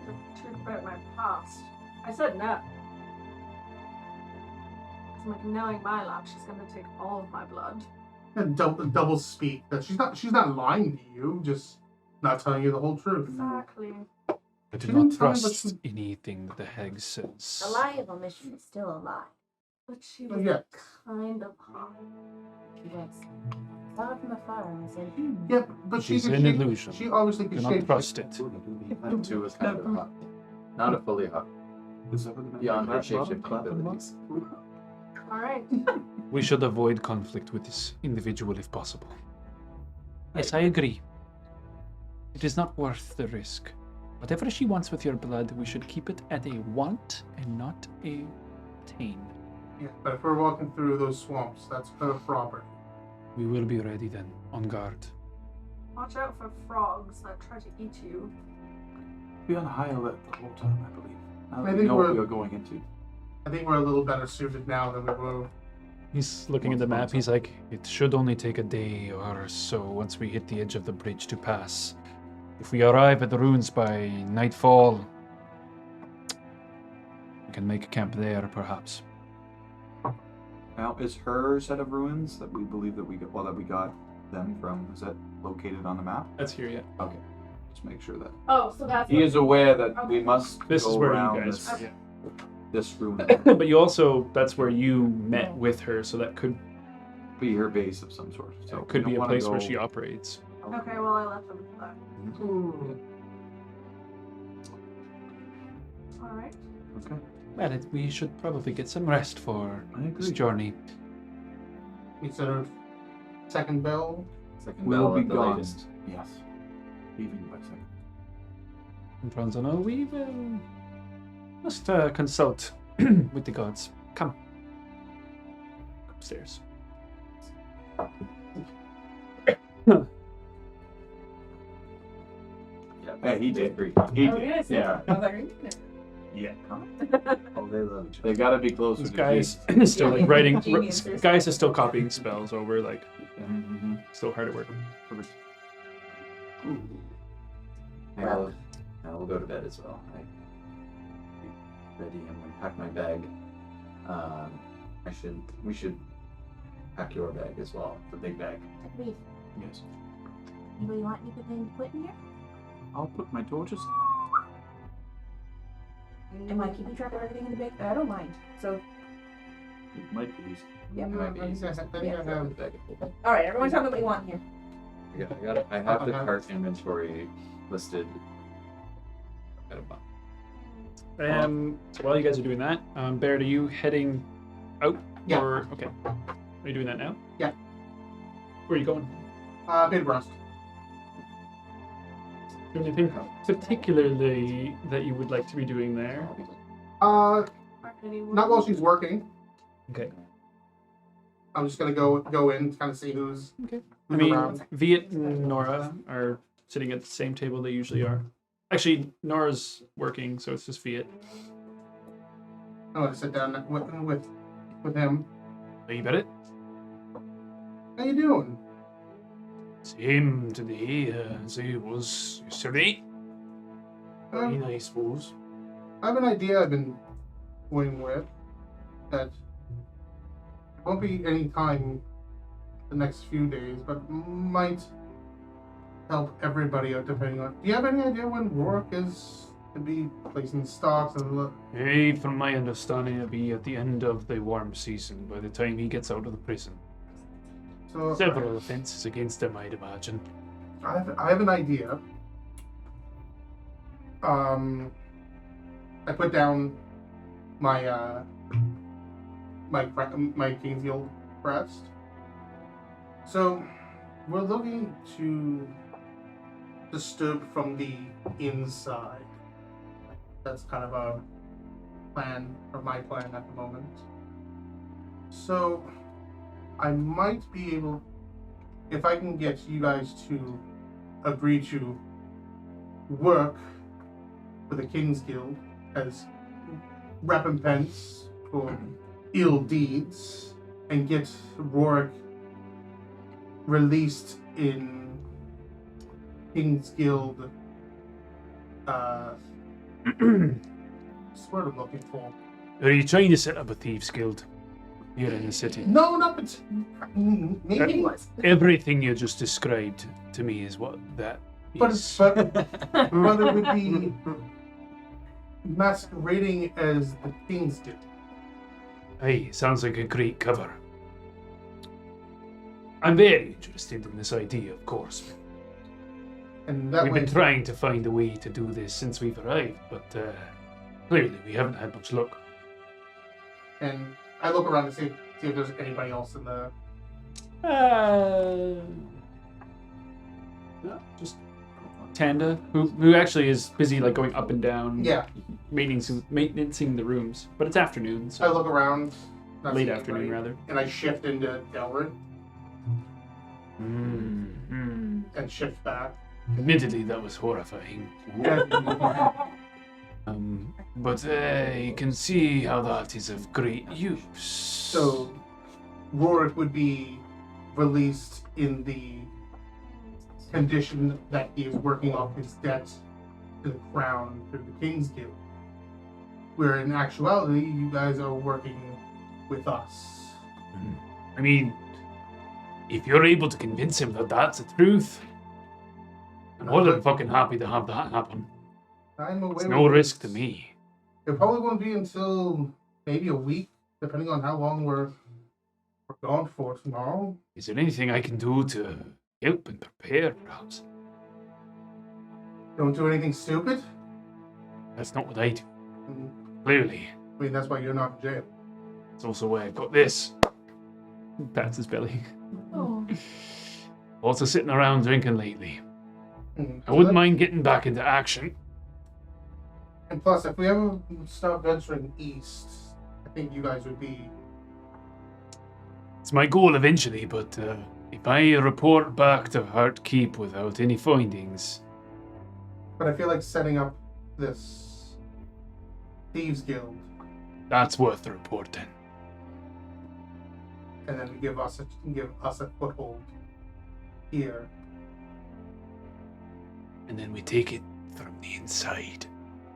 me the truth about my past. I said no. 'Cause I'm like, knowing my life, she's gonna take all of my blood. And double speak. That she's not lying to you, just not telling you the whole truth. Exactly. I do She not didn't tell me what trust she- anything the hag says. A lie of omission is still a lie. But she Oh, was yeah. kind of hot. She was. I saw her from afar and I said, Yeah, but she She's could an shape- illusion. She obviously Do could not shape. trust it. That too is kind of hot. Not a fully hot. Is that what the Beyond her clap- shape-shifting clap- abilities. Alright. We should avoid conflict with this individual if possible. Yes, I agree. It is not worth the risk. Whatever she wants with your blood, we should keep it at a want and not a obtain. Yeah, but if we're walking through those swamps, that's her property. We will be ready then, on guard. Watch out for frogs that try to eat you. Be on high alert the whole time, I believe. Now I that we think know what we're- we are going into. I think we're a little better suited now than we were. He's looking at the map. He's like, it should only take a day or so once we hit the edge of the bridge to pass. If we arrive at the ruins by nightfall, we can make a camp there, perhaps. Now, is her set of ruins that we believe that we got, well, that we got them from, is that located on the map? That's here, yeah. Okay. Just make sure that Oh, so that's he is aware that we must This go is where around you guys. this, Yeah. this ruin. But you also, that's where you met with her, so that could Be her base of some sort. So we could don't be a wanna place where go- she operates. Okay, well, I left them with that. Alright. Okay. Well, we should probably get some rest for I this agree. journey. Consider second bell. Second We'll bell be at the gone. latest. Yes. Leaving by second. And Franzano, we will must consult with the gods. Come. Upstairs. Yeah. Hey, he did. Agree. He Oh, did. yes. Yeah. I was like, are you gonna- Yeah. Oh, they love each other. They gotta be closer This to guy is Jesus. still like writing. Geniuses. Guys is still copying spells over, like Mm-hmm. still hard at work. Perfect. I'll go to bed as well. I be ready. I'm gonna pack my bag. We should pack your bag as well. The big bag. Agreed. Yes. Anybody want anything to put in here? I'll put my torches. Am I keeping track of everything in the bag? I don't mind. So, It might be easy. yeah. It might be I easy. think I Yeah. have The bag is full. All right, everyone, tell me what you want here. I have the Okay. cart inventory listed. Got a bunch. So while you guys are doing that, Baird, are you heading out? Yeah. Or okay, are you doing that now? Yeah. Where are you going? Big rust. Is there anything particularly that you would like to be doing there? Not while she's working. Okay. I'm just gonna go in, kind of see who's Okay. who's I mean, around. Viet and Nora are sitting at the same table they usually are. Actually, Nora's working, so it's just Viet. I'm gonna sit down with him. You bet it. How you doing? Same today as it was yesterday. Um, I suppose. I have an idea I've been toying with that won't be any time the next few days, but might help everybody out depending on. Do you have any idea when Rourke is to be placing stocks and look? Hey, from my understanding, it'll be at the end of the warm season by the time he gets out of the prison. So Several offences against him, I'd imagine. I have an idea. I put down my my Kean's Guild crest. So we're looking to disturb from the inside. That's kind of a plan, or my plan at the moment. So I might be able, if I can get you guys to agree to work for the King's Guild as recompense for ill deeds and get Rourke released in King's Guild what's the word I'm looking for? Are you trying to set up a thieves' guild here in the city? No, not maybe. Everything you just described to me is what that is. But it would be masquerading as the King's Guild. Hey, sounds like a great cover. I'm very interested in this idea, of course. And that We've way, been trying to find a way to do this since we've arrived, but clearly we haven't had much luck. and I look around to see if there's anybody else in the. Just Tanda, who actually is busy like going up and down, Yeah, maintenancing the rooms. But it's afternoon, I so look around. not late seeing afternoon anybody, rather. And I shift into Delrin Mm-hmm. and shift back. Admittedly, that was horrifying. But you can see how that is of great use. So, Rourke would be released in the condition that he is working off his debt to the crown through the King's Guild. Where in actuality, you guys are working with us. I mean, if you're able to convince him that that's the truth, I'm more than fucking happy to have that happen. I'm aware. It's no risk to me. It probably won't be until maybe a week, depending on how long we're gone for tomorrow. Is there anything I can do to help and prepare, perhaps? Don't do anything stupid. That's not what I do. Mm, Clearly. I mean, that's why you're not in jail. It's also why I got this. He pats his belly. Oh. Also sitting around drinking lately. Mm. I wouldn't mind getting back into action. And plus, if we ever start venturing east, I think you guys would be. It's my goal eventually, but if I report back to Hart Keep without any findings, But I feel like setting up this thieves guild, that's worth reporting. and then give us a foothold here. And then we take it from the inside.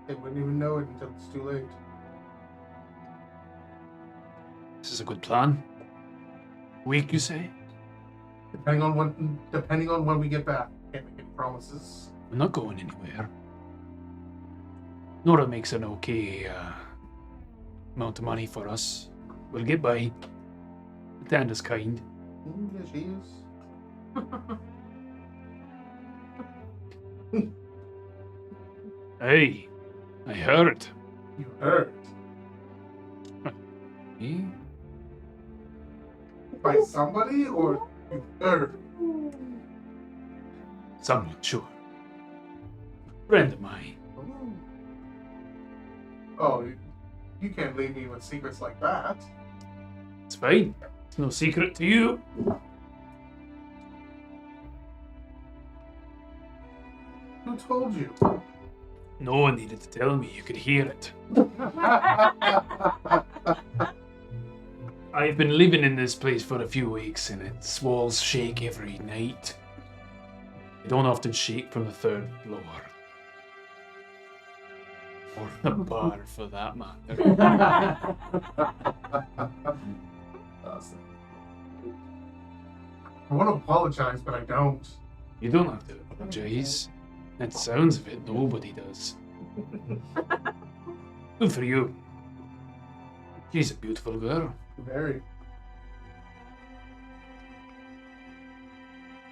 They wouldn't even know it until it's too late. This is a good plan. Week, you say? Depending on when we get back, can't make any promises. We're not going anywhere. Nora makes an okay amount of money for us. We'll get by. Tanda's kind. Yeah, she is. Hey, I heard. You heard Eh? by somebody, or you heard? Someone, sure. Friend of mine. Oh, you can't leave me with secrets like that. It's fine. It's no secret to you. Who told you? No one needed to tell me. You could hear it. I've been living in this place for a few weeks and its walls shake every night. They don't often shake from the 3rd floor. Or the bar, for that matter. Awesome. I want to apologize, but I don't. You don't have to apologize. That sounds of it, nobody does. Good for you. She's a beautiful girl. Very.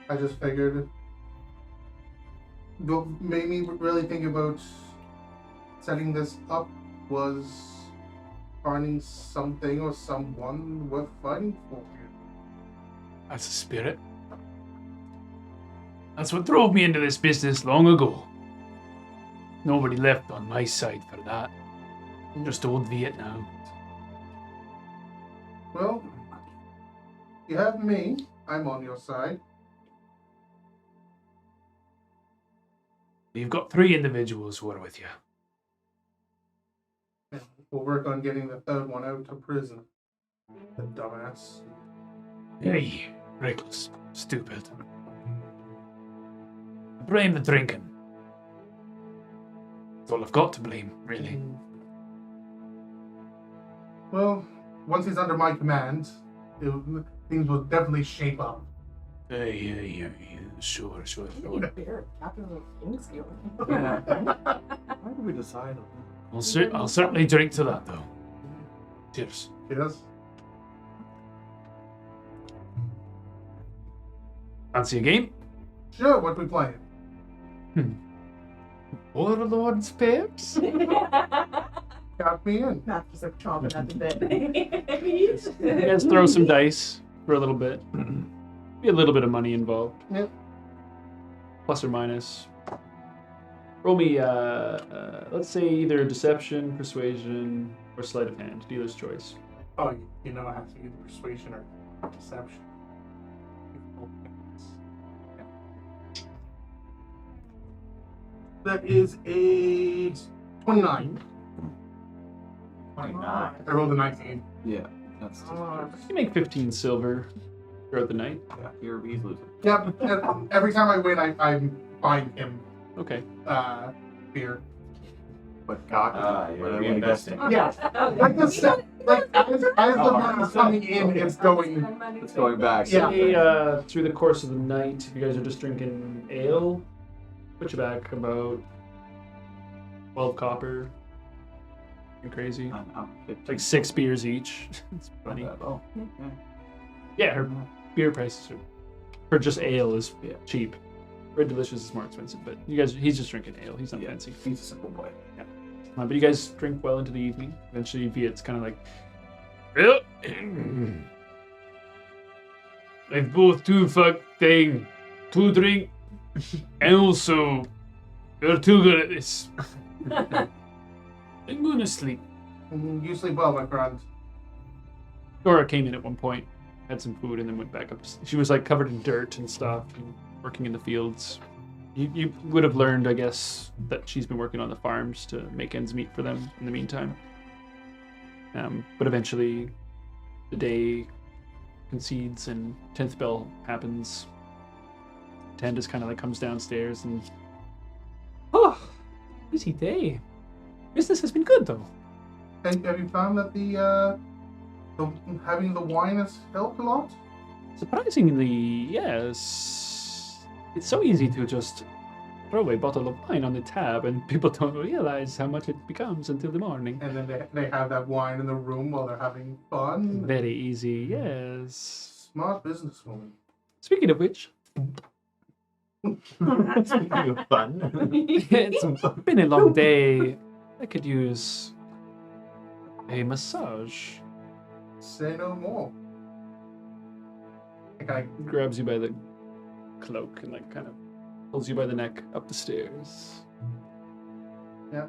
I just figured what made me really think about setting this up was finding something or someone worth fighting for. That's a spirit. That's what drove me into this business long ago. Nobody left on my side for that. Just old Vietnam. Well, you have me. I'm on your side. You've got 3 individuals who are with you. And we'll work on getting the 3rd one out of prison. The dumbass. Hey, reckless, stupid. I blame the drinking. That's all I've got to blame, really. Well, once he's under my command, things will definitely shape up. Hey, sure. Bear, captain of the King's Guild. Why did we decide on that? I'll certainly drink to that, though. Cheers. Yes. Fancy a game? Sure, what we playing? Warlord's Pips? Count me in. Matt just like chomping at the bit. You guys throw some dice for a little bit. Be a little bit of money involved. Yep. Plus or minus. Roll me, let's say either deception, persuasion, or sleight of hand. Dealer's choice. Oh, you know I have to either persuasion or deception. That is a 29. 29. I rolled a 19. Yeah, that's You make 15 silver throughout the night. yeah. Here he's losing. Yeah, and every time I win, I find him Okay. beer. But cocky. You're whatever he reinvesting. Yeah, like the stuff, like as the money is coming in, it's going. It's going back. Yeah. Say, through the course of the night, if you guys are just drinking ale, put you back about 12 copper. You're crazy. I'm 15. Like 6 beers each. It's funny. Not bad. Oh, yeah. Yeah, her beer prices are, for just ale is Yeah. cheap. Red Delicious is more expensive, but he's just drinking ale. He's not Yeah. fancy. He's a simple boy. But you guys drink well into the evening. Eventually, Viet's kind of like, well, I've both two drink, and also you're too good at this. I'm gonna sleep. You sleep well, my friend. Dora came in at one point, had some food, and then went back up. She was like covered in dirt and stuff, and working in the fields. You would have learned, I guess, that she's been working on the farms to make ends meet for them in the meantime. But eventually, the day concedes and 10th bell happens. Tandis kind of like comes downstairs and... Oh, busy day. Business has been good, though. And have you found that the having the wine has helped a lot? Surprisingly, yes. It's so easy to just throw a bottle of wine on the tab and people don't realize how much it becomes until the morning. And then they have that wine in the room while they're having fun. Very easy, yes. Smart businesswoman. Speaking of which, Speaking of fun. it's been a long day. I could use a massage. Say no more. Okay. Grabs you by the cloak and like kind of pulls you by the neck up the stairs. Yeah.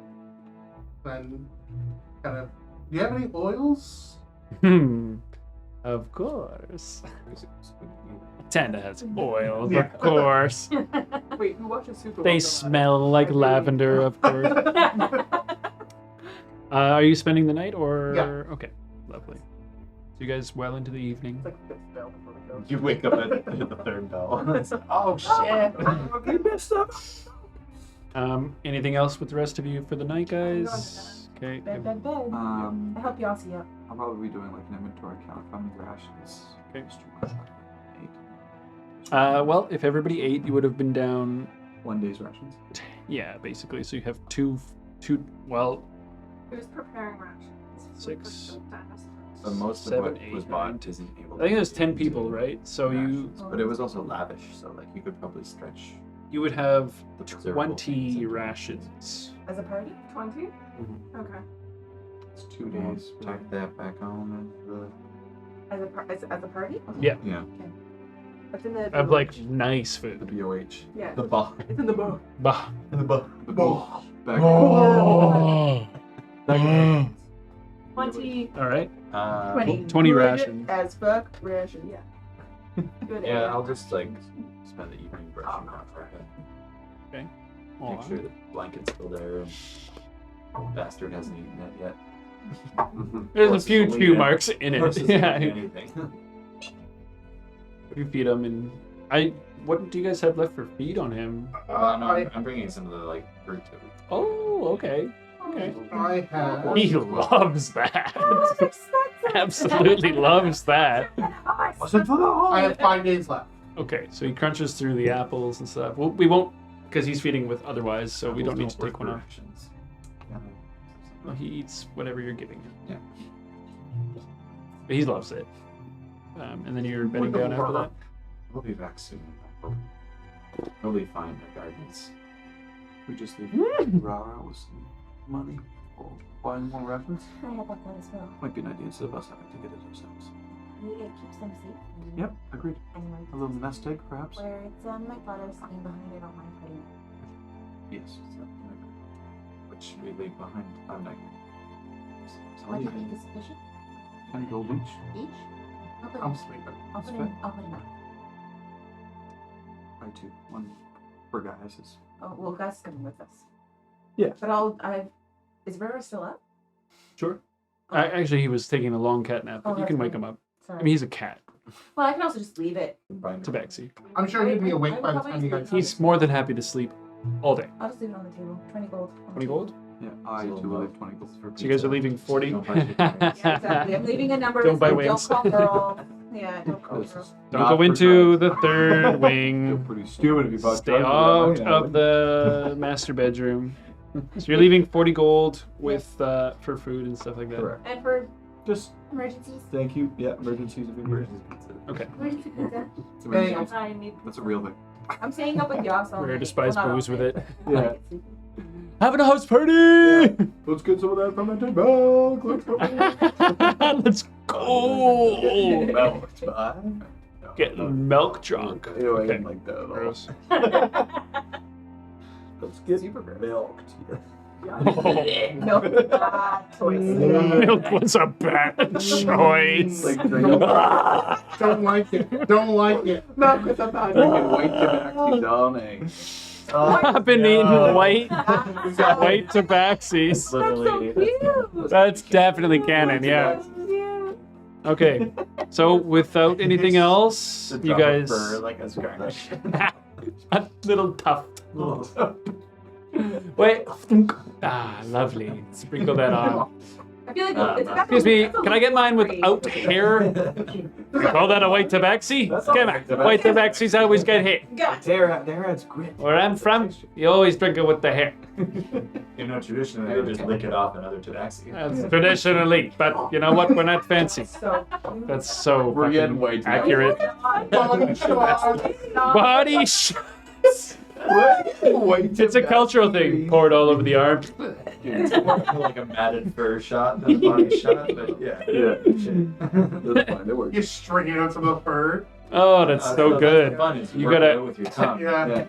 Then kind of. Do you have any oils? Of course. Tanda has oils, Yeah. of course. Wait, who watches Super They Bowl? smell like lavender, of course. Are you spending the night or? Yeah. Okay, lovely. So you guys well into the evening. It's like the fifth bell before we go. You wake up at the third bell. Oh shit! You messed up. Anything else with the rest of you for the night, guys? Okay. Bed, bed, bed. I help Yossi up. I'll probably be doing like an inventory count of how many rations. Okay. It's too much. 8. Well, if everybody ate, you would have been down. 1 day's rations. Yeah, basically. So you have two. Well, Who's preparing rations? 6. But most of 7, what 8, was 9, bought isn't able to I think there's be 10 into people, right? So you rations, but it was also lavish, so like you could probably stretch would have the preservable things 20 into rations. As a party? 20? Mhm. Okay. It's 2 days. Tack that back on As a party? Yeah. yeah, That's in the. Of like nice the food. BOH. Yeah. The bah. It's in the book. Bah. The bah. The bowl. Back. Back. 20. All right. 20. 20 Good rations. As fuck ration. Yeah. Good. Yeah, I'll just like spend the evening brushing Oh, that for a bit. Okay. Make sure the blanket's still there and bastard hasn't eaten it yet. There's a Horse few is chew eating marks in Horse it. isn't Yeah. eating anything. You feed him, and what do you guys have left for feed on him? I'm bringing some of the like fruit that we. Oh, okay. Okay. I have. He loves that. Absolutely loves that. Wasn't for the whole. I have 5 days left. Okay, so he crunches through the apples and stuff. Well, we won't, because he's feeding with otherwise, so we don't need to take one off. Rations. Well, he eats whatever you're giving him. Yeah. But he loves it. And then you're bedding down after that? We'll be back soon. We'll be fine in the gardens. We just leave Rara with some money for buying more rations. I had that thought as well. Might be an idea instead of us having to get it ourselves. It keeps them safe. and Yep, agreed. anyone A little nest egg, perhaps? Where it's my father's name behind it, I don't mind putting it. Yes. Which we leave behind. I'm not here. What do you think is sufficient? 10 gold each. Each? I'll put I'm it. sleeping. I'll put That's it. I'll put it up. I too. 1 for guys is. Oh well, Gus is coming with us. Yeah. But is Rara still up? Sure. Actually, he was taking a long cat nap, but Oh, you can that's wake fine. him up. Sorry. I mean, he's a cat. Well, I can also just leave it. Tabaxi. I'm sure he'd be awake I by the probably time you sleep guys. on He's more than happy to sleep all day. I'll just leave it on the table. 20 gold. 20 gold? Yeah, I too will leave 20 gold. So you guys are leaving 40? Don't buy chicken wings. Yeah, exactly. I'm leaving a number. Don't buy so wings. Don't call girl. Yeah, don't call This girl. is Don't not go for into drugs. the third Feel wing. pretty stupid if you bought Stay drugs with that out money, of the master bedroom. So you're leaving 40 gold with for food and stuff like that. Correct. And for Just Emergencies. thank you. Yeah, emergencies if you need it. Okay. Emergency pizza. It's Hey, emergencies. I need. That's a real thing. I'm staying up with Yas all We're night. despise Well, not booze all with night, it. but Yeah. I get sleep. Having a house party! Let's get some of that fermented milk. Let's go. Let's go! Milked by. Getting milk drunk. Ew, I Okay. didn't like that at all. Gross. Let's get milked. No, choice. Milk was a bad choice. Like drinking Don't like it. Don't like it. Milk with a bad white tobacco downing. I've been eating white tabaxis. Literally. That's definitely canon, yeah. Okay, so without anything else, The you drop of guys... fur, like as garnish. A little tuft. Wait. Ah, lovely. Sprinkle that on. I feel like it's Excuse me, can I get mine without hair? You call that a white tabaxi? Come on, white tabaxis always get hair. There adds grit. Where I'm from, you always drink it with the hair. You know, traditionally they just lick it off another tabaxi. That's traditionally, but you know what? We're not fancy. so. That's so We're getting fucking white tabaxi. accurate. Body shot. Body It's a cultural thing. Poured all over the arm. It's more like a matted fur shot than a body shot, but yeah. That's fine. It works. You're stringing out some of the fur. Oh, that's so That's good. the fun, is You work it gotta- out with your tongue. Yeah.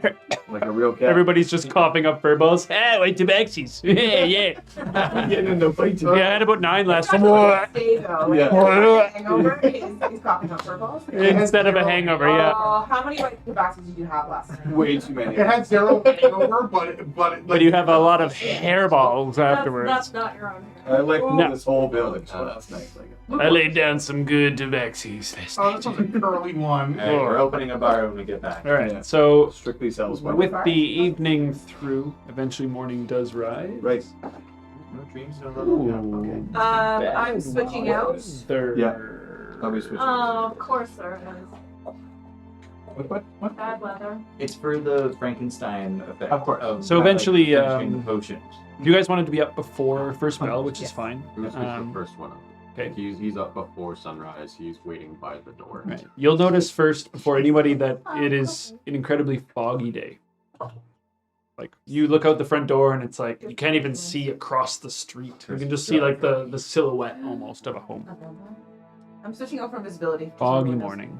Like a real cat. Everybody's just coughing up fur balls. Ah, white tabaxis. Yeah. getting into fight. Yeah, I had about 9 last time. Stay though. Yeah. Hangover is coughing up purples. Instead of a hangover, yeah. How many white tabaxis did you have last night? Way too many. It had zero hangover, but But you have a lot of hairballs afterwards. That's not your own hair. I like No. this whole village last night. Like, I laid down some good tabaxis last oh, this was night. a curly one. Alright, we're opening a bar when we get back. All right, Yeah. so strictly sells by with the evening through, eventually morning does rise. Right. No dreams, no Ooh. love. Okay. I'm switching out. Third. Yeah. I'll be switching. Of course there is. What? Bad weather. It's for the Frankenstein effect. Of course. So eventually, finishing the potion. You guys wanted to be up before first bell, which is Yes. fine. Who's Um, the first one up? okay. He's up before sunrise. He's waiting by the door. Right. You'll notice first, before anybody, that it is an incredibly foggy day. Like, you look out the front door and it's like, you can't even see across the street. You can just see like the silhouette almost of a home. I'm switching out from visibility. Foggy morning.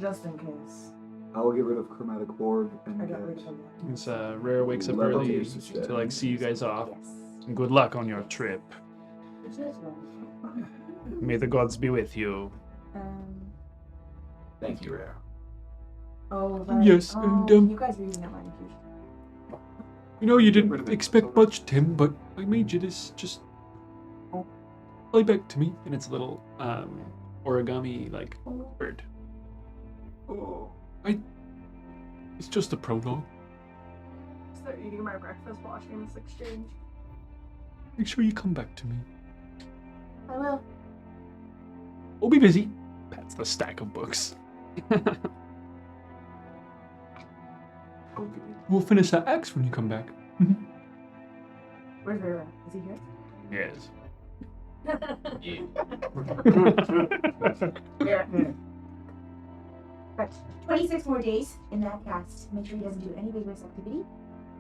Just in case. I'll get rid of chromatic orb and I got rid of them. It's Rare wakes up early to like see you guys off. And good luck on your trip. May the gods be with you. Thank you, Rare. Oh, right. Yes, Oh, and, you guys are using that line of You know, you rid of didn't it, expect so- much, Tim, but I made you this. Just play back to me. And it's a little origami like bird. Oh. It's just a prologue. Start eating my breakfast watching this exchange. Make sure you come back to me. I will. We'll be busy. That's the stack of books. We'll finish that axe when you come back. Where's Vera? Is he here? Yes. Vera. But 26 more days in that cast. Make sure he doesn't do any vigorous activity.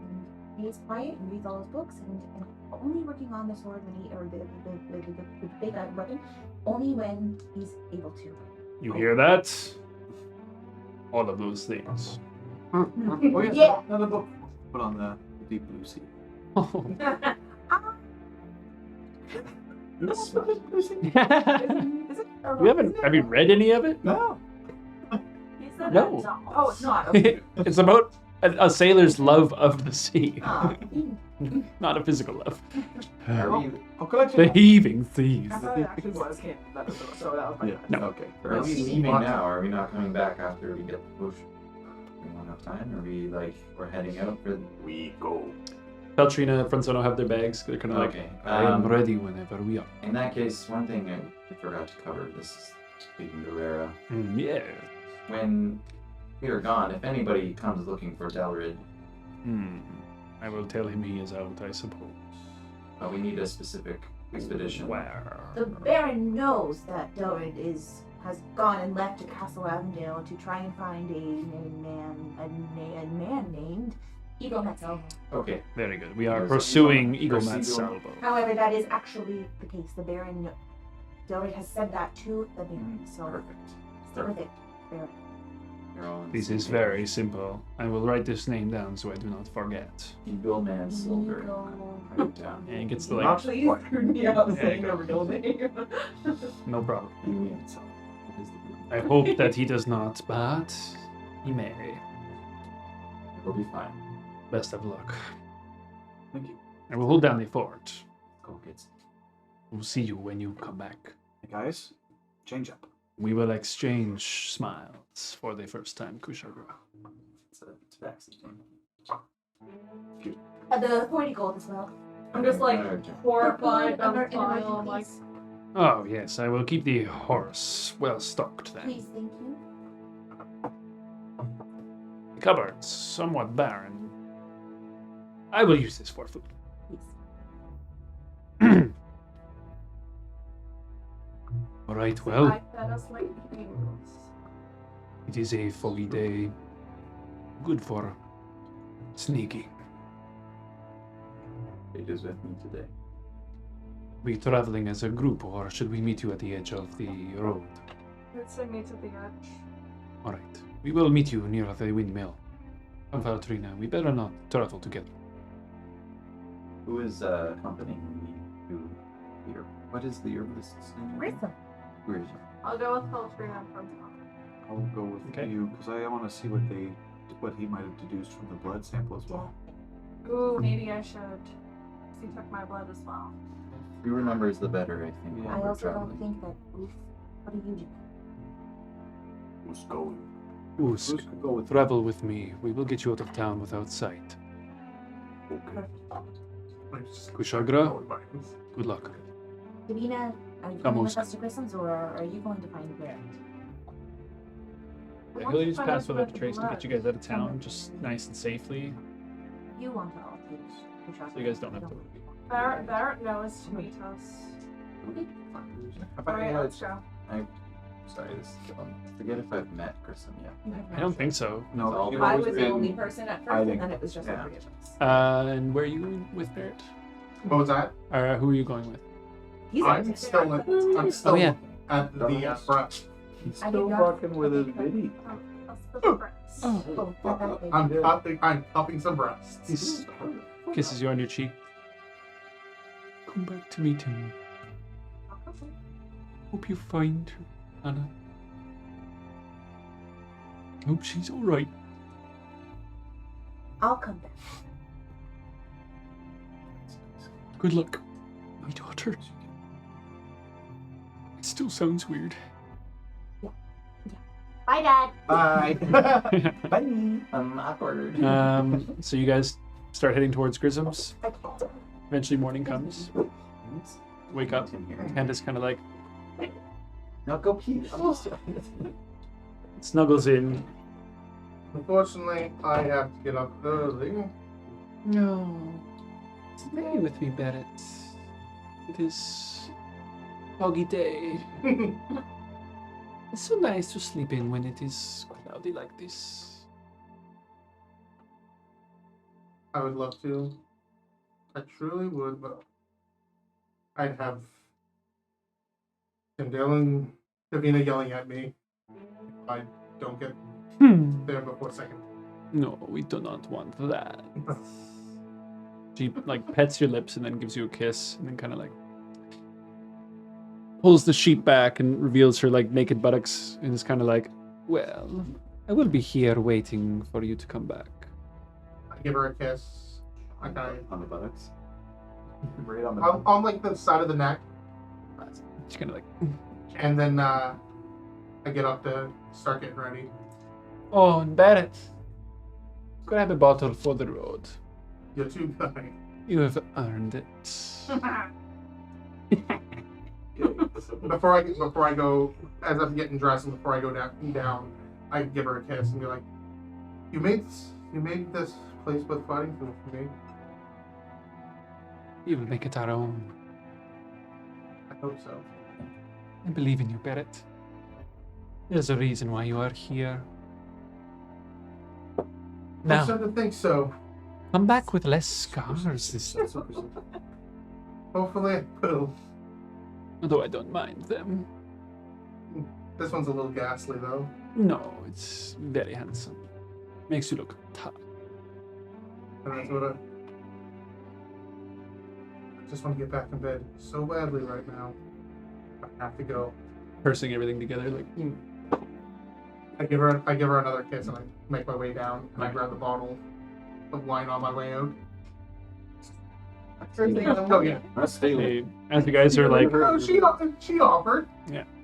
And he's quiet and reads all his books and only working on the sword when he, or the big weapon, only when he's able to. You hear that? All of those things. Oh, yes, Yeah. another book. Put on the deep blue sea. You haven't? Have you read any of it? No. He said No. that. Oh, it's not. Okay. It's about a sailor's love of the sea, Ah. not a physical love. Are we, I'll collect The it. heaving seas. I thought it actually was him. So that was my Yeah. No. Okay. are we leaving now? Are we not coming back after we get the potion? We won't have time? Are we like, we're heading out for We go. Peltrina, Franzono have their bags. They're kind of like, Okay. I am ready whenever we are. In that case, one thing I forgot to cover, this is speaking to Rara. Yeah. When we are gone, if anybody comes looking for Delrid, I will tell him he is out, I suppose. we need a specific expedition. Where? The Baron knows that Delrid has gone and left to Castle Avondale to try and find a man named Eagle met salvo. Okay. Very good. We are There's pursuing Eagle- Eagle there's Mat's Eagle- salvo. However, that is actually the case. The Baron Delric has said that to the Baron, so Perfect. stick with it, Baron. You're all on the This same is page. very simple. I will write this name down so I do not forget. Eagle Man Silver. Eagle. Write it down. And it gets the Not like, Please screw me out There saying you a go. real name. no problem. Alien Silver. It is the blue. I hope that he does not, but he may. It'll be fine. Best of luck. Thank you. I will hold down the fort. Go, kids. We'll see you when you come back. Hey guys, change up. We will exchange smiles for the first time, Kushagra. It's a vaccine thing. The 40 gold as well. I'm just like horrified Under- of in Kyle, emergencies. like Oh, yes, I will keep the horse well stocked then. Please, thank you. The cupboard's somewhat barren. I will use this for food. Please. All right, well, I fed us like eagles. it is a foggy day. Good for sneaking. It is with me today. We traveling as a group, or should we meet you at the edge of the road? Let's say meet at the edge. All right, we will meet you near the windmill. Valtrina, we better not travel together. Who is accompanying me to here? What is the herbalist's name? Grissom. Grissom. I'll go with Valtrina from top. I'll go with Okay. you because I want to see what he might have deduced from the blood sample as well. Ooh, maybe I should. He took my blood as well. Fewer numbers, the better, I think. Yeah. while I we're also don't traveling. think that. Oof. What do you do? Who's going? Usk, Who's could go with travel with me. We will get you out of town without sight. Kushagra, good luck. Davina, are you Come, going with Usk. us to Grissom's or are you going to find Barrett? Yeah, he'll use pass without a trace to get you guys out of town, just nice and safely, You want to all choose. so you guys don't have to worry. Barrett knows to meet us. Alright, let's go. Sorry, this. Forget if I've met Grissom yet. I don't think so. No, No, you've you've I always was the been- only person at first, I and think- then it was just yeah. the three of us. And where are you going with Barrett? What was that? Who are you going with? He's I'm still Oh, yeah. at the front. He's I still did not- rocking with his biddy. I'll split the breasts. Oh, Oh, not that big. I'm cupping some breasts. he kisses you on your cheek. Come back to meet him. Hope you find her, Anna. Hope she's all right. I'll come back. Good luck, my daughter. It still sounds weird. Bye, Dad. Bye. Bye. Awkward. So you guys start heading towards Grissom's. I can't. Eventually morning comes. Wake up. In here. Candace kind of like Now go pee. snuggles in. Unfortunately, I have to get up early. No. Stay with me, Barrett. It is foggy day. It's so nice to sleep in when it is cloudy like this. I would love to. I truly would, but I'd have Tyndale and Davina yelling at me if I don't get there before second. No, we do not want that. She like pets your lips and then gives you a kiss and then kind of like pulls the sheet back and reveals her like naked buttocks and is kind of like, well, I will be here waiting for you to come back. I give her a kiss. I kind On the buttocks. Right on the. of on like the side of the neck, She's kind of like, and then I get up to start getting ready. oh, and Barrett, grab a bottle for the road. You're too kind. You have earned it. Before I go, as I'm getting dressed and before I go down, I give her a kiss and be like, "You made this place worth fighting for me. We will make it our own. I hope so." I believe in you, Barrett. There's a reason why you are here. I Now, started to think so. Come back with less scars this time. Hopefully I will. Although I don't mind them. This one's a little ghastly though. No, it's very handsome. Makes you look tough. And that's what I just want to get back in bed so badly right now. I have to go. Pursing everything together, like, I give her another kiss and I make my way down and I grab the bottle of wine on my way out. First thing in the Oh morning. yeah. That's daily. as you guys are like, Oh, she offered.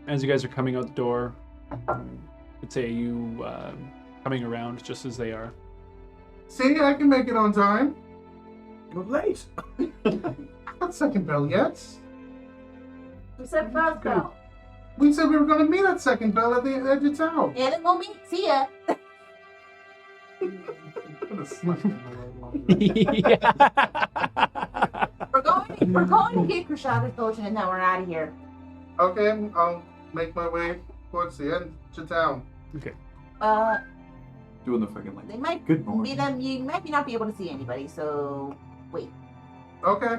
as you guys are coming out the door, I'd say you coming around just as they are. See, I can make it on time. You're late. Not second bell yet. We said first bell. We said we were going to meet at second bell at the edge of town. Yeah, then we'll meet. See ya. I'm gonna slap him in the leg. We're going to get Krishada's potion and then we're out of here. Okay, I'll make my way towards the edge of town. Doing the freaking like. They might Good be morning. them. You might not be able to see anybody. So wait. Okay.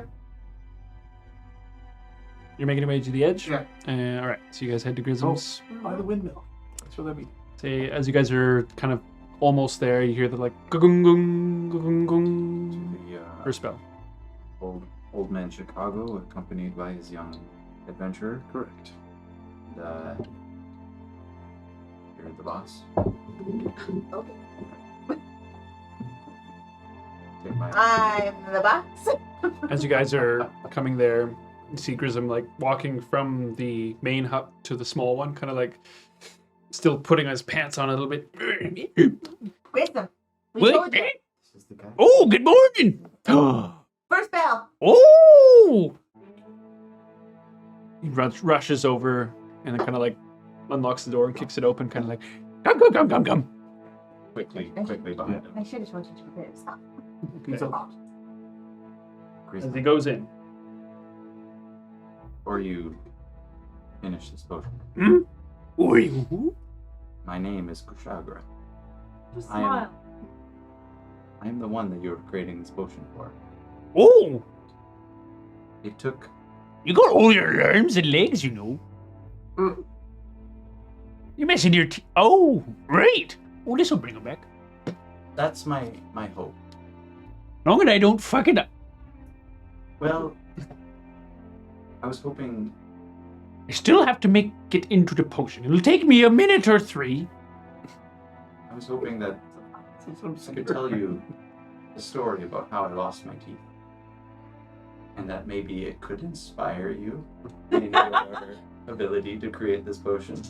You're making your way to the edge? Yeah. All right, so you guys head to Grism's. By the windmill. That's where that be. Say, as you guys are kind of almost there, you hear the like gung gung gung gung The first bell. old man Chicago, accompanied by his young adventurer. Correct. And, you're the boss. Okay. Take my I'm the box. As you guys are coming there, you see Grism like walking from the main hut to the small one, kind of like still putting his pants on a little bit. Grissom. We Wait, told you. This is the guy. Oh, good morning. First bell. Oh, He rushes over and then kind of like unlocks the door and kicks it open, kind of like, come, come, come, come, come. Quickly behind him. I should have told you to prepare yourself. He's a lot. As he Grissom, goes in. before you finish this potion, Who are you? my name is Kushagra. Just I am- smile. I am the one that you're creating this potion for. Oh, It took you got all your arms and legs, you know. Mm. You're missing your teeth. Oh, right. Oh, this will bring him back. that's my hope. Long as I don't fuck it up. Well, I was hoping I still have to make it into the potion. It'll take me a minute or 3. that I could tell you the story about how I lost my teeth. And that maybe it could inspire you in your ability to create this potion.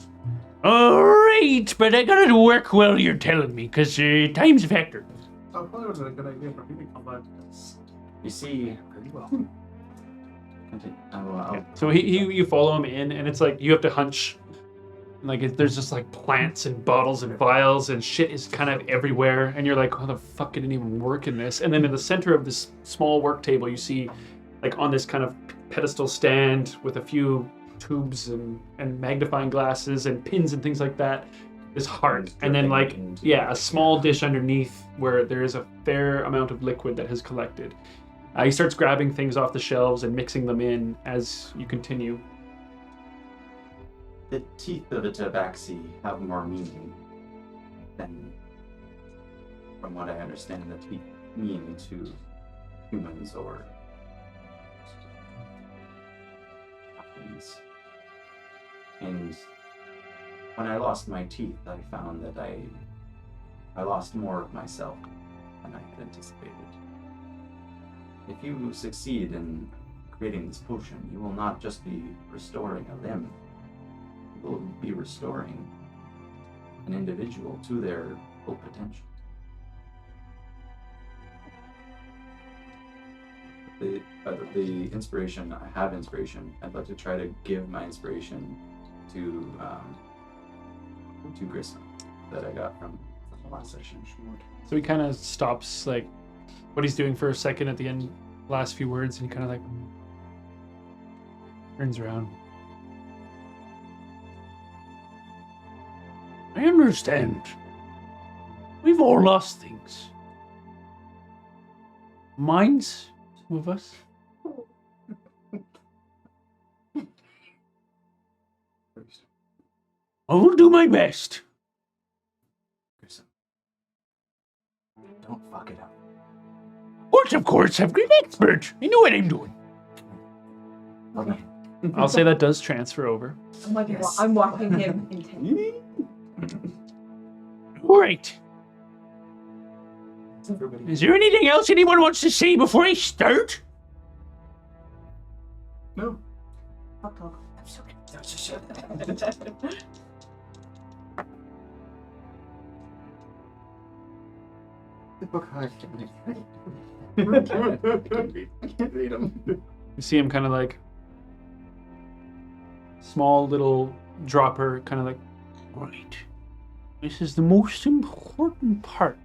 All right, but I gotta work while you're telling me, because time's a factor. So probably was a good idea for me to come back to this. You see, Very well. continue. I'll So you follow him in, and it's like you have to hunch. Like there's just like plants and bottles and vials and shit is kind of everywhere, and you're like, how the fuck can it even work in this? And then in the center of this small work table, you see, like on this kind of pedestal stand with a few tubes and magnifying glasses and pins and things like that, this heart, and then like a small dish underneath where there is a fair amount of liquid that has collected. He starts grabbing things off the shelves and mixing them in as you continue. The teeth of a tabaxi have more meaning than, from what I understand, the teeth mean to humans or things. And when I lost my teeth, I found that I lost more of myself than I had anticipated. If you succeed in creating this potion, you will not just be restoring a limb, you will be restoring an individual to their full potential. The inspiration, I have inspiration. I'd like to try to give my inspiration to Grissom that I got from the last session. So he kind of stops like what he's doing for a second at the end, last few words, and he kind of like turns around. I understand. We've all lost things. minds, some of us. I will do my best. Don't fuck it up. Of course, I'm an expert. I know what I'm doing. Okay. I'll say that does transfer over. I'm like, I'm watching him intently. All right. Is there anything else anyone wants to say before I start? No. Talk, talk. I'm so good. The book hard. I can't read them. You see him kind of like small little dropper, kind of like, Right. This is the most important part.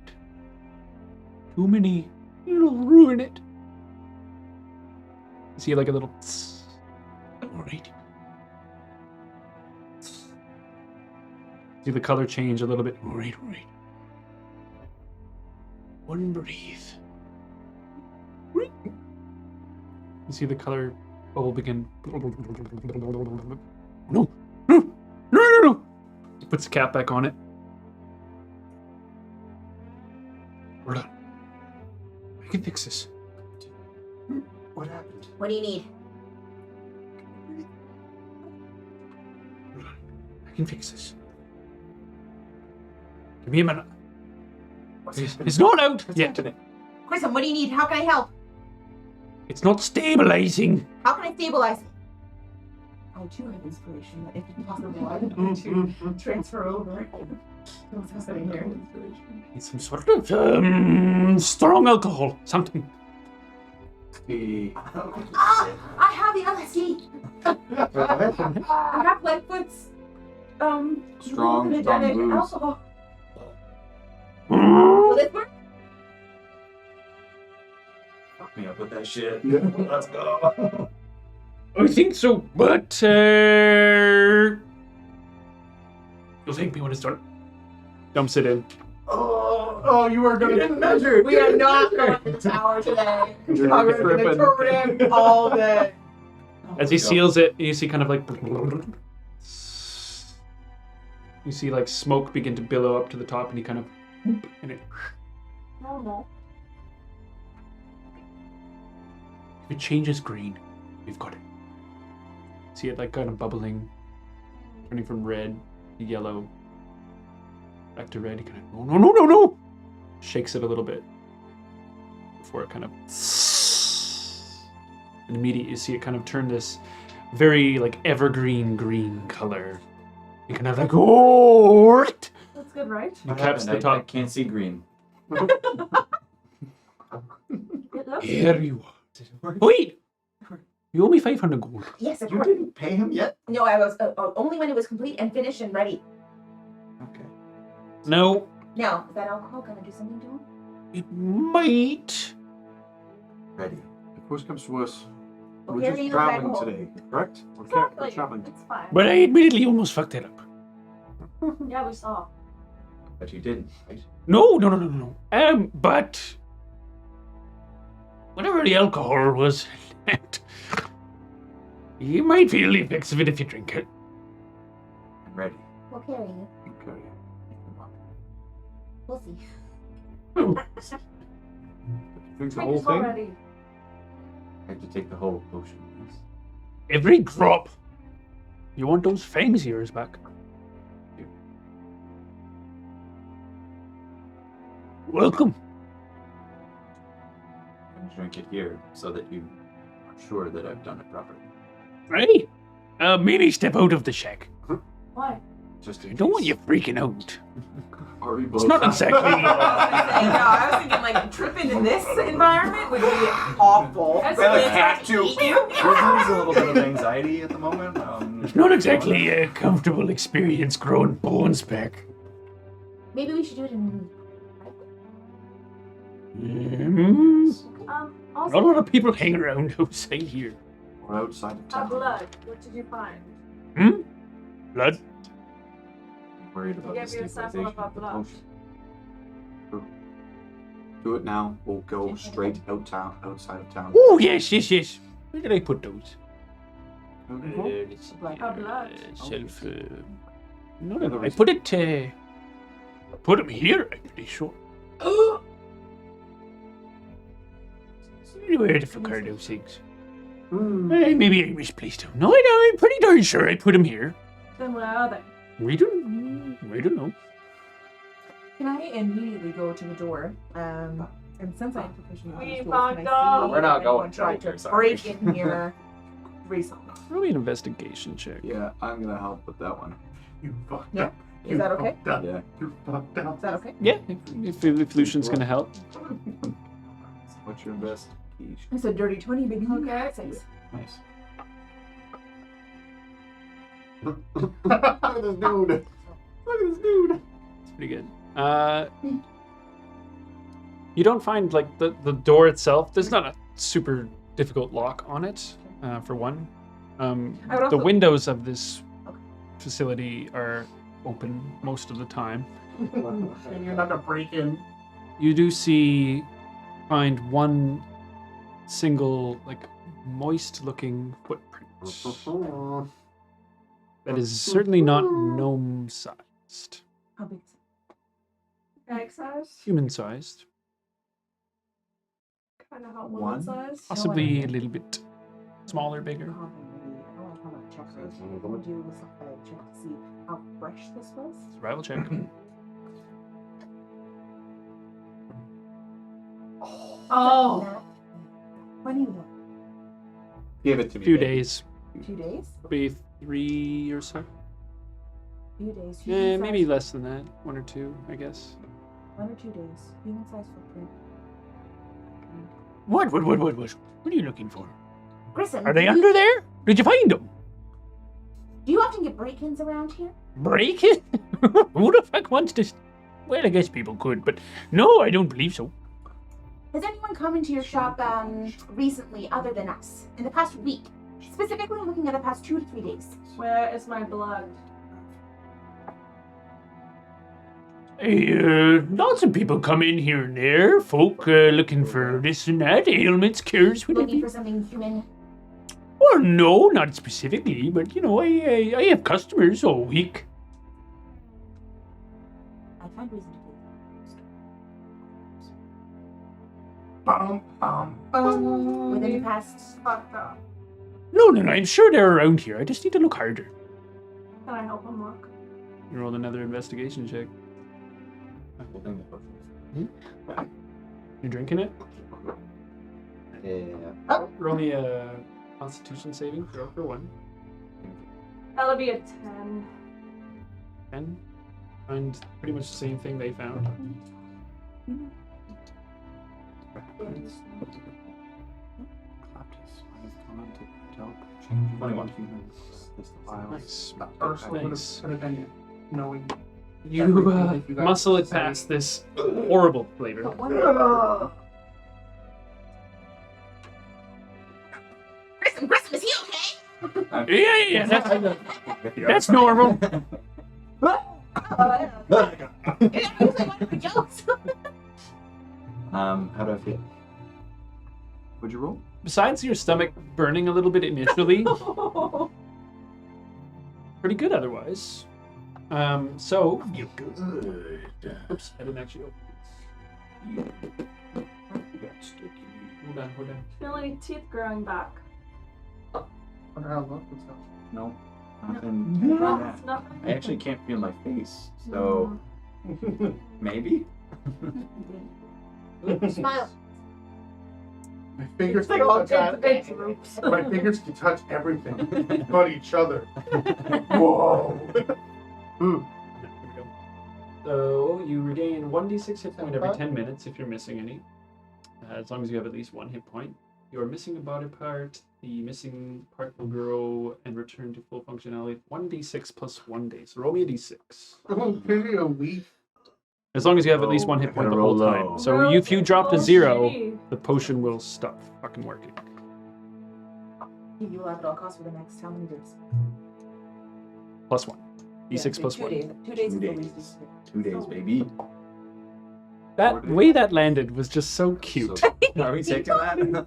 Too many, it'll ruin it. you see like a little. All right. See the color change a little bit. All right. One breathe. You see the color bubble begin. No. He puts the cap back on it. We're done. I can fix this. What happened? What do you need? I can fix this. Give me a minute. It's not out yet. Grissom, what do you need? How can I help? It's not stabilizing. How can I stabilize it? I too have inspiration. If possible, I would like to transfer over. What's happening here? It's some sort of strong alcohol, something. I have the LSD. I have Lightfoot's Strong booze. alcohol. Will this work? Fuck me up with that shit. Yeah. Let's go. I think so, but you'll thank me when it's done. Dumps it in. Oh, you are going to measure. We are not going to the tower today. You're I'm going to turn him all day. As he seals it, you see kind of like. You see like smoke begin to billow up to the top, and he kind of. And it. Normal. If it changes green, we've got it. See it like kind of bubbling, turning from red to yellow, back to red. He kind of no, shakes it a little bit before it kind of. And immediately you see it kind of turn this very like evergreen green color. You kind of like That's good, right? You caps the I top. can't see green. It looks Here you are. Wait, you owe me 500 gold. Yes, of You course. didn't pay him yet? No, I was only when it was complete and finished and ready. Okay. No, Now, is that alcohol gonna do something to him? it might. Ready. If worse comes to worse, Well, we're here just you go, traveling back home. today, correct? We're exactly. traveling. It's fine. But I admittedly almost fucked it up. Yeah, we saw. But you didn't, right? No. But whatever the alcohol was, you might feel the effects of it if you drink it. I'm ready. We'll carry you. Okay. We'll see. Drink the Drink whole is thing. already. I have to take the whole potion. Yes. Every drop. You want those fangs of yours back? Welcome. I'm gonna drink it here so that you are sure that I've done it properly. Ready? Maybe step out of the shack. Why? Just I in don't want case. you freaking out. Are we It's both? not exactly. No, I was thinking like tripping in this environment would be awful. As Really a- have to eat you. There's a little bit of anxiety at the moment. It's not exactly a comfortable experience growing bones back. Maybe we should do it in. Not a Also, lot of people hang around outside here. We're outside of town. blood. What did you find? Blood? I'm worried about Give the you a sample stabilization of our of the blood. potion. Do it now. We'll go straight outside of town. Oh, yes. Where did I put those? Let's see Like here, a blood. Self. No. I put it. Put them here, I'm pretty sure. Where the fuck are those things? Maybe I misplaced them. No, I'm pretty darn sure I put them here. Then where are they? I don't know. Can I immediately go to the door? And since I am proficient We in tools, fucked can I up. see We're not if going anyone tried anywhere, to sorry. break in here recently? Roll me an investigation check. Yeah, I'm gonna help with that one. You fucked Yeah. up. Is that okay? Fucked up. Yeah. You fucked up. Is that okay? Yeah, if Lucian's gonna help. What's your investigation? It's a dirty 20, baby. Okay. Thanks. Nice. Look at this dude. Look at this dude. It's pretty good. You don't find like the door itself. There's not a super difficult lock on it. For one, I would the also- windows of this Okay. facility are open most of the time. And you're not gonna break in. You do find one single like moist-looking footprint that is certainly not gnome-sized, How big is it? Egg size? human-sized, Kind of how One? woman size? possibly a little bit smaller, bigger. I want to check this. I want to do a check to see how fresh this was. Survival check. Oh. 21. Give it to me. Few baby. days, 2 days? maybe 3 or so. Few days. Yeah, maybe less than that. 1 or 2, I guess. 1 or 2 days. Human size footprint. What? What are you looking for? Grissom, Are they do you- under there? Did you find them? Do you often get break-ins around here? Break it? Who the fuck wants to? Well, I guess people could, but no, I don't believe so. Has anyone come into your shop recently other than us? In the past week? Specifically, I'm looking at the past 2 to 3 days. Where is my blood? Lots of people come in here and there. Folk looking for this and that, ailments, cures, whatever. Looking for something human? Well, no, not specifically, but you know, I have customers all week. I find reason to believe. Within the past... Fucked up. No, I'm sure they're around here. I just need to look harder. Can I help him look? You rolled another investigation check. Holding the potion. You drinking it? Yeah. Roll me a Constitution saving throw for 1. That'll be a 10. 10. Find pretty much the same thing they found. Clapped his eyes on to help change 21. humans. This files. Nice. Ursula would Nice. have been it, knowing. You Everything that you guys muscle it say. past this horrible flavor. But one Grissom, is he okay? Yeah, that's normal. It was like one of my jokes. How do I feel? Would you roll? Besides your stomach burning a little bit initially, pretty good otherwise. So Feel good. oops, I didn't actually open Hold on. Feel any teeth growing back? Wonder how luck was up. No. Nothing. No, Yeah. nothing. I actually can't feel my face, so maybe. Smile. My fingers It's can like touch it's groups. my fingers can touch everything but each other. Whoa. There we go. So you regain 1d6 hit point every 10 minutes if you're missing any. As long as you have at least 1 hit point. You are missing a body part. The missing part will grow and return to full functionality. 1d6 plus 1 day. So roll me a d6. Maybe a week. As long as you have at least 1 hit point the whole Roll time. low. So if you drop to Oh, 0, gee. the potion will stop fucking working. You will have it all costs for the next how many days? Plus 1. D6 Yeah, plus 2 1. days. 2 days is the 2 least. days. 2 days, baby. That way that landed was just so cute. So, are we taking that?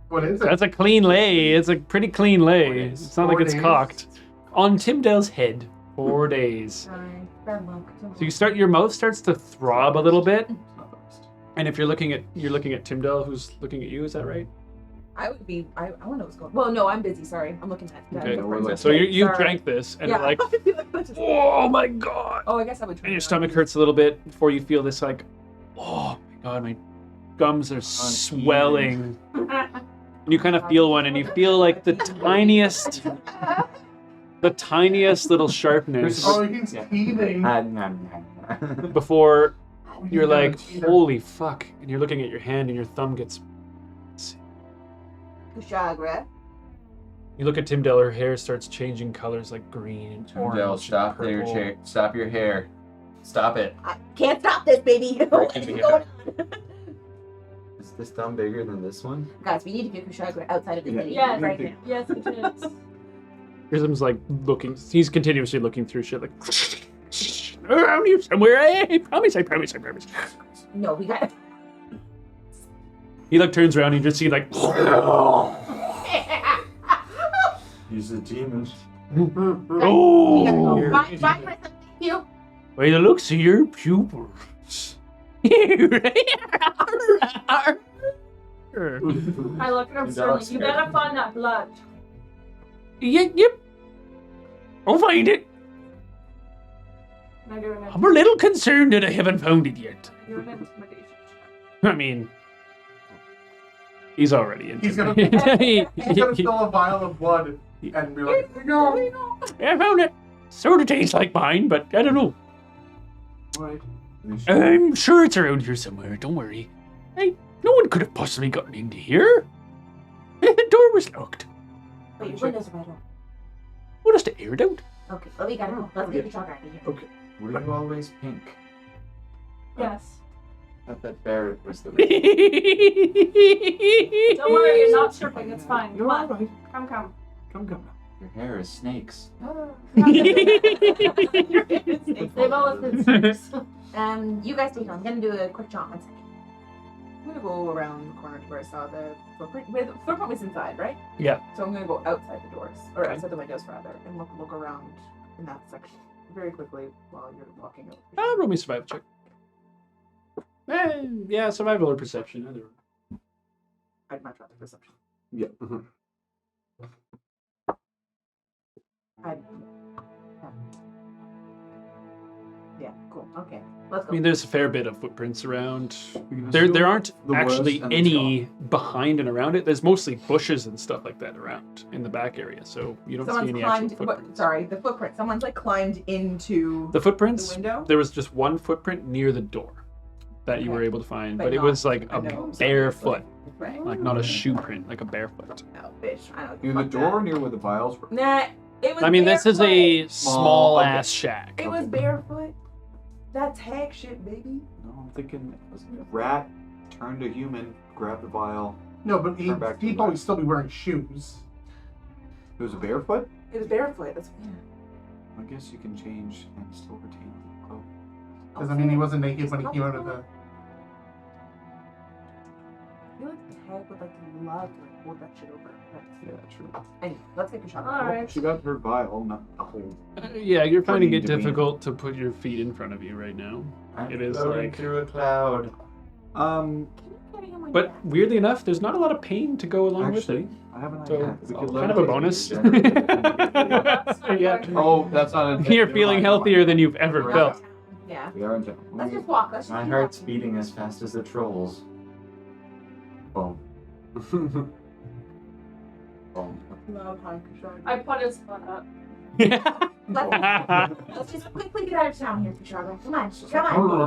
What is it? That's a clean lay. It's a pretty clean lay. 4 days. It's not like 4 it's days? cocked. On Timdale's head. 4 days. Sorry. Bad luck. So your mouth starts to throb a little bit. It's not the best. And if you're looking at Timdale, who's looking at you, is that right? I would be. I want to know what's going. Well, no, I'm busy. Sorry, I'm looking at. Okay. we're like- So you Sorry. drank this and Yeah. you're like, I feel like that's just- oh my god. Oh, I guess I would. Try And your to- stomach hurts a little bit before you feel this like, oh my god, my gums are swelling. And you kind of feel one, and you feel like the tiniest little sharpness Oh, he's teething. before Oh, you're he's got a like, teether. holy fuck. And you're looking at your hand, and your thumb gets. Kushagra. You look at Timdale, her hair starts changing colors like green and orange. Dell, and stop your purple. chair. Stop your hair. Stop it. I can't stop this, baby. What is me going up. on? Is this thumb bigger than this one? Guys, we need to get Kushagra outside of the city Yes. right now. Yes, it is. Grisham's like looking, he's continuously looking through shit like, around you somewhere, I promise. No, we got. He like turns around and you just see like, He's a demon. oh, Bye, bye, Chris. Thank you. by the looks of your pupils. I look at him sternly. You better find that blood. Yep. I'll find it. And I do I'm a little concerned that I haven't found it yet. an intimidation check. I mean, he's already He's gonna- intimidated. He's gonna fill a vial of blood and be like, "Here we go." I found it. Sort of tastes like mine, but I don't know. Right. I'm sure it's around here somewhere. Don't worry. Hey, no one could have possibly gotten into here. The door was locked. Wait, your windows are right open. What is the air out? Okay, well, we gotta go. Let's get Kushagra out of here. Okay. Were you always pink? Yes. I thought that Barrett was the Don't worry, you're not tripping. It's fine. You're Come all on. right. Come. Come. Your hair is snakes. They've always been snakes. You guys take on. I'm gonna do a quick jaunt. 1 second. I'm gonna go around the corner to where I saw the footprint. Wait, the footprint was inside, right? Yeah. So I'm gonna go outside the doors, or Okay. outside the windows rather, and look around in that section very quickly while you're walking out. Roll me a survival check. Yeah, survival or perception. Either. I'd much rather perception. Yeah. Yeah, cool. Okay, let's I go. mean, there's a fair bit of footprints around. We can There assume aren't the worst actually and the any behind and around it. There's mostly bushes and stuff like that around in the back area, so you don't see Someone's any climbed. actual footprints. Sorry, the footprint. Someone's like climbed into The footprints. the window. There was just one footprint near the door that you were Okay. able to find, But but it not was like a a nose. bare foot, Right. like not a shoe print, like a bare foot. Oh, bitch. I don't Near the fuck door, that. near where the vials were. Nah, it was. I mean, this is a barefoot. small okay. ass shack. It was barefoot. That's hack shit, baby. No, I'm thinking rat turned to human, grabbed the vial. No, but Turn back to he'd the probably back. still be wearing shoes. It was a barefoot? It was barefoot. That's I guess you can change and still retain the cloak. Because, I mean, he wasn't naked when he came out of the... I feel like the hack would like love to like hold that shit over. Yeah, true. Anyway, let's take a shot. Alright. She got her vial, not the whole. Yeah, you're finding Pretty it demeanor. difficult to put your feet in front of you right now. I'm It is floating like- through a cloud. But weirdly enough, there's not a lot of pain to go along Actually, with it. I have an So, idea. We it's could all let Kind of a it- bonus. That's not Yeah. going to be- Oh, that's not a. You're feeling healthier than you've ever Right. felt. Yeah. We are in town. Let's just walk. Let's just My keep heart's walking. beating as fast as the trolls. Boom. Boom. Love how Kushagra. I put his foot up. Let's just quickly get out of town here, Kushagra. Come on. Come on.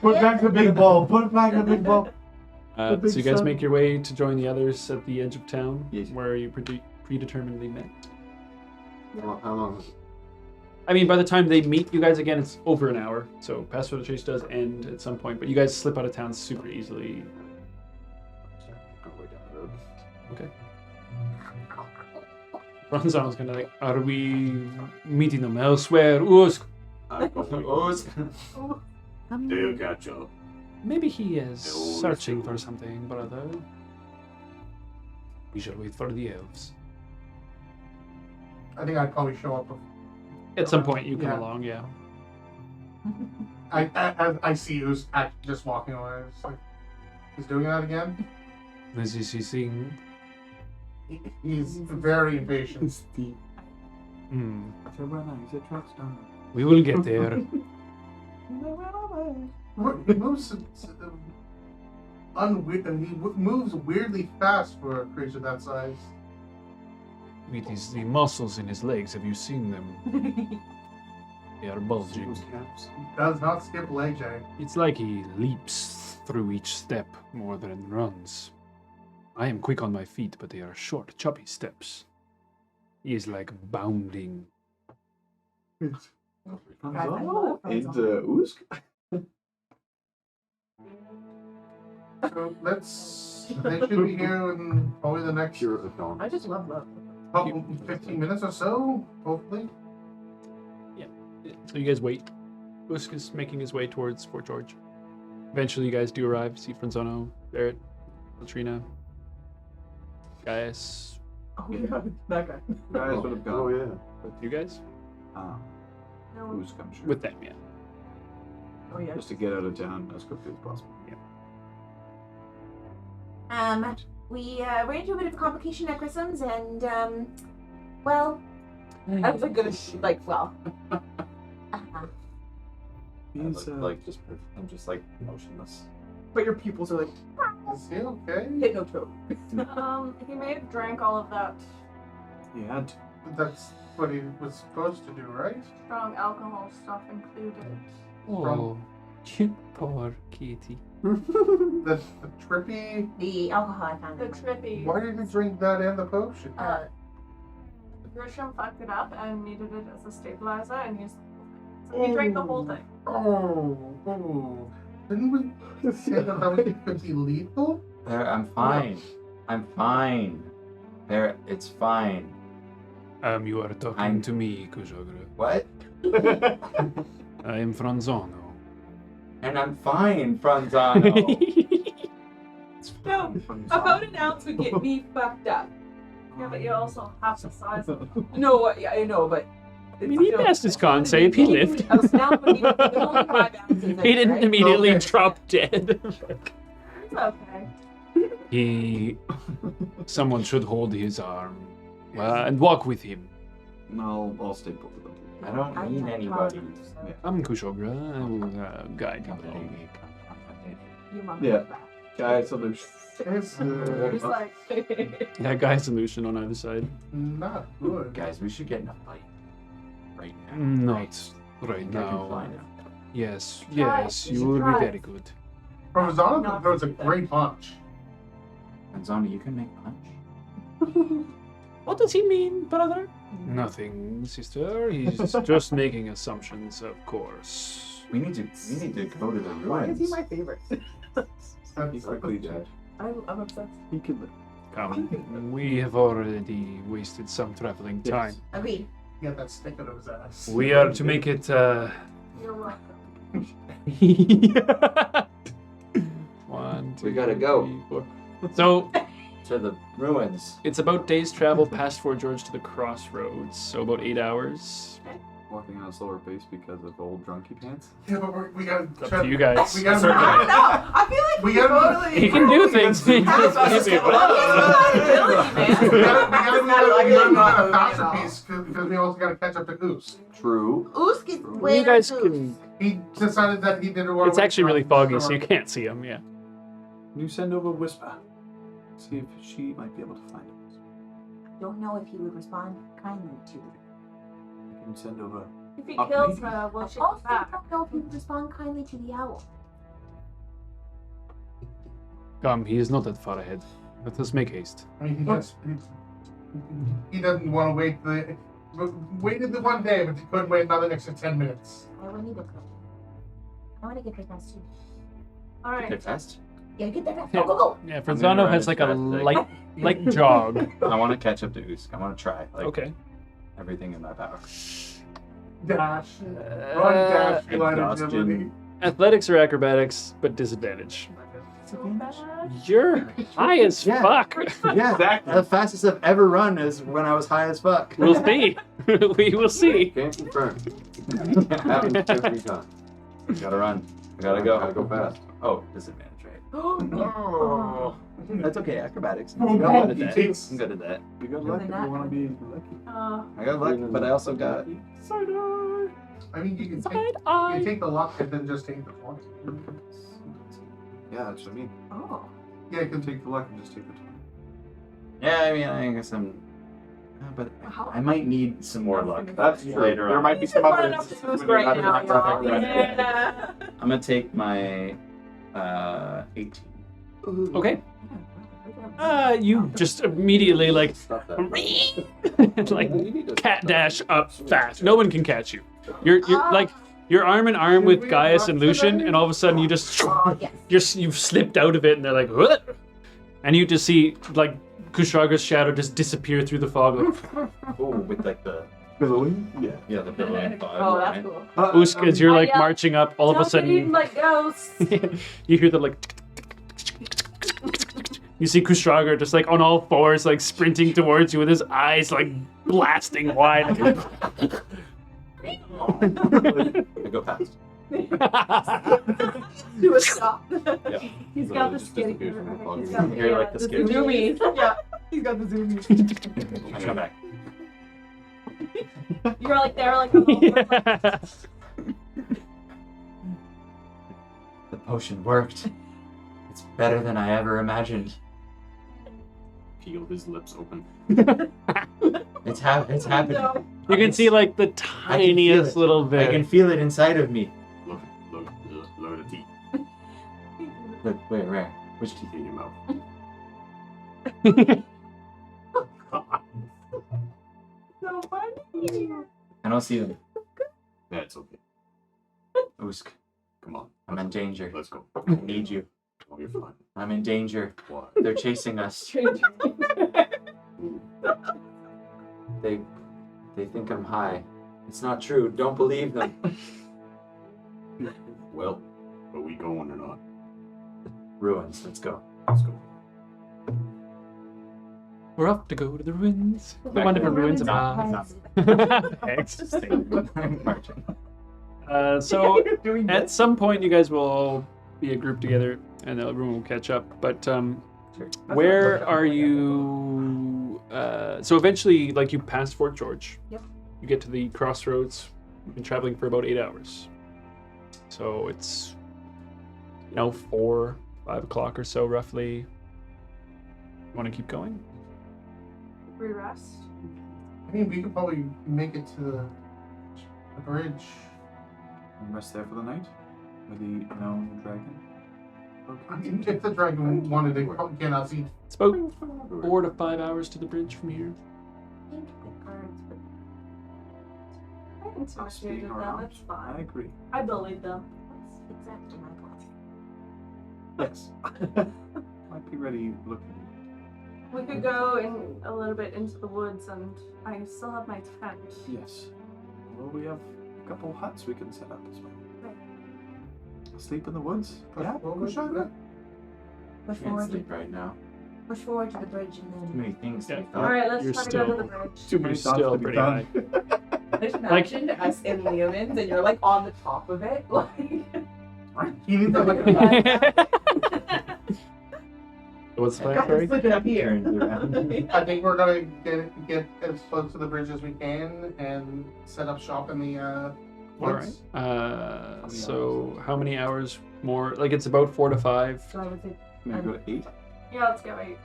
Put back the big ball. Put back the big ball. So big you guys sun. make your way to join the others at the edge of town, Yes. where you predeterminedly met. How long? I mean, by the time they meet you guys again, it's over an hour. So Pass for the Chase does end at some point, but you guys slip out of town super easily. Okay. Bronzano's gonna like, are we meeting them elsewhere? Usk? Do catch up. Maybe he is Oh, searching let's go. for something, brother. We shall wait for the elves. I think I'd probably show up. At some point, you come Yeah. along, yeah. I see who's just walking away. It's like, he's doing that again. This is his thing. He's very impatient. Steve. Hmm. He's a truck star. We will get there. He moves moves weirdly fast for a creature that size. It is the muscles in his legs. Have you seen them? They are bulging. Does not skip leg day. It's like he leaps through each step more than runs. I am quick on my feet, but they are short, choppy steps. He is like bounding. It's Franzano. Usk. So they should be here in probably the next Cure of dawn. I just love love. 15 minutes or so, hopefully. So you guys wait. Usk is making his way towards Fort George. Eventually, you guys do arrive. See Franzano, Barrett, Latrina, Gaius. Oh yeah, that guy. Guys would have gone. Oh, yeah. You guys? No. Usk, I'm sure. With them, yeah. Oh yeah. Just to get out of town as quickly as possible. We ran into a bit of a complication at Grissom's, and well, That's a good well. He's I'm just like motionless. But your pupils are like Is he okay? hypnotoad. He may have drank all of that he had to. That's what he was supposed to do, right? strong alcohol stuff included. Oh, you poor kitty. The trippy. the alcohol I found. The trippy. Why did he drink that and the potion? Grisham fucked it up and needed it as a stabilizer and used so he drank the whole thing. Oh. Didn't we say that it could be lethal? There, I'm fine. I'm fine. There, it's fine. You are talking I'm- to me, Kujogra. What? I am Franzano. And I'm fine, Franzano. No, about an ounce would get me fucked up. Yeah, but you're also half the size of him. No, yeah, I know, but I mean, he passed his con save. He lived. An ounce would be there's only 5 ounces in He it, didn't right? immediately Okay. drop dead. It's okay. Someone should hold his arm and walk with him. I'll stay put with him. I don't need anybody. Come, Kushogra. I will guide you along. Your mom Yeah. is back. Guys, solution. It's He's like, That guy's solution on either side. not good. Guys, we should get in a fight. Right now. Not right I think I can fly now. now. Yes, Try. yes, You you should will be try. very good. Provenzano throws a great punch. Franzano, you can make punch. What does he mean, brother? Nothing, sister. He's just making assumptions, of course. We need to go to the Why is he ruins. my favorite? He quickly did. I'm obsessed. He could live. Come, we have already wasted some traveling time. Agreed. Get that stick out of his ass. We are to make it. you're welcome. 1, 2, We gotta go. 3, 4. So To the ruins. it's about days travel past Fort George to the crossroads. So about 8 hours. Walking at a slower pace because of old drunky pants. Yeah, but we gotta. It's up to you guys. We gotta. I don't know. I feel like We we gotta- totally. He can do things. We gotta move at a faster pace because we also gotta catch up to Goose. True. Usk is way You guys on can. He decided that he didn't want. It's actually really foggy, so you can't see him. Yeah. You send over Whisper. See if she might be able to find us. Don't know if he would respond kindly to it. I can send over. If he Up kills maybe. her, will I she also come back? don't know if he would respond kindly to the owl. Come, he is not that far ahead. Let us make haste. I mean, he doesn't want to waited the one day, but he couldn't wait another extra 10 minutes. I will need a cook. I want to get there fast too. All Get right. fast. Yeah, get there fast. Go, go, go. Yeah, gonna Franzano run has as like a fast as I light jog. I want to catch up to Usk. I want to try. Like, Okay. Everything in my power. Dash. Run, dash, line exhaustion. agility. Athletics or acrobatics, but disadvantage. So bad. You're high as Yeah. fuck. Yeah, Exactly. the fastest I've ever run is when I was high as fuck. We'll see. We will see. Can't confirm. Happens every time. Gotta run. I gotta go. Gotta go fast. Oh, disadvantage, right? Oh. That's okay. Acrobatics. Oh, I'm good God, at that. takes- I'm good at that. You got luck if you want to be lucky. I got luck, but I also got. I mean, you can take, Side-eye. you take the luck and then just take the fun. Yeah, that's what I mean. Oh. Yeah, you can Take the luck and just take the 20. Yeah, I mean, I guess I'm. But I might need some more luck. That's true. Later There on. might be some Pulling other up instances Zeus where right you're now, not perfect. y'all. Right. Yeah. I'm gonna take my 18. Okay. You just immediately like Stop that. like cat dash up fast. No one can catch you. You're like you're arm in arm with Gaius and Lucian, and all of a sudden you just Oh, yes. you've slipped out of it, and they're like, "What?" And you just see like Kushraga's shadow just disappear through the fog. Like, Oh, with like the Billowing? yeah the billowing fog. Oh, that's right? cool. Usk, as you're like I, marching up, all of a Don't sudden believe like ghosts. you hear the like. You see Kushraga just like on all fours, like sprinting towards you with his eyes like blasting wide. I go past. Do a stop. Yeah. He's So got it the just skinny. disappears from the fog. He's got the, You're like the skinny. Zoomies. Yeah. He's got the zoomies. Come back. You're like there, like. Like The potion worked. It's better than I ever imagined. Peeled his lips open. It's happening. No. You can see like the feel tiniest it. little I bit. can feel it inside of me. Look at the teeth Look, where? Which teeth? in your mouth. So funny. I don't see them. That's okay. Usk, Come on. I'm in danger. Let's go. I need you. Oh, you're fine. I'm in danger. Why? They're chasing us. They think I'm high. It's not true. Don't believe them. Well, are we going or not? Ruins. Let's go. Let's go. We're off to go to the ruins. The Back wonderful to the ruins of ruins. Oz. Thanks. I'm marching. So at some point you guys will all be a group together and everyone will catch up. But where are you? So eventually, like you pass Fort George. Yep. You get to the crossroads. You've been traveling for about 8 hours. So it's 4, 5 o'clock or so roughly. You want to keep going? we rest. I mean, we could probably make it to the bridge. And rest there for the night? With the known dragon? I mean, if the dragon wanted to get us, he'd It's about 4 to 5 hours to the bridge from here. I intimidated Speaking our them. arms. That's I fine. agree. I bullied them. Exactly my class. Yes. Might be ready looking. We could go in a little bit into the woods, and I still have my tent. Yes. Well, we have a couple huts we can set up as well. Sleep in the woods? Yeah, we'll go shot that. Push Can't forward, sleep right now. push forward to the bridge and Too then. many things to Yeah. be All thought. right, let's You're try to still- go to the bridge. Too many Still thoughts to be pretty done. I just imagine us in Leomans and you're like on the top of it. Like, You need to look at What's the plan, I'm sorry? looking up here. Turns around. I think we're gonna get as close to the bridge as we can and set up shop in the All woods. right. So how many hours more? Like it's about 4 to 5. So I would say Maybe go to 8, Yeah, let's go 8.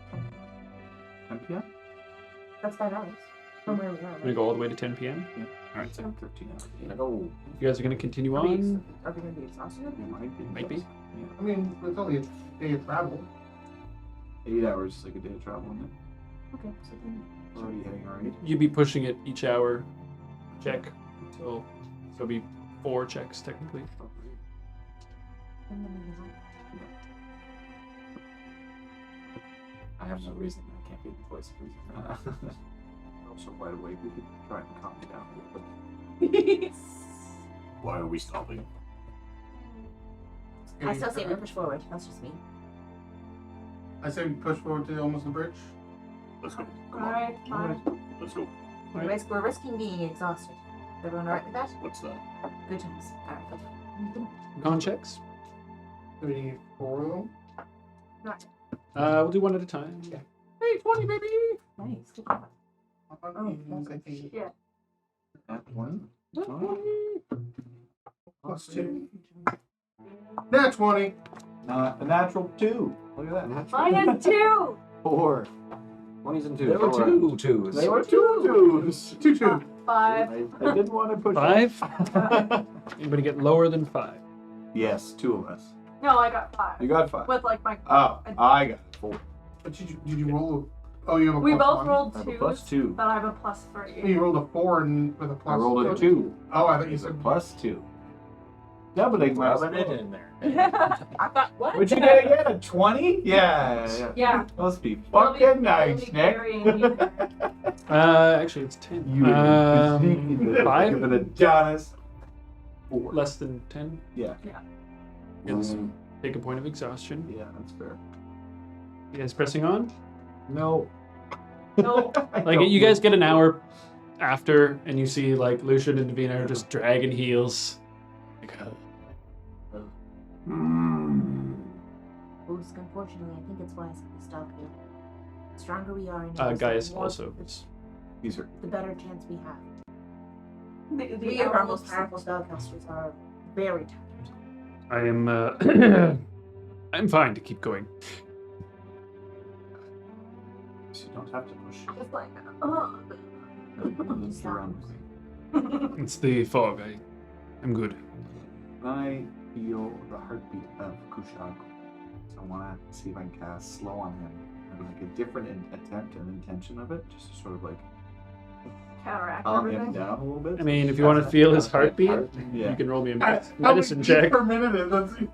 10 p.m.? that's 5 hours from where we are. I'm Right? gonna go all the way to 10 p.m. Alright, it's like 13 hours. Oh, You guys are gonna continue Are we on. gonna be exhausted? It might be. Might be. Yeah. I mean, it's only a day of travel. 8 hours is like a day of travel, isn't it? Okay. So then we're already heading already. You'd be pushing it each hour. Check until so it'll be 4 checks technically. And then we go. I have no reason I can't be the voice of reason. so wide awake we could try and calm you down a little bit. Why are we stopping? I still say we push forward. That's just me. I say we push forward to almost the bridge. Let's go. Come on. Alright, fine. Let's go. We're risking being exhausted. Is everyone alright with that? What's that? Good times. Alright. Con checks. 34 of them. We'll do one at a time. Hey, 20, baby! Nice. Good. Yeah. That one. Plus 2. Nat 20. Not a natural 2. Look at that. Mine had 2! 4. 20s and 2s. There were 2 twos. They were 2 twos. 2 2. 5. I didn't want to push 5? Anybody get lower than 5? Yes, 2 of us. No, I got 5. You got 5. With like my. Oh, I got 4. But did you roll? Oh, you have a We plus both 1? rolled I have a 2s, plus 2. but I have a plus 3. You rolled a 4 and with a plus. I rolled a 2. Oh, I thought you It's a said plus 2. Doubling my Rubbing it score. in there. I thought, what? Would you get again? A 20? Yeah. Yeah. Must be It'll be fucking nice, really Nick. carrying you there. Actually, it's 10. You 5? Give it a Jonas. 4. Less than 10? Yeah. Yes. Take a point of exhaustion. Yeah, that's fair. You guys pressing on? No. No. Like, you guys get an hour after, and you see, like, Lucian and Davina are just dragging heels. Like, Boosk, unfortunately, I think it's wise that we stop here. The stronger we are in Gaius more, also is. These are. the better chance we have. The Three of our most elves. powerful spellcasters are very tired. I am, I'm fine to keep going. So you don't have to push. Just like, It's around. It's the fog. I'm good. I feel the heartbeat of Kushag. So I want to see if I can cast slow on him. And like a different attempt and intention of it, just to sort of like counteract calm him everything. down a little bit. I mean, if you want to feel his heartbeat, Yeah. you can roll me a How medicine many check. beats per minute is that?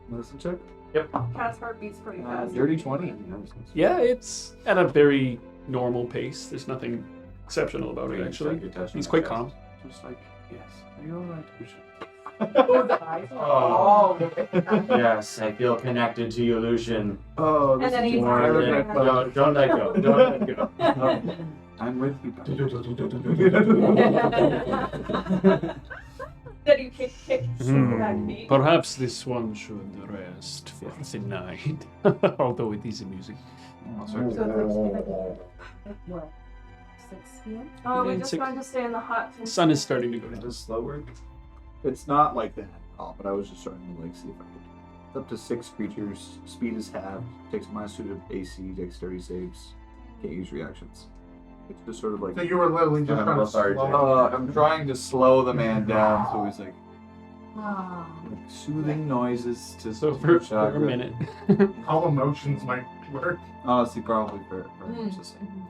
Medicine check? Cat's heartbeat's pretty fast. Dirty 20. Yeah, it's at a very normal pace. There's nothing exceptional about it, actually. He's quite calm. Just like, yes. Are you alright, Kushag? Oh. Yes, I feel connected to you, Lucian. Oh, And then he's Don't let go. Don't let go. Don't let go. I'm with you. Then you kick back me. Perhaps this one should rest for the night. Although it is amusing. What? 6 p.m.? Oh, we're And just six- trying to stay in the hut. The sun is starting to go down. Does slow work? It's not like that at all, but I was just starting to like see if I could. It's up to 6 creatures. Speed is halved. Takes minus 2 to AC, dexterity saves. Can't use reactions. It's just sort of like. So you were literally just trying to Sorry, slow. I'm trying to slow the man down, so he's like Ah. soothing noises to. So for a Chakra. minute. All emotions might work. Honestly, probably for much the same.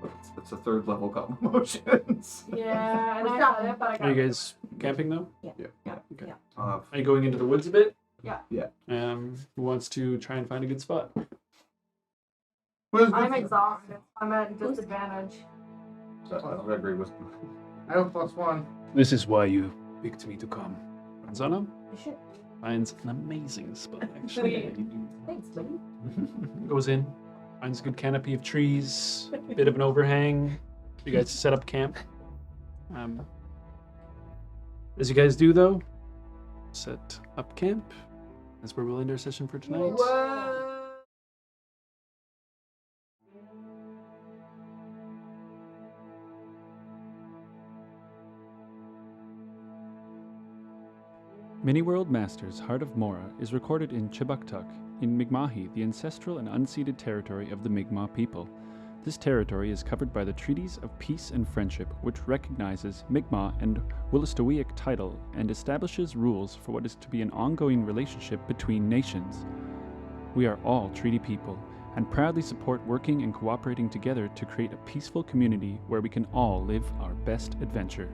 But it's a 3rd level couple emotions. Yeah, and I We're got stopping. it, but I got Are you it. guys camping though? Okay. Uh, Are you going into the woods a bit? Yeah. Yeah. Who wants to try and find a good spot? I'm exhausted. I'm at disadvantage. I agree with I have +1. This is why you picked me to come. Ranzana Sure. finds an amazing spot, actually. Thanks, buddy. Goes in, finds a good canopy of trees, bit of an overhang. You guys set up camp. As you guys do, though, set up camp. That's where we'll end our session for tonight. Mini-World Masters Heart of Mora is recorded in Chibuktuk, in Mi'kmahi, the ancestral and unceded territory of the Mi'kmaq people. This territory is covered by the Treaties of Peace and Friendship, which recognizes Mi'kmaq and Wolastoqiyik title and establishes rules for what is to be an ongoing relationship between nations. We are all treaty people, and proudly support working and cooperating together to create a peaceful community where we can all live our best adventure.